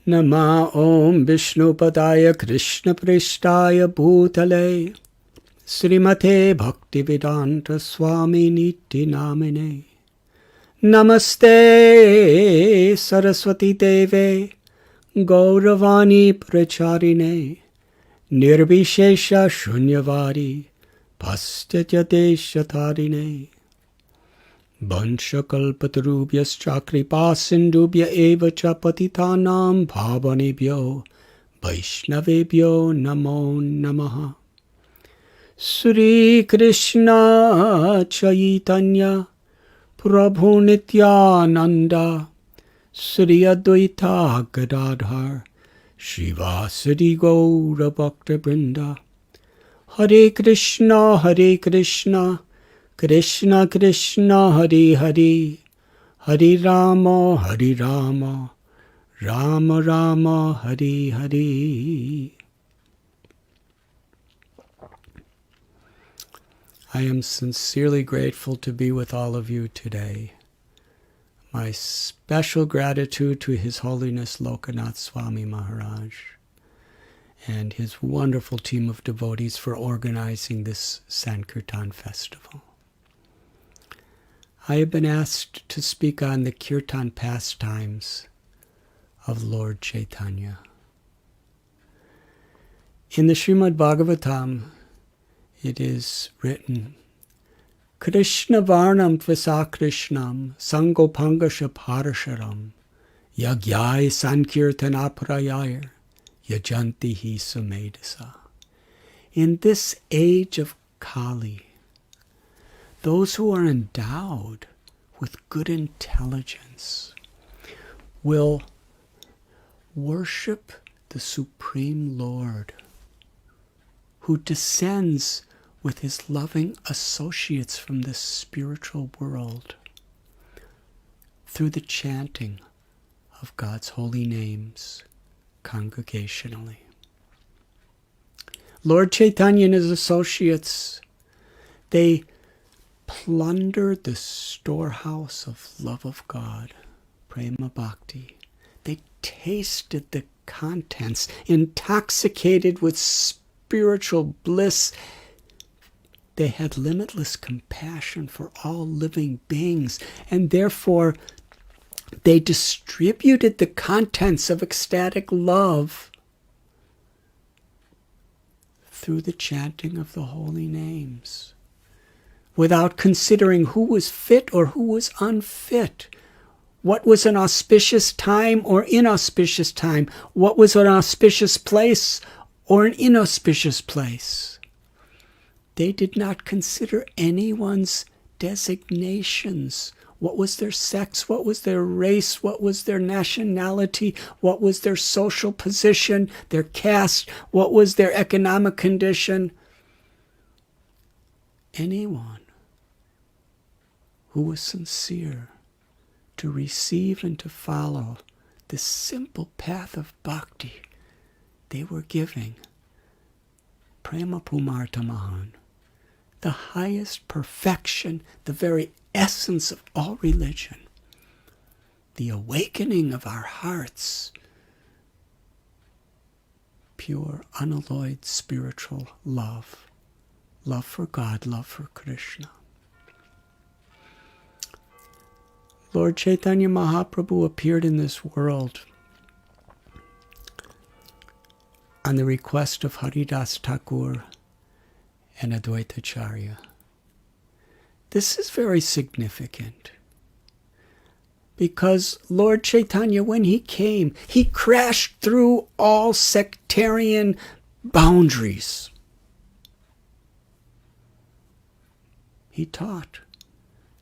Nama Om Vishnupadaya Krishna Prishtaya Bhutale Srimate Bhaktivedanta Swami Niti Namine Namaste Saraswati Deve Gauravani Pracharine Nirvishesha Shunyavadi Pastyatadeshatarine Vanshakalpatarubhyascha kripasindubhya eva cha patitanam bhavanebhyo Vaishnavebhyo namo namaha. Sri Krishna Chaitanya Prabhu Nityananda Sri Advaita Gadadhar Shivasadi Gaura Bhakta Brinda. Hare Krishna Krishna Krishna Hare Hare Hare Rama Rama Rama Hare Hare. I am sincerely grateful to be with all of you today. My special gratitude to His Holiness Lokanath Swami Maharaj and his wonderful team of devotees for organizing this Sankirtan festival. I have been asked to speak on the Kirtan pastimes of Lord Chaitanya. In the Srimad Bhagavatam, it is written, Krishna Varnam Tvasa Krishnam Sangopangasha Parasharam Yagyai Sankirtana Prayayar Yajanti Hi Sumedasa. In this age of Kali, those who are endowed with good intelligence will worship the Supreme Lord, who descends with his loving associates from the spiritual world through the chanting of God's holy names congregationally. Lord Chaitanya and his associates, they plundered the storehouse of love of God, Prema Bhakti. They tasted the contents, intoxicated with spiritual bliss. They had limitless compassion for all living beings, and therefore they distributed the contents of ecstatic love through the chanting of the holy names, without considering who was fit or who was unfit, what was an auspicious time or inauspicious time, what was an auspicious place or an inauspicious place. They did not consider anyone's designations. What was their sex? What was their race? What was their nationality? What was their social position, their caste? What was their economic condition? Anyone who was sincere to receive and to follow the simple path of bhakti, they were giving prema pumartamahan, the highest perfection, the very essence of all religion, the awakening of our hearts, pure, unalloyed spiritual love, love for God, love for Krishna. Lord Chaitanya Mahaprabhu appeared in this world on the request of Haridas Thakur and Advaitacharya. This is very significant because Lord Chaitanya, when he came, he crashed through all sectarian boundaries. He taught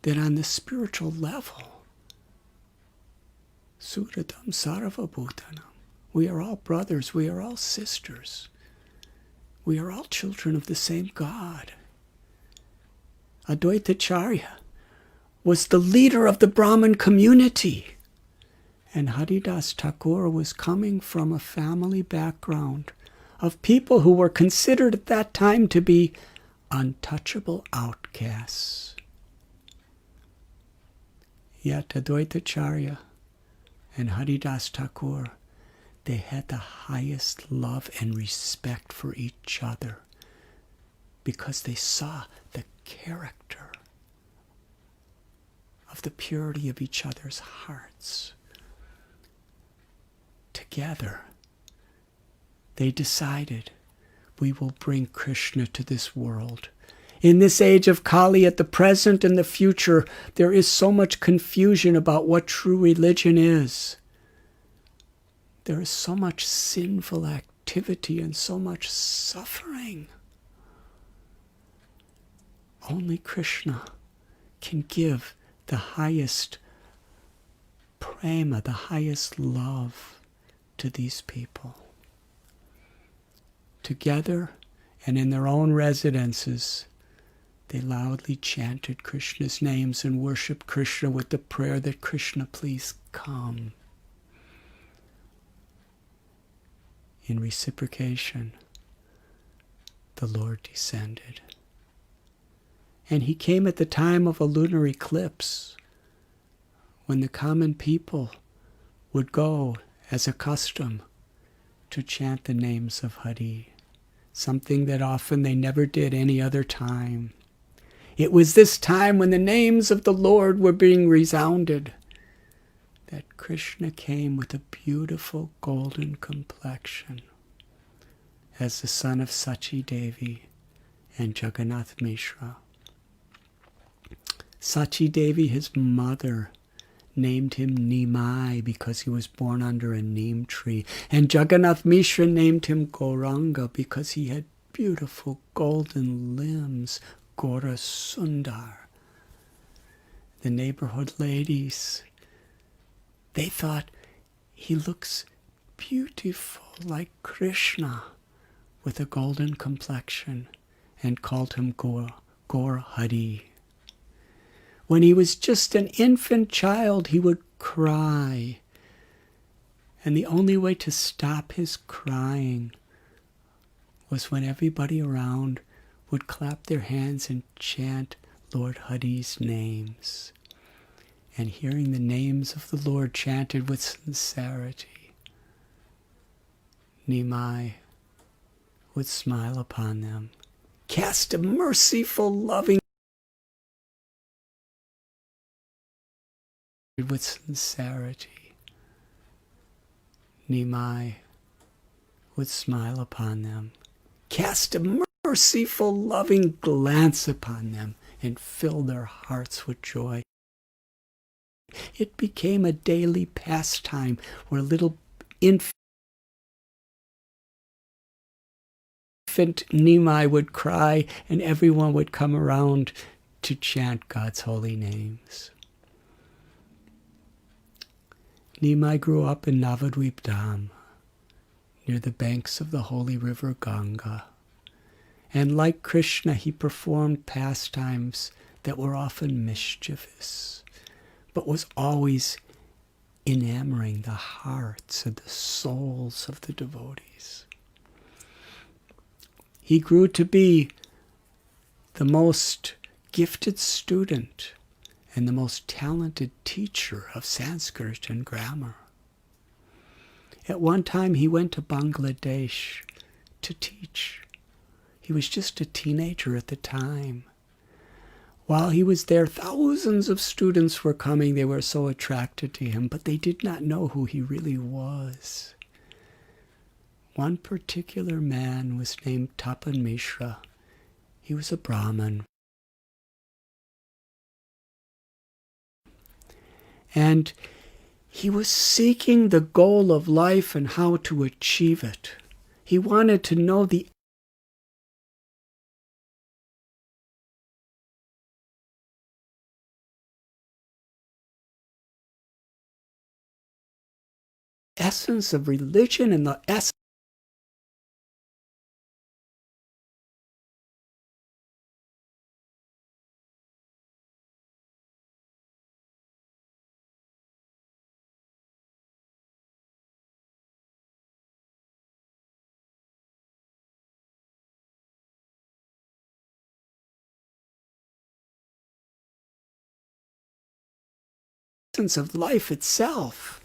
that on the spiritual level, Suratam Sarva Bhutanam, we are all brothers, we are all sisters. We are all children of the same God. Advaitacharya was the leader of the Brahmin community. And Haridas Thakur was coming from a family background of people who were considered at that time to be untouchable outcasts. Yet Advaitacharya and Haridas Thakur, they had the highest love and respect for each other because they saw the character of the purity of each other's hearts. Together, they decided, we will bring Krishna to this world. In this age of Kali, at the present and the future, there is so much confusion about what true religion is. There is so much sinful activity and so much suffering. Only Krishna can give the highest prema, the highest love to these people. Together and in their own residences, they loudly chanted Krishna's names and worshiped Krishna with the prayer that Krishna, please come. In reciprocation, the Lord descended. And he came at the time of a lunar eclipse, when the common people would go, as a custom, to chant the names of Hadi, something that often they never did any other time. It was this time when the names of the Lord were being resounded that Krishna came with a beautiful golden complexion as the son of Sachi Devi and Jagannath Mishra. Sachi Devi, his mother, named him Nimai because he was born under a neem tree. And Jagannath Mishra named him Gauranga because he had beautiful golden limbs, Gaura Sundar. The neighborhood ladies, they thought he looks beautiful like Krishna with a golden complexion and called him Gaur Hadi. When he was just an infant child, he would cry. And the only way to stop his crying was when everybody around would clap their hands and chant Lord Hadi's names. And hearing the names of the Lord chanted with sincerity, Nimai would smile upon them, cast a merciful, loving with sincerity. Nimai would smile upon them, cast a merciful, loving glance upon them, and fill their hearts with joy. It became a daily pastime where little infant Nimai would cry and everyone would come around to chant God's holy names. Nimai grew up in Navadvip Dham, near the banks of the holy river Ganga. And like Krishna, he performed pastimes that were often mischievous, but was always enamoring the hearts and the souls of the devotees. He grew to be the most gifted student and the most talented teacher of Sanskrit and grammar. At one time, he went to Bangladesh to teach. He was just a teenager at the time. While he was there, thousands of students were coming. They were so attracted to him, but they did not know who he really was. one particular man was named Tapan Mishra. He was a Brahmin. And he was seeking the goal of life and how to achieve it. He wanted to know the essence of religion and the essence of life itself.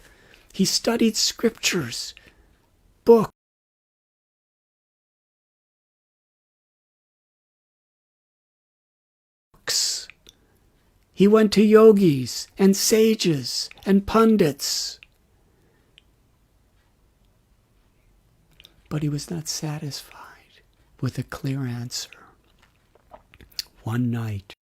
He studied scriptures, books, he went to yogis and sages and pundits. But he was not satisfied with a clear answer. One night,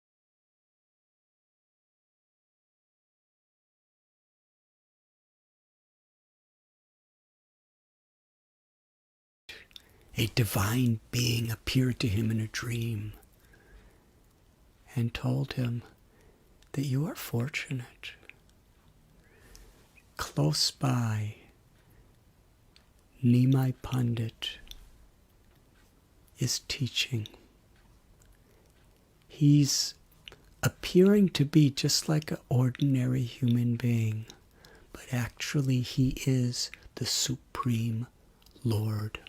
a divine being appeared to him in a dream and told him that you are fortunate. Close by, Nimai Pandit is teaching. He's appearing to be just like an ordinary human being, but actually he is the Supreme Lord,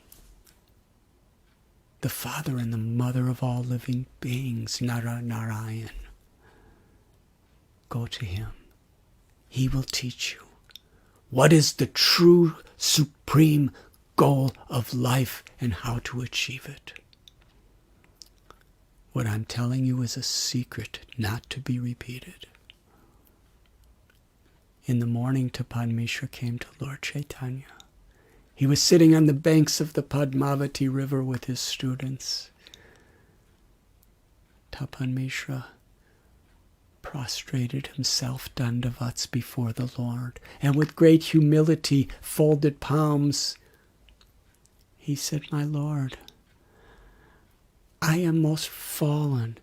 the Father and the Mother of all living beings, Narayan. Go to him. He will teach you what is the true supreme goal of life and how to achieve it. What I'm telling you is a secret not to be repeated. In the morning, Tapan Mishra came to Lord Chaitanya. He was sitting on the banks of the Padmavati River with his students. Tapan Mishra prostrated himself dandavats before the Lord, and with great humility, folded palms, he said, "My Lord, I am most fallen,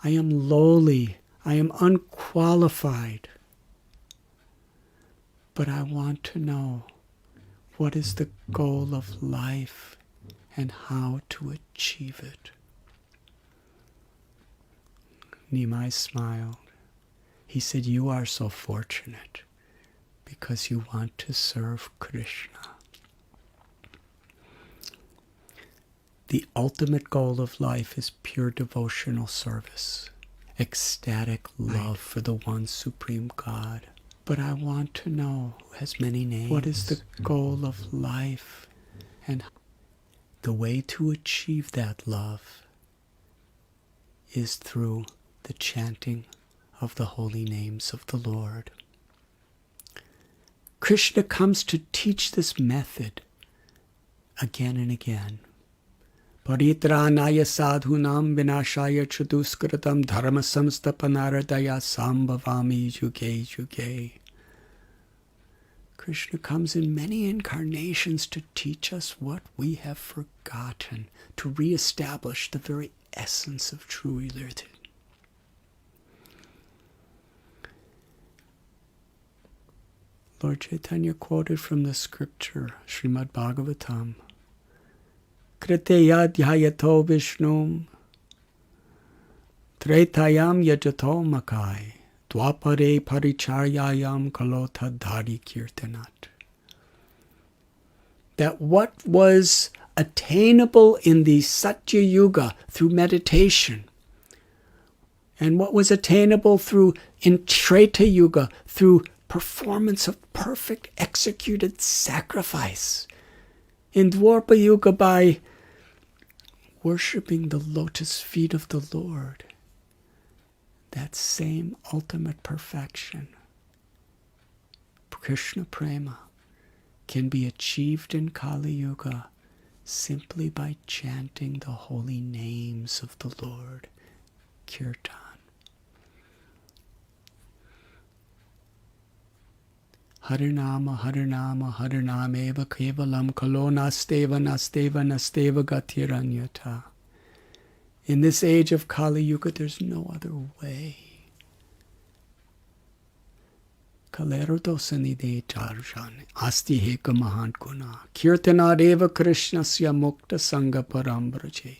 I am lowly, I am unqualified, but I want to know what is the goal of life and how to achieve it." Nimai smiled. He said, "You are so fortunate because you want to serve Krishna. The ultimate goal of life is pure devotional service, ecstatic love for the one supreme God. But I want to know, who has many names, what is the goal of life and the way to achieve that love is through the chanting of the holy names of the Lord." Krishna comes to teach this method again and again. Paritranaya sadhunam vinashaya chaduskritam dharma samstapanaradaya sambhavami yuge yuge. Krishna comes in many incarnations to teach us what we have forgotten, to reestablish the very essence of true religion. Lord Chaitanya quoted from the scripture, Srimad Bhagavatam, Kriteya dhyayato vishnum tretayam yajato makai dwapare paricharyayam kalota dhari kirtanat. That what was attainable in the Satya Yuga through meditation, and what was attainable in Treta Yuga through performance of perfect executed sacrifice, in Dwapara Yuga by worshipping the lotus feet of the Lord, that same ultimate perfection, Krishna Prema, can be achieved in Kali Yuga simply by chanting the holy names of the Lord, kirtan. Harinama, Harinama, Harinameva Kevalam Kalo Nasteva Nasteva Nasteva Gatiranyata. In this age of Kali Yuga, there's no other way. Kalero dosanide charjan asti heka mahan guna kirtanadeva krishnasya mukta sangha parambraje.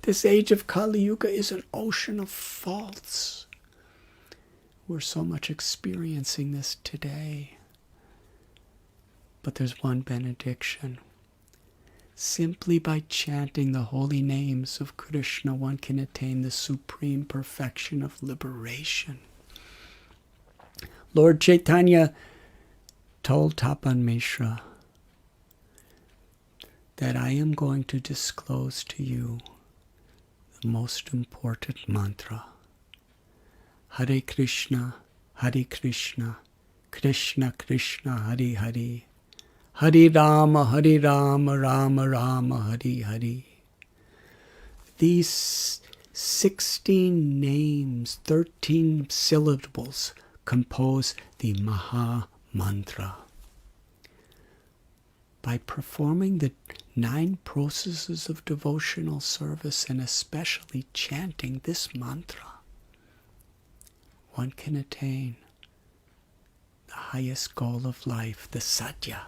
This age of Kali Yuga is an ocean of faults. We're so much experiencing this today. But there's one benediction. Simply by chanting the holy names of Krishna, one can attain the supreme perfection of liberation. Lord Chaitanya told Tapan Mishra that I am going to disclose to you the most important mantra. Hare Krishna, Krishna Krishna, Hare Hare. Hare Rama, Rama Rama, Hare Hare. These 16 names, 13 syllables, compose the Maha Mantra. By performing the 9 processes of devotional service, and especially chanting this mantra, one can attain the highest goal of life, the Satya.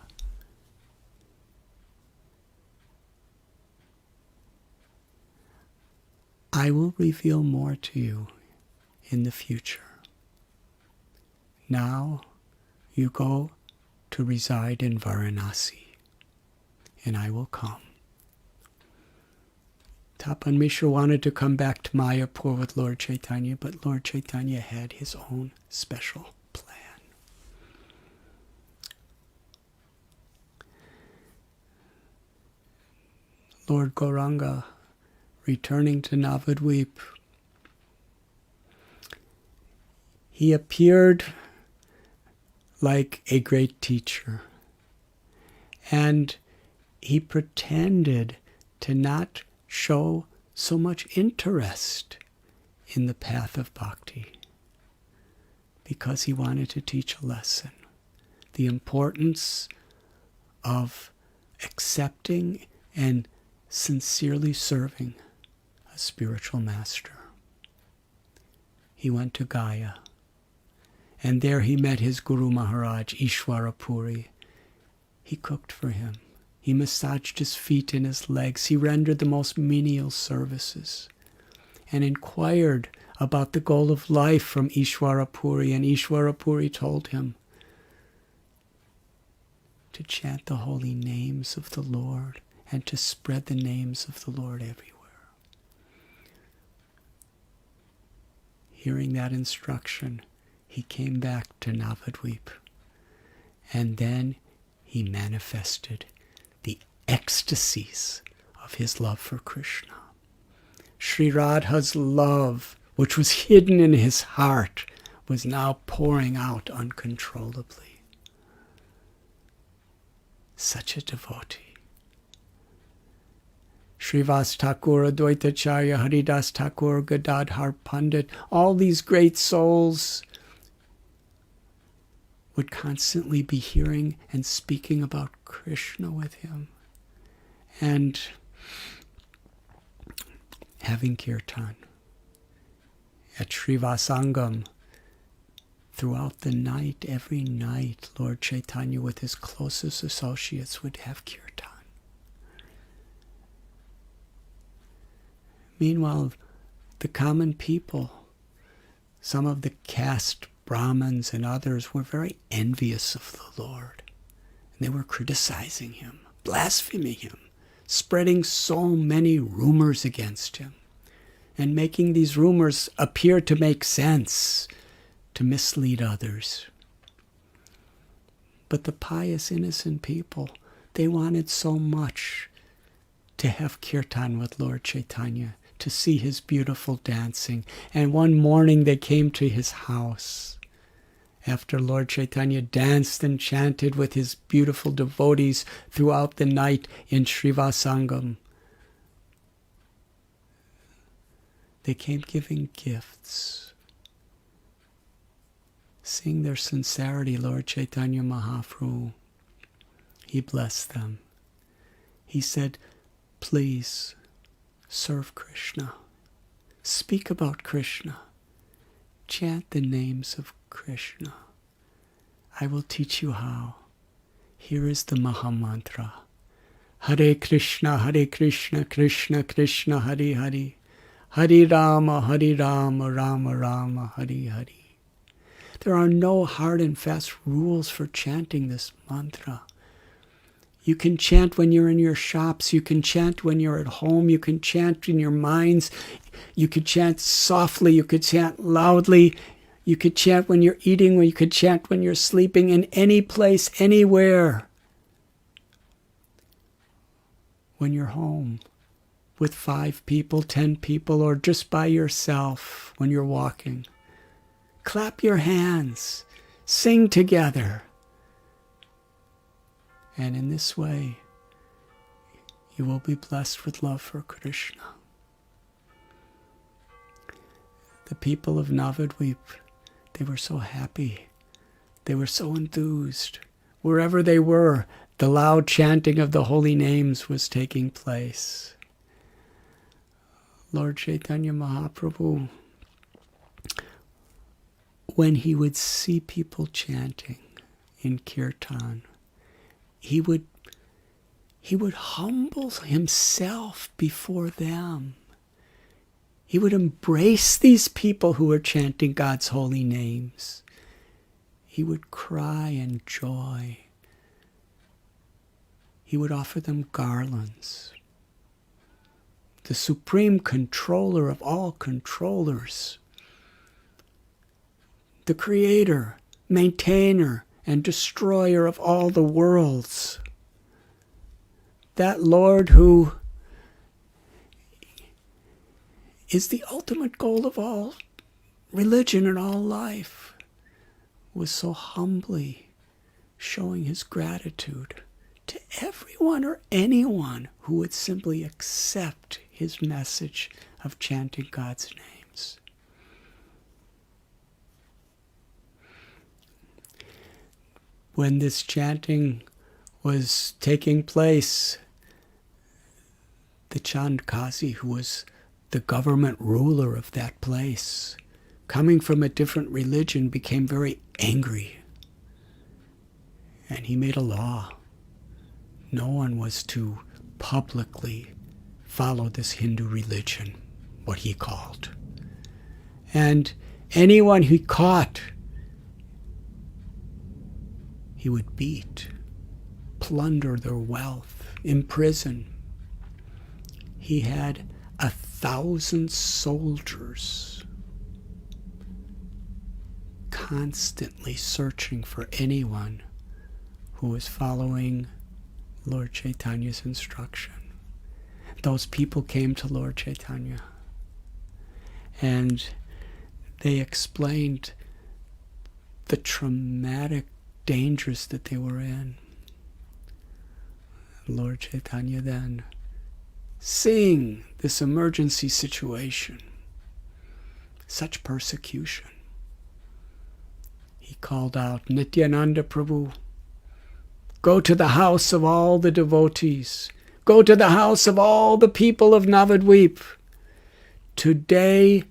I will reveal more to you in the future. Now you go to reside in Varanasi, and I will come. Tapan Mishra wanted to come back to Mayapur with Lord Chaitanya, but Lord Chaitanya had his own special plan. Lord Gauranga, returning to Navadvip, he appeared like a great teacher, and he pretended to not show so much interest in the path of bhakti because he wanted to teach a lesson, the importance of accepting and sincerely serving a spiritual master. He went to Gaya, and there he met his Guru Maharaj, Ishwara Puri. He cooked for him. He massaged his feet and his legs. He rendered the most menial services and inquired about the goal of life from Ishwara Puri. And Ishwara Puri told him to chant the holy names of the Lord and to spread the names of the Lord everywhere. Hearing that instruction, he came back to Navadvip, and then he manifested the ecstasies of his love for Krishna. Sri Radha's love, which was hidden in his heart, was now pouring out uncontrollably. Such a devotee. Srivas Thakur, Advaitacharya, Haridas Thakur, Gadadhar Pandit, all these great souls would constantly be hearing and speaking about Krishna with him and having kirtan. At Srivasangam, throughout the night, every night, Lord Chaitanya with his closest associates would have kirtan. Meanwhile, the common people, some of the caste Brahmins and others, were very envious of the Lord. And they were criticizing him, blaspheming him, spreading so many rumors against him, and making these rumors appear to make sense, to mislead others. But the pious, innocent people, they wanted so much to have kirtan with Lord Chaitanya, to see his beautiful dancing. And one morning they came to his house, After Lord Chaitanya danced and chanted with his beautiful devotees throughout the night in Srivasangam, they came giving gifts, seeing their sincerity. Lord Chaitanya Mahaprabhu, he blessed them. He said, please serve Krishna. Speak about Krishna. Chant the names of Krishna. I will teach you how. Here is the Maha Mantra. Hare Krishna, Krishna Krishna, Hare Hare. Hare Rama, Rama Rama, Hare Hare. There are no hard and fast rules for chanting this mantra. You can chant when you're in your shops. You can chant when you're at home. You can chant in your minds. You could chant softly. You could chant loudly. You could chant when you're eating. You could chant when you're sleeping. In any place, anywhere. When you're home with 5 people, 10 people, or just by yourself when you're walking. Clap your hands. Sing together. And in this way, you will be blessed with love for Krishna. The people of Navadvip, they were so happy. They were so enthused. Wherever they were, the loud chanting of the holy names was taking place. Lord Chaitanya Mahaprabhu, when he would see people chanting in kirtan, he would humble himself before them. He would embrace these people who were chanting God's holy names. He would cry in joy. He would offer them garlands. The supreme controller of all controllers, the creator, maintainer, and destroyer of all the worlds. That Lord who is the ultimate goal of all religion and all life was so humbly showing his gratitude to everyone or anyone who would simply accept his message of chanting God's names. When this chanting was taking place, the Chand Kazi, who was the government ruler of that place, coming from a different religion, became very angry. And he made a law. No one was to publicly follow this Hindu religion, what he called. And anyone he caught, he would beat, plunder their wealth, imprison. He had 1,000 soldiers constantly searching for anyone who was following Lord Chaitanya's instruction. Those people came to Lord Chaitanya and they explained the traumatic dangers that they were in. Lord Chaitanya then, seeing this emergency situation, such persecution, he called out, Nityananda Prabhu, go to the house of all the devotees. Go to the house of all the people of Navadvip. Today,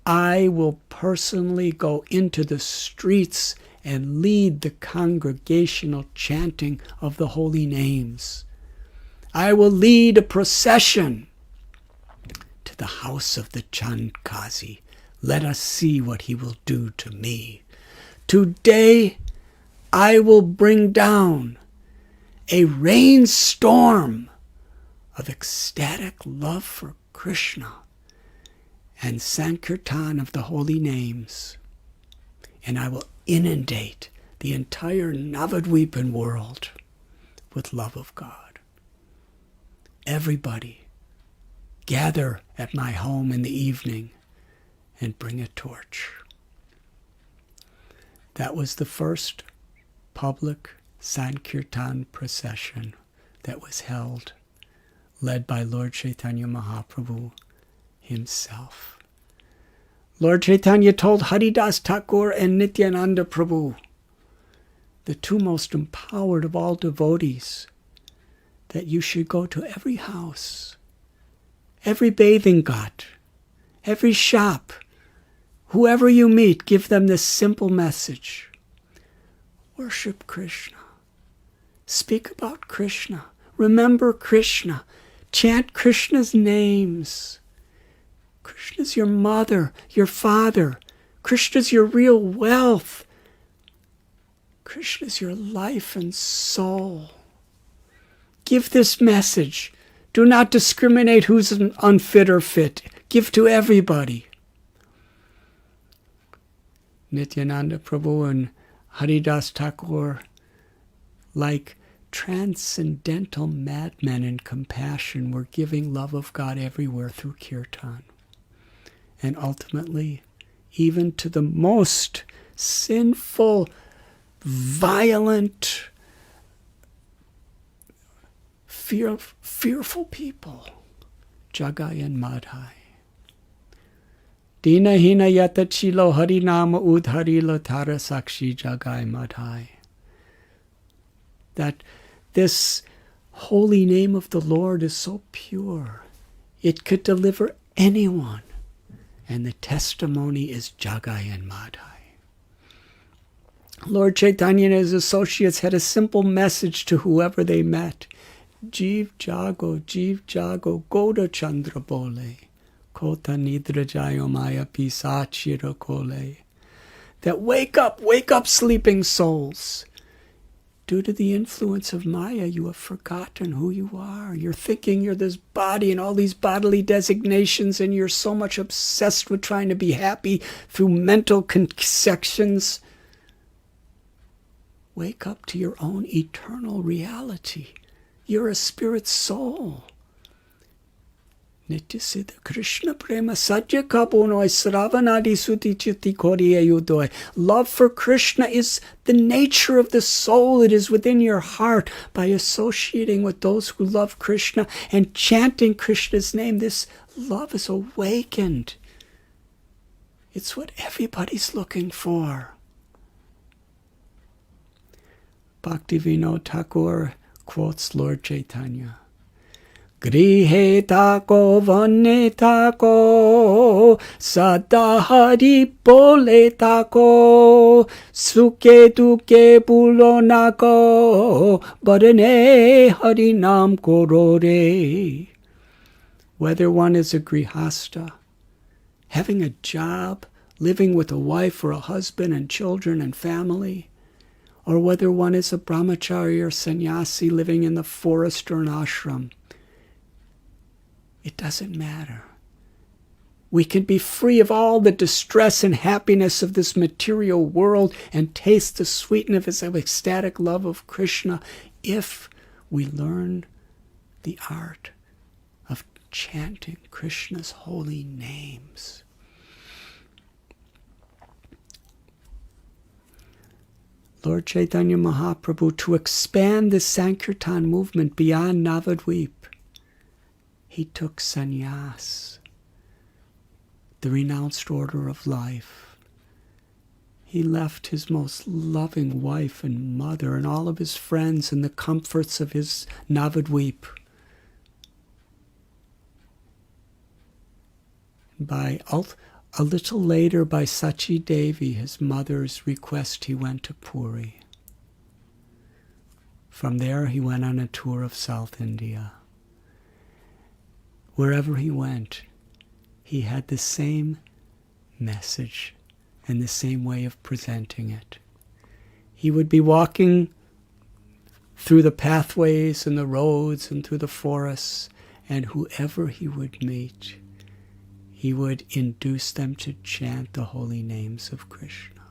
I will personally go into the streets and lead the congregational chanting of the holy names. I will lead a procession to the house of the Chand Kazi. Let us see what he will do to me. Today, I will bring down a rainstorm of ecstatic love for Krishna and Sankirtan of the holy names. And I will inundate the entire Navadvipan world with love of God. Everybody, gather at my home in the evening and bring a torch. That was the first public Sankirtan procession that was held, led by Lord Chaitanya Mahaprabhu himself. Lord Chaitanya told Haridas Thakur and Nityananda Prabhu, the two most empowered of all devotees, that you should go to every house, every bathing ghat, every shop, whoever you meet, give them this simple message. Worship Krishna. Speak about Krishna. Remember Krishna. Chant Krishna's names. Krishna's your mother, your father. Krishna's your real wealth. Krishna's your life and soul. Give this message. Do not discriminate who's unfit or fit. Give to everybody. Nityananda Prabhu and Haridas Thakur, like transcendental madmen in compassion, were giving love of God everywhere through kirtan. And ultimately, even to the most sinful, violent, fearful people, Jagai and Madhai. Dina hina yata chilo harinama udharila tara sakshi Jagai Madhai. That this holy name of the Lord is so pure, it could deliver anyone. And the testimony is Jagai and Madhai. Lord Chaitanya and his associates had a simple message to whoever they met. Jeev jago, Goda Chandra bole, Kota nidra jayo maya pisachira kole. That wake up, sleeping souls. Due to the influence of Maya, you have forgotten who you are. You're thinking you're this body and all these bodily designations, and you're so much obsessed with trying to be happy through mental conceptions. Wake up to your own eternal reality. You're a spirit soul. Nityasiddha Krishna prema sajya kapunoi sravanadi suti chitti koriya yudoi. Love for Krishna is the nature of the soul. It is within your heart. By associating with those who love Krishna and chanting Krishna's name, this love is awakened. It's what everybody's looking for. Bhaktivinoda Thakur quotes Lord Chaitanya. Grihe tako vane tako sada hari bole tako suke duke bulo nako barane hari nam korore. Whether one is a grihasta, having a job, living with a wife or a husband and children and family, or whether one is a brahmachari or sannyasi living in the forest or an ashram, it doesn't matter. We can be free of all the distress and happiness of this material world and taste the sweetness of ecstatic love of Krishna if we learn the art of chanting Krishna's holy names. Lord Chaitanya Mahaprabhu, to expand the Sankirtan movement beyond Navadvip, he took sannyas, the renounced order of life. He left his most loving wife and mother and all of his friends and the comforts of his Navadvip. A little later, by Sachi Devi, his mother's request, he went to Puri. From there, he went on a tour of South India. Wherever he went, he had the same message and the same way of presenting it. He would be walking through the pathways and the roads and through the forests, and whoever he would meet, he would induce them to chant the holy names of Krishna.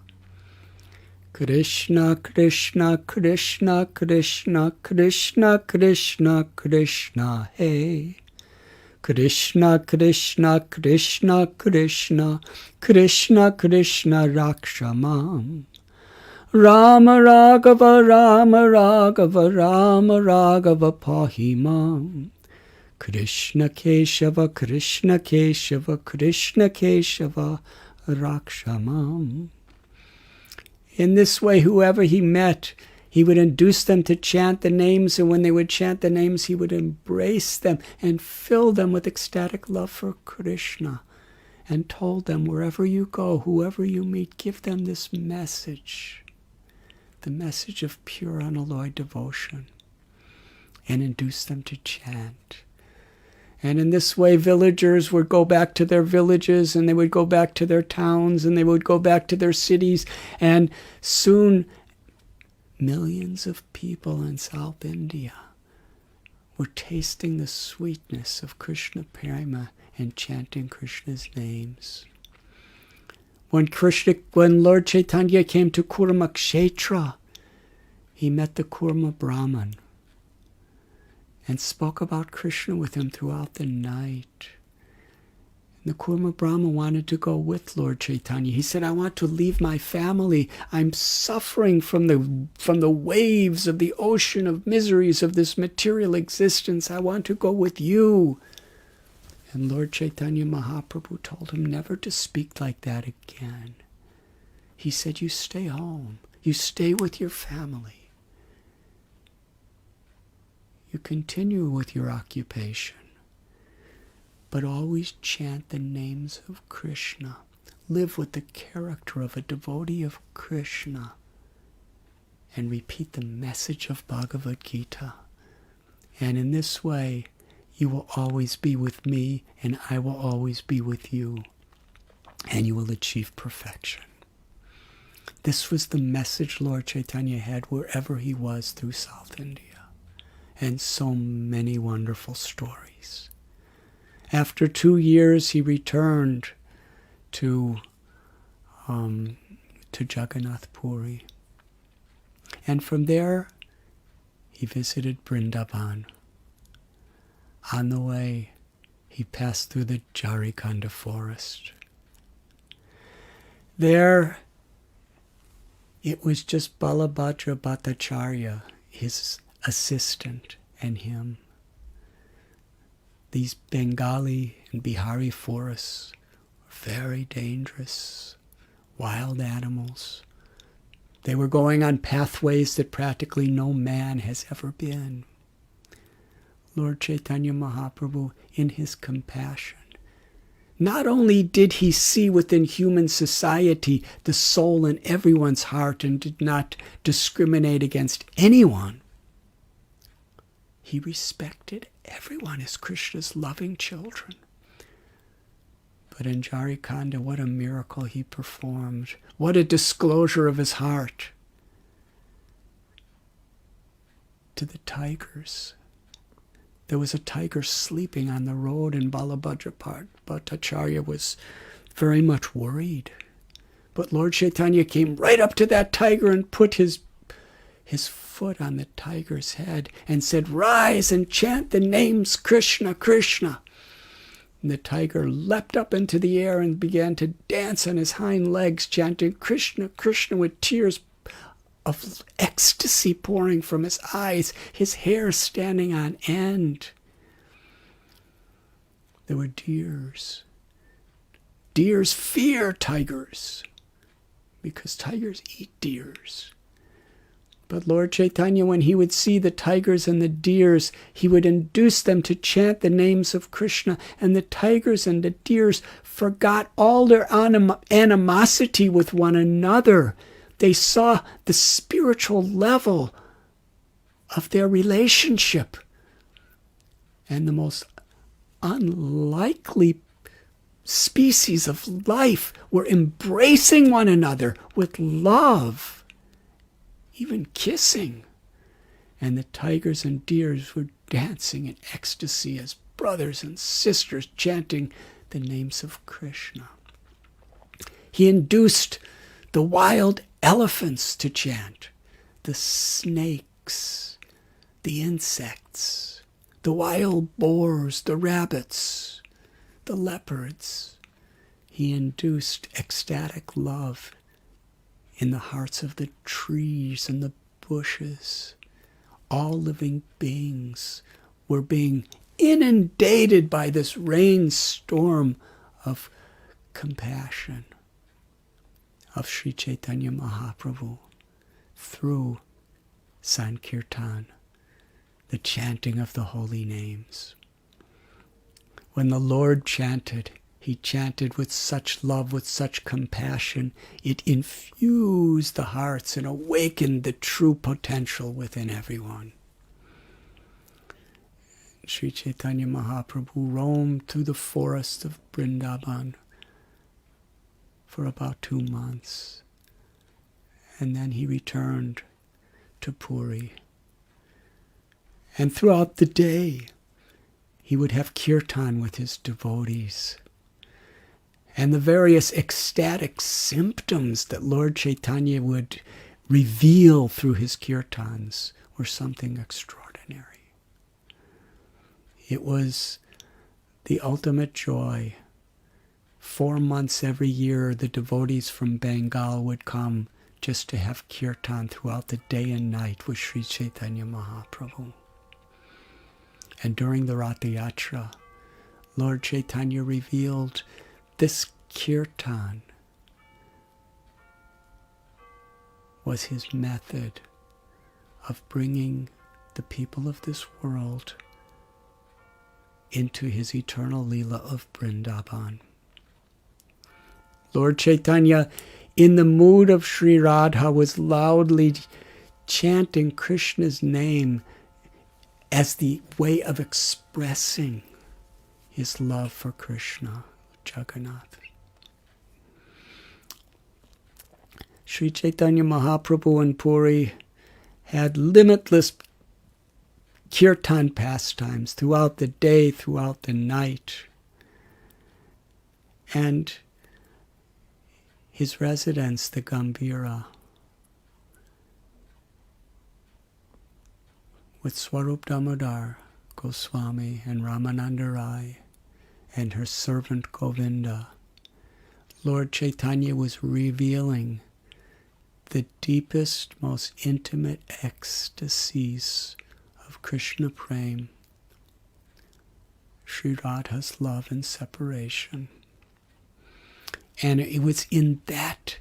Krishna, Krishna, Krishna, Krishna, Krishna, Krishna, Krishna, Hey. Krishna, Krishna, Krishna, Krishna, Krishna, Krishna, Rakshamam. Rama Raghava, Rama Raghava, Rama Raghava Pahimam. Krishna Keshava, Krishna Keshava, Krishna Keshava Rakshamam. In this way, whoever he met, he would induce them to chant the names, and when they would chant the names, he would embrace them and fill them with ecstatic love for Krishna, and told them, wherever you go, whoever you meet, give them this message, the message of pure unalloyed devotion, and induce them to chant. And in this way, villagers would go back to their villages, and they would go back to their towns, and they would go back to their cities, and soon millions of people in South India were tasting the sweetness of Krishna Prema and chanting Krishna's names. When Lord Chaitanya came to Kurmakshetra, he met the Kurma Brahman and spoke about Krishna with him throughout the night. And the Kurma Brahma wanted to go with Lord Chaitanya. He said, I want to leave my family. I'm suffering from the waves of the ocean of miseries of this material existence. I want to go with you. And Lord Chaitanya Mahaprabhu told him never to speak like that again. He said, you stay home. You stay with your family. You continue with your occupation, but always chant the names of Krishna. Live with the character of a devotee of Krishna, and repeat the message of Bhagavad Gita. And in this way, you will always be with me, and I will always be with you, and you will achieve perfection. This was the message Lord Chaitanya had wherever he was through South India. And so many wonderful stories. After 2 years, he returned to Jagannath Puri. And from there, he visited Vrindavan. On the way, he passed through the Jharikanda forest. There, it was just Balabhadra Bhattacharya, his assistant, and him. These Bengali and Bihari forests were very dangerous, wild animals. They were going on pathways that practically no man has ever been. Lord Chaitanya Mahaprabhu, in his compassion, not only did he see within human society the soul in everyone's heart and did not discriminate against anyone, he respected everyone as Krishna's loving children. But in Jharikanda, what a miracle he performed. What a disclosure of his heart to the tigers. There was a tiger sleeping on the road, and Balabhadra Bhattacharya was very much worried. But Lord Chaitanya came right up to that tiger and put his foot on the tiger's head and said, rise and chant the names Krishna, Krishna. And the tiger leapt up into the air and began to dance on his hind legs, chanting Krishna, Krishna, with tears of ecstasy pouring from his eyes, his hair standing on end. There were deers. Deers fear tigers because tigers eat deers. But Lord Chaitanya, when he would see the tigers and the deers, he would induce them to chant the names of Krishna, and the tigers and the deers forgot all their animosity with one another. They saw the spiritual level of their relationship. And the most unlikely species of life were embracing one another with love, even kissing. And the tigers and deers were dancing in ecstasy as brothers and sisters chanting the names of Krishna. He induced the wild elephants to chant, the snakes, the insects, the wild boars, the rabbits, the leopards. He induced ecstatic love in the hearts of the trees and the bushes. All living beings were being inundated by this rainstorm of compassion of Sri Chaitanya Mahaprabhu through Sankirtan, the chanting of the holy names. When the Lord chanted, he chanted with such love, with such compassion, it infused the hearts and awakened the true potential within everyone. Sri Chaitanya Mahaprabhu roamed through the forest of Vrindavan for about 2 months, and then he returned to Puri. And throughout the day, he would have kirtan with his devotees. And the various ecstatic symptoms that Lord Chaitanya would reveal through his kirtans were something extraordinary. It was the ultimate joy. 4 months every year, the devotees from Bengal would come just to have kirtan throughout the day and night with Sri Chaitanya Mahaprabhu. And during the Ratha Yatra, Lord Chaitanya revealed this kirtan was his method of bringing the people of this world into his eternal Leela of Vrindavan. Lord Chaitanya, in the mood of Sri Radha, was loudly chanting Krishna's name as the way of expressing his love for Krishna, Jagannath. Sri Chaitanya Mahaprabhu in Puri had limitless kirtan pastimes throughout the day, throughout the night. And his residence, the Gambhira, with Swarup Damodar Goswami and Ramananda Rai and her servant Govinda, Lord Chaitanya was revealing the deepest, most intimate ecstasies of Krishna Prem, Sri Radha's love and separation. And it was in that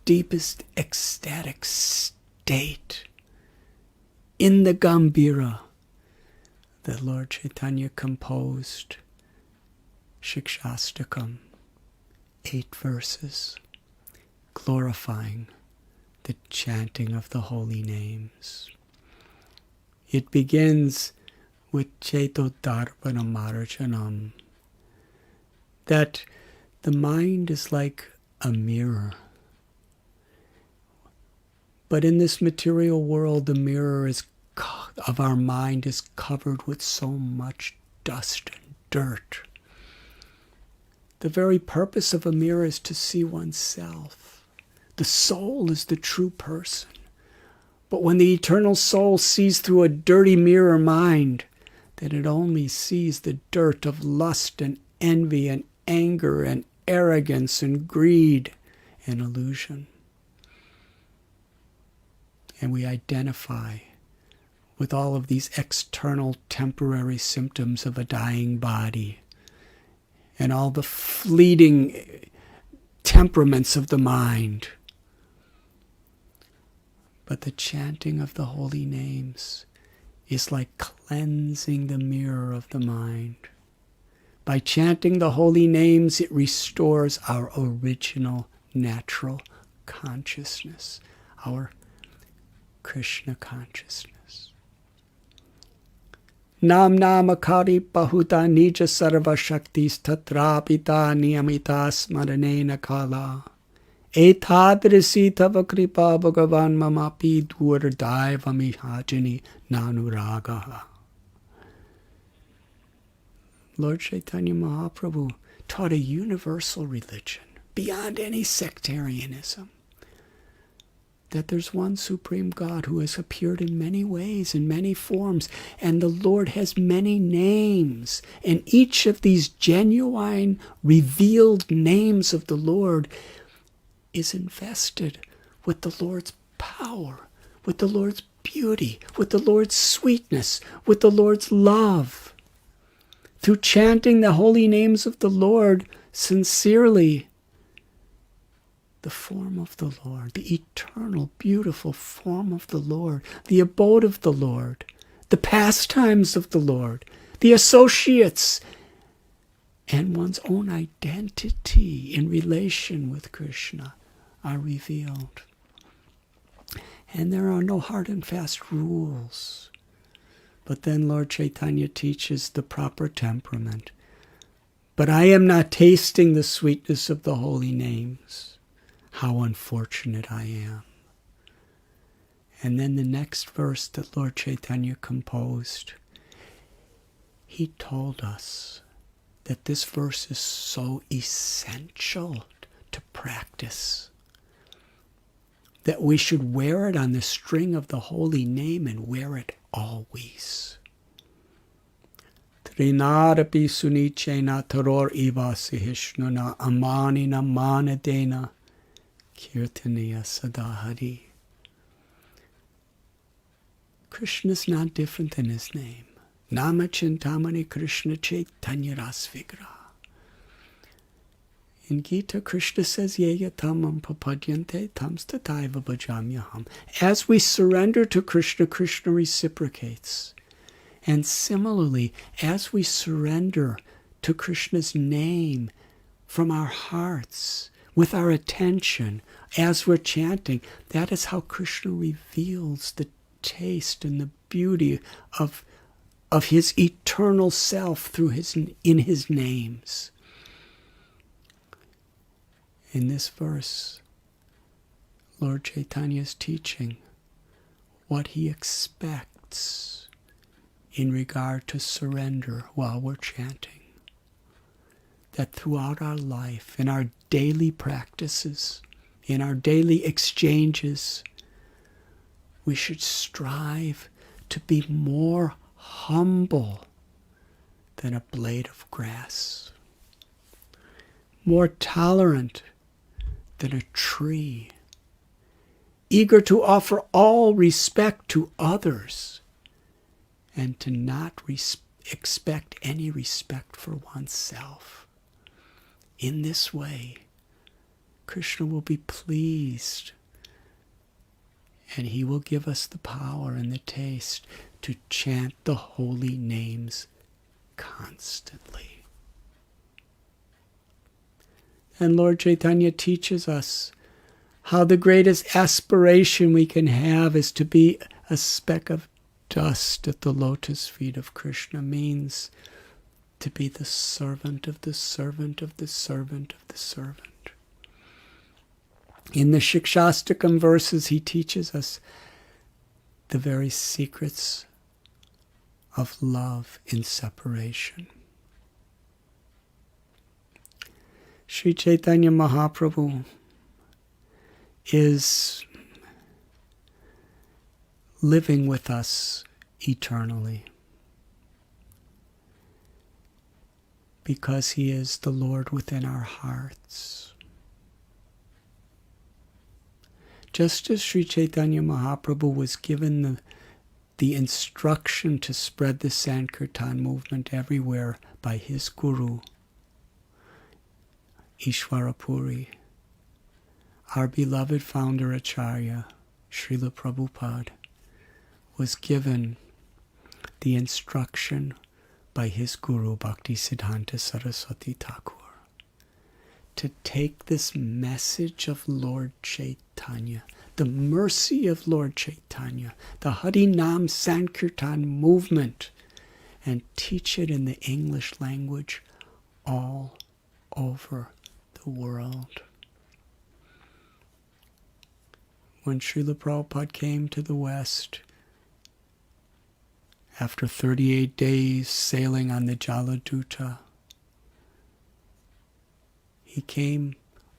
deepest ecstatic state, in the Gambhira, that Lord Chaitanya composed Shikshastakam, 8 verses, glorifying the chanting of the holy names. It begins with Cetodarpana Marjanam, that the mind is like a mirror. But in this material world, the mirror of our mind is covered with so much dust and dirt. The very purpose of a mirror is to see oneself. The soul is the true person. But when the eternal soul sees through a dirty mirror mind, then it only sees the dirt of lust and envy and anger and arrogance and greed and illusion. And we identify with all of these external temporary symptoms of a dying body and all the fleeting temperaments of the mind. But the chanting of the holy names is like cleansing the mirror of the mind. By chanting the holy names, it restores our original natural consciousness, our Krishna consciousness. Nam namakari bahuta nija sarva shaktis tatrapita niyamita smaranena kala. Etadrisi tava kripa bhagavan mamapi durdaiva mihajani nanuragaha. Lord Chaitanya Mahaprabhu taught a universal religion beyond any sectarianism. That there's one supreme God who has appeared in many ways, in many forms, and the Lord has many names. And each of these genuine, revealed names of the Lord is invested with the Lord's power, with the Lord's beauty, with the Lord's sweetness, with the Lord's love. Through chanting the holy names of the Lord sincerely, the form of the Lord, the eternal, beautiful form of the Lord, the abode of the Lord, the pastimes of the Lord, the associates, and one's own identity in relation with Krishna are revealed. And there are no hard and fast rules. But then Lord Chaitanya teaches the proper temperament. But I am not tasting the sweetness of the holy names. How unfortunate I am. And then the next verse that Lord Chaitanya composed, he told us that this verse is so essential to practice, that we should wear it on the string of the holy name and wear it always. Trinarapi sunichena taror iva sihishnuna amanina manadena kirtaniya sadahari. Krishna is not different than his name. Nama Chintamani Krishna Chaitanya Rasvigra. In Gita, Krishna says, Yeya tamam papadyante tamstataiva bhajamyaham. As we surrender to Krishna, Krishna reciprocates. And similarly, as we surrender to Krishna's name from our hearts, with our attention, as we're chanting, that is how Krishna reveals the taste and the beauty of his eternal self in his names. In this verse, Lord Chaitanya is teaching what he expects in regard to surrender while we're chanting. That throughout our life, in our daily practices, in our daily exchanges, we should strive to be more humble than a blade of grass, more tolerant than a tree, eager to offer all respect to others, and to not expect any respect for oneself. In this way, Krishna will be pleased, and he will give us the power and the taste to chant the holy names constantly. And Lord Chaitanya teaches us how the greatest aspiration we can have is to be a speck of dust at the lotus feet of Krishna, means to be the servant of the servant of the servant of the servant. In the Shikshastakam verses, he teaches us the very secrets of love in separation. Sri Chaitanya Mahaprabhu is living with us eternally because he is the Lord within our hearts. Just as Sri Chaitanya Mahaprabhu was given the instruction to spread the Sankirtan movement everywhere by his guru, Ishwarapuri, our beloved founder Acharya, Srila Prabhupada, was given the instruction by his guru, Bhaktisiddhanta Saraswati Thakur, to take this message of Lord Chaitanya, the mercy of Lord Chaitanya, the Hadi Nam Sankirtan movement, and teach it in the English language all over the world. When Srila Prabhupada came to the West, after 38 days sailing on the Jaladuta, he came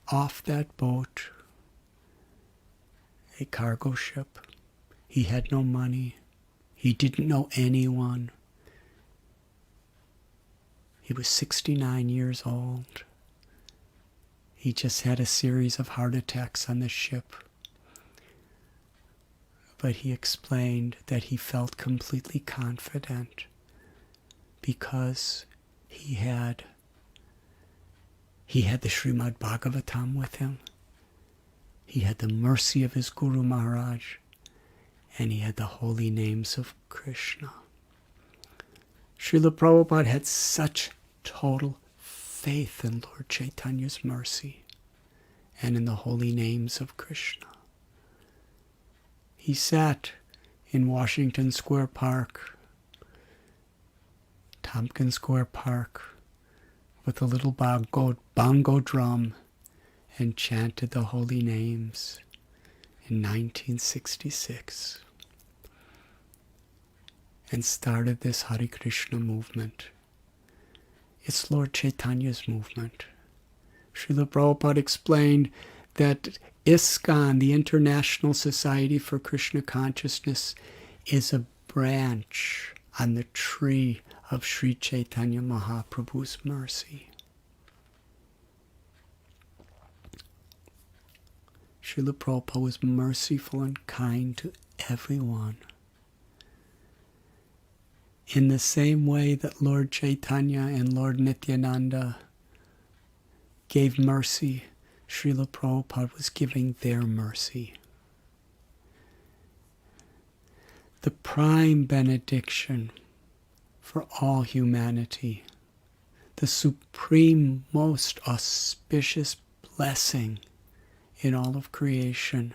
off that boat, a cargo ship. He had no money. He didn't know anyone. He was 69 years old. He just had a series of heart attacks on the ship. but he explained that he felt completely confident because he had the Srimad Bhagavatam with him. He had the mercy of his Guru Maharaj, and he had the holy names of Krishna. Srila Prabhupada had such total faith in Lord Chaitanya's mercy and in the holy names of Krishna. He sat in Washington Square Park, Tompkins Square Park, with a little bongo drum and chanted the holy names in 1966 and started this Hare Krishna movement. It's Lord Chaitanya's movement. Srila Prabhupada explained that ISKCON, the International Society for Krishna Consciousness, is a branch on the tree of Sri Chaitanya Mahaprabhu's mercy. Srila Prabhupada was merciful and kind to everyone. In the same way that Lord Chaitanya and Lord Nityananda gave mercy, Srila Prabhupada was giving their mercy. The prime benediction for all humanity, the supreme, most auspicious blessing in all of creation,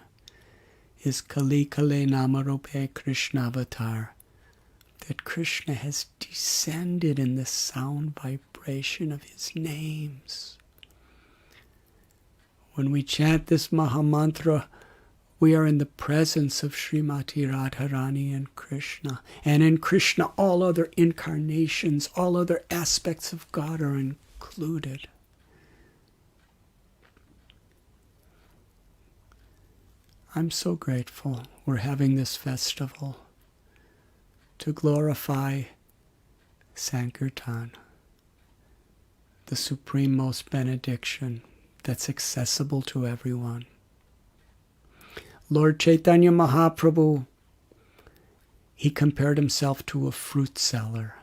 is Kali Kale Namarupe Krishna Avatar, that Krishna has descended in the sound vibration of his names. When we chant this Maha Mantra, we are in the presence of Srimati Radharani and Krishna. And in Krishna, all other incarnations, all other aspects of God are included. I'm so grateful we're having this festival to glorify Sankirtan, the supreme most benediction that's accessible to everyone. Lord Chaitanya Mahaprabhu, he compared himself to a fruit seller.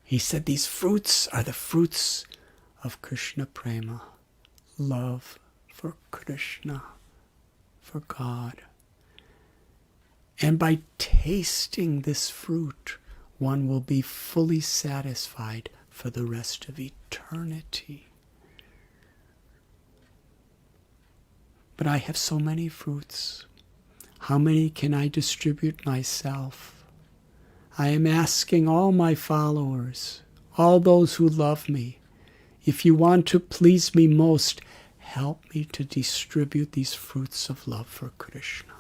He said these fruits are the fruits of Krishna Prema, love for Krishna, for God. And by tasting this fruit, one will be fully satisfied for the rest of eternity. But I have so many fruits. How many can I distribute myself? I am asking all my followers, all those who love me, if you want to please me most, help me to distribute these fruits of love for Krishna.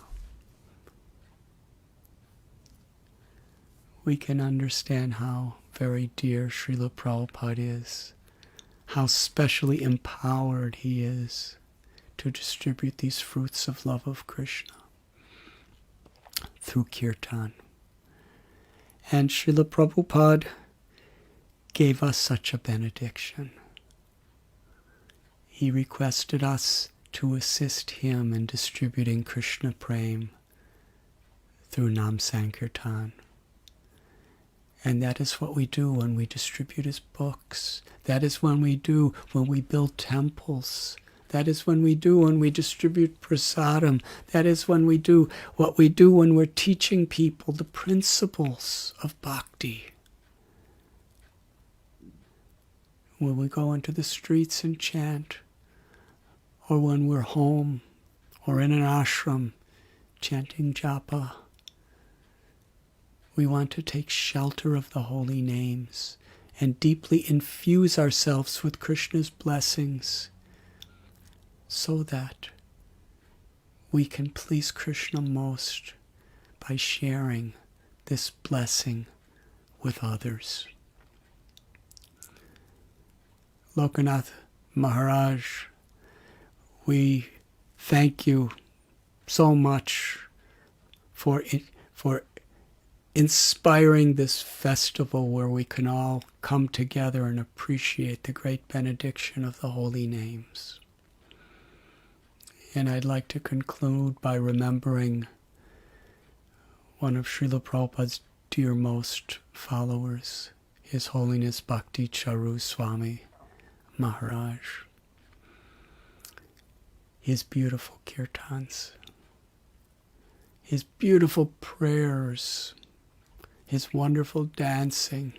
We can understand how very dear Srila Prabhupada is, how specially empowered he is to distribute these fruits of love of Krishna through kirtan. And Srila Prabhupada gave us such a benediction. He requested us to assist him in distributing Krishna Prem through Nam Sankirtan. And that is what we do when we distribute his books. That is when we do when we build temples. That is when we do when we distribute prasadam. That is when we do what we do when we're teaching people the principles of bhakti. When we go into the streets and chant, or when we're home, or in an ashram, chanting japa, we want to take shelter of the holy names and deeply infuse ourselves with Krishna's blessings so that we can please Krishna most by sharing this blessing with others. Lokanath Maharaj, we thank you so much for inspiring this festival where we can all come together and appreciate the great benediction of the holy names. And I'd like to conclude by remembering one of Srila Prabhupada's dearmost followers, His Holiness Bhakti Charu Swami Maharaj. His beautiful kirtans, his beautiful prayers, his wonderful dancing,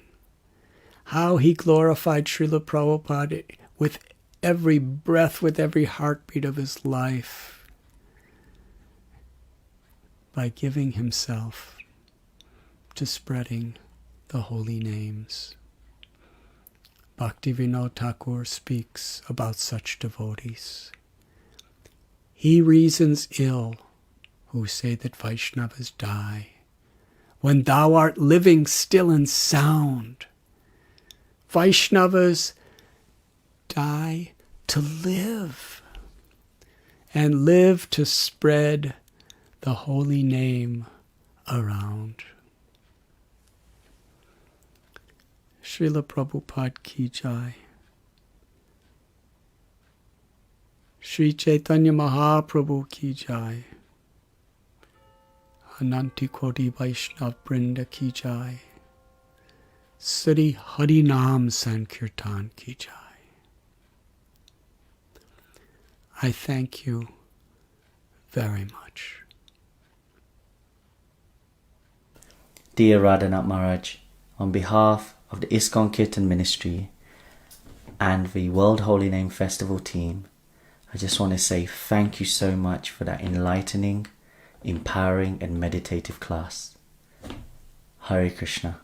how he glorified Srila Prabhupada with every breath, with every heartbeat of his life, by giving himself to spreading the holy names. Bhaktivinoda Thakur speaks about such devotees. He reasons ill who say that Vaishnavas die, when thou art living still and sound. Vaishnavas die to live, and live to spread the holy name around. Srila Prabhupada ki jai. Sri Chaitanya Mahaprabhu ki jai. Ananti Koti Vaishnav Brinda ki jai. Sri Hadi Nam Sankirtan ki jai. I thank you very much. Dear Radhanath Maharaj, on behalf of the ISKCON Kirtan Ministry and the World Holy Name Festival team, I just want to say thank you so much for that enlightening, empowering and meditative class. Hare Krishna.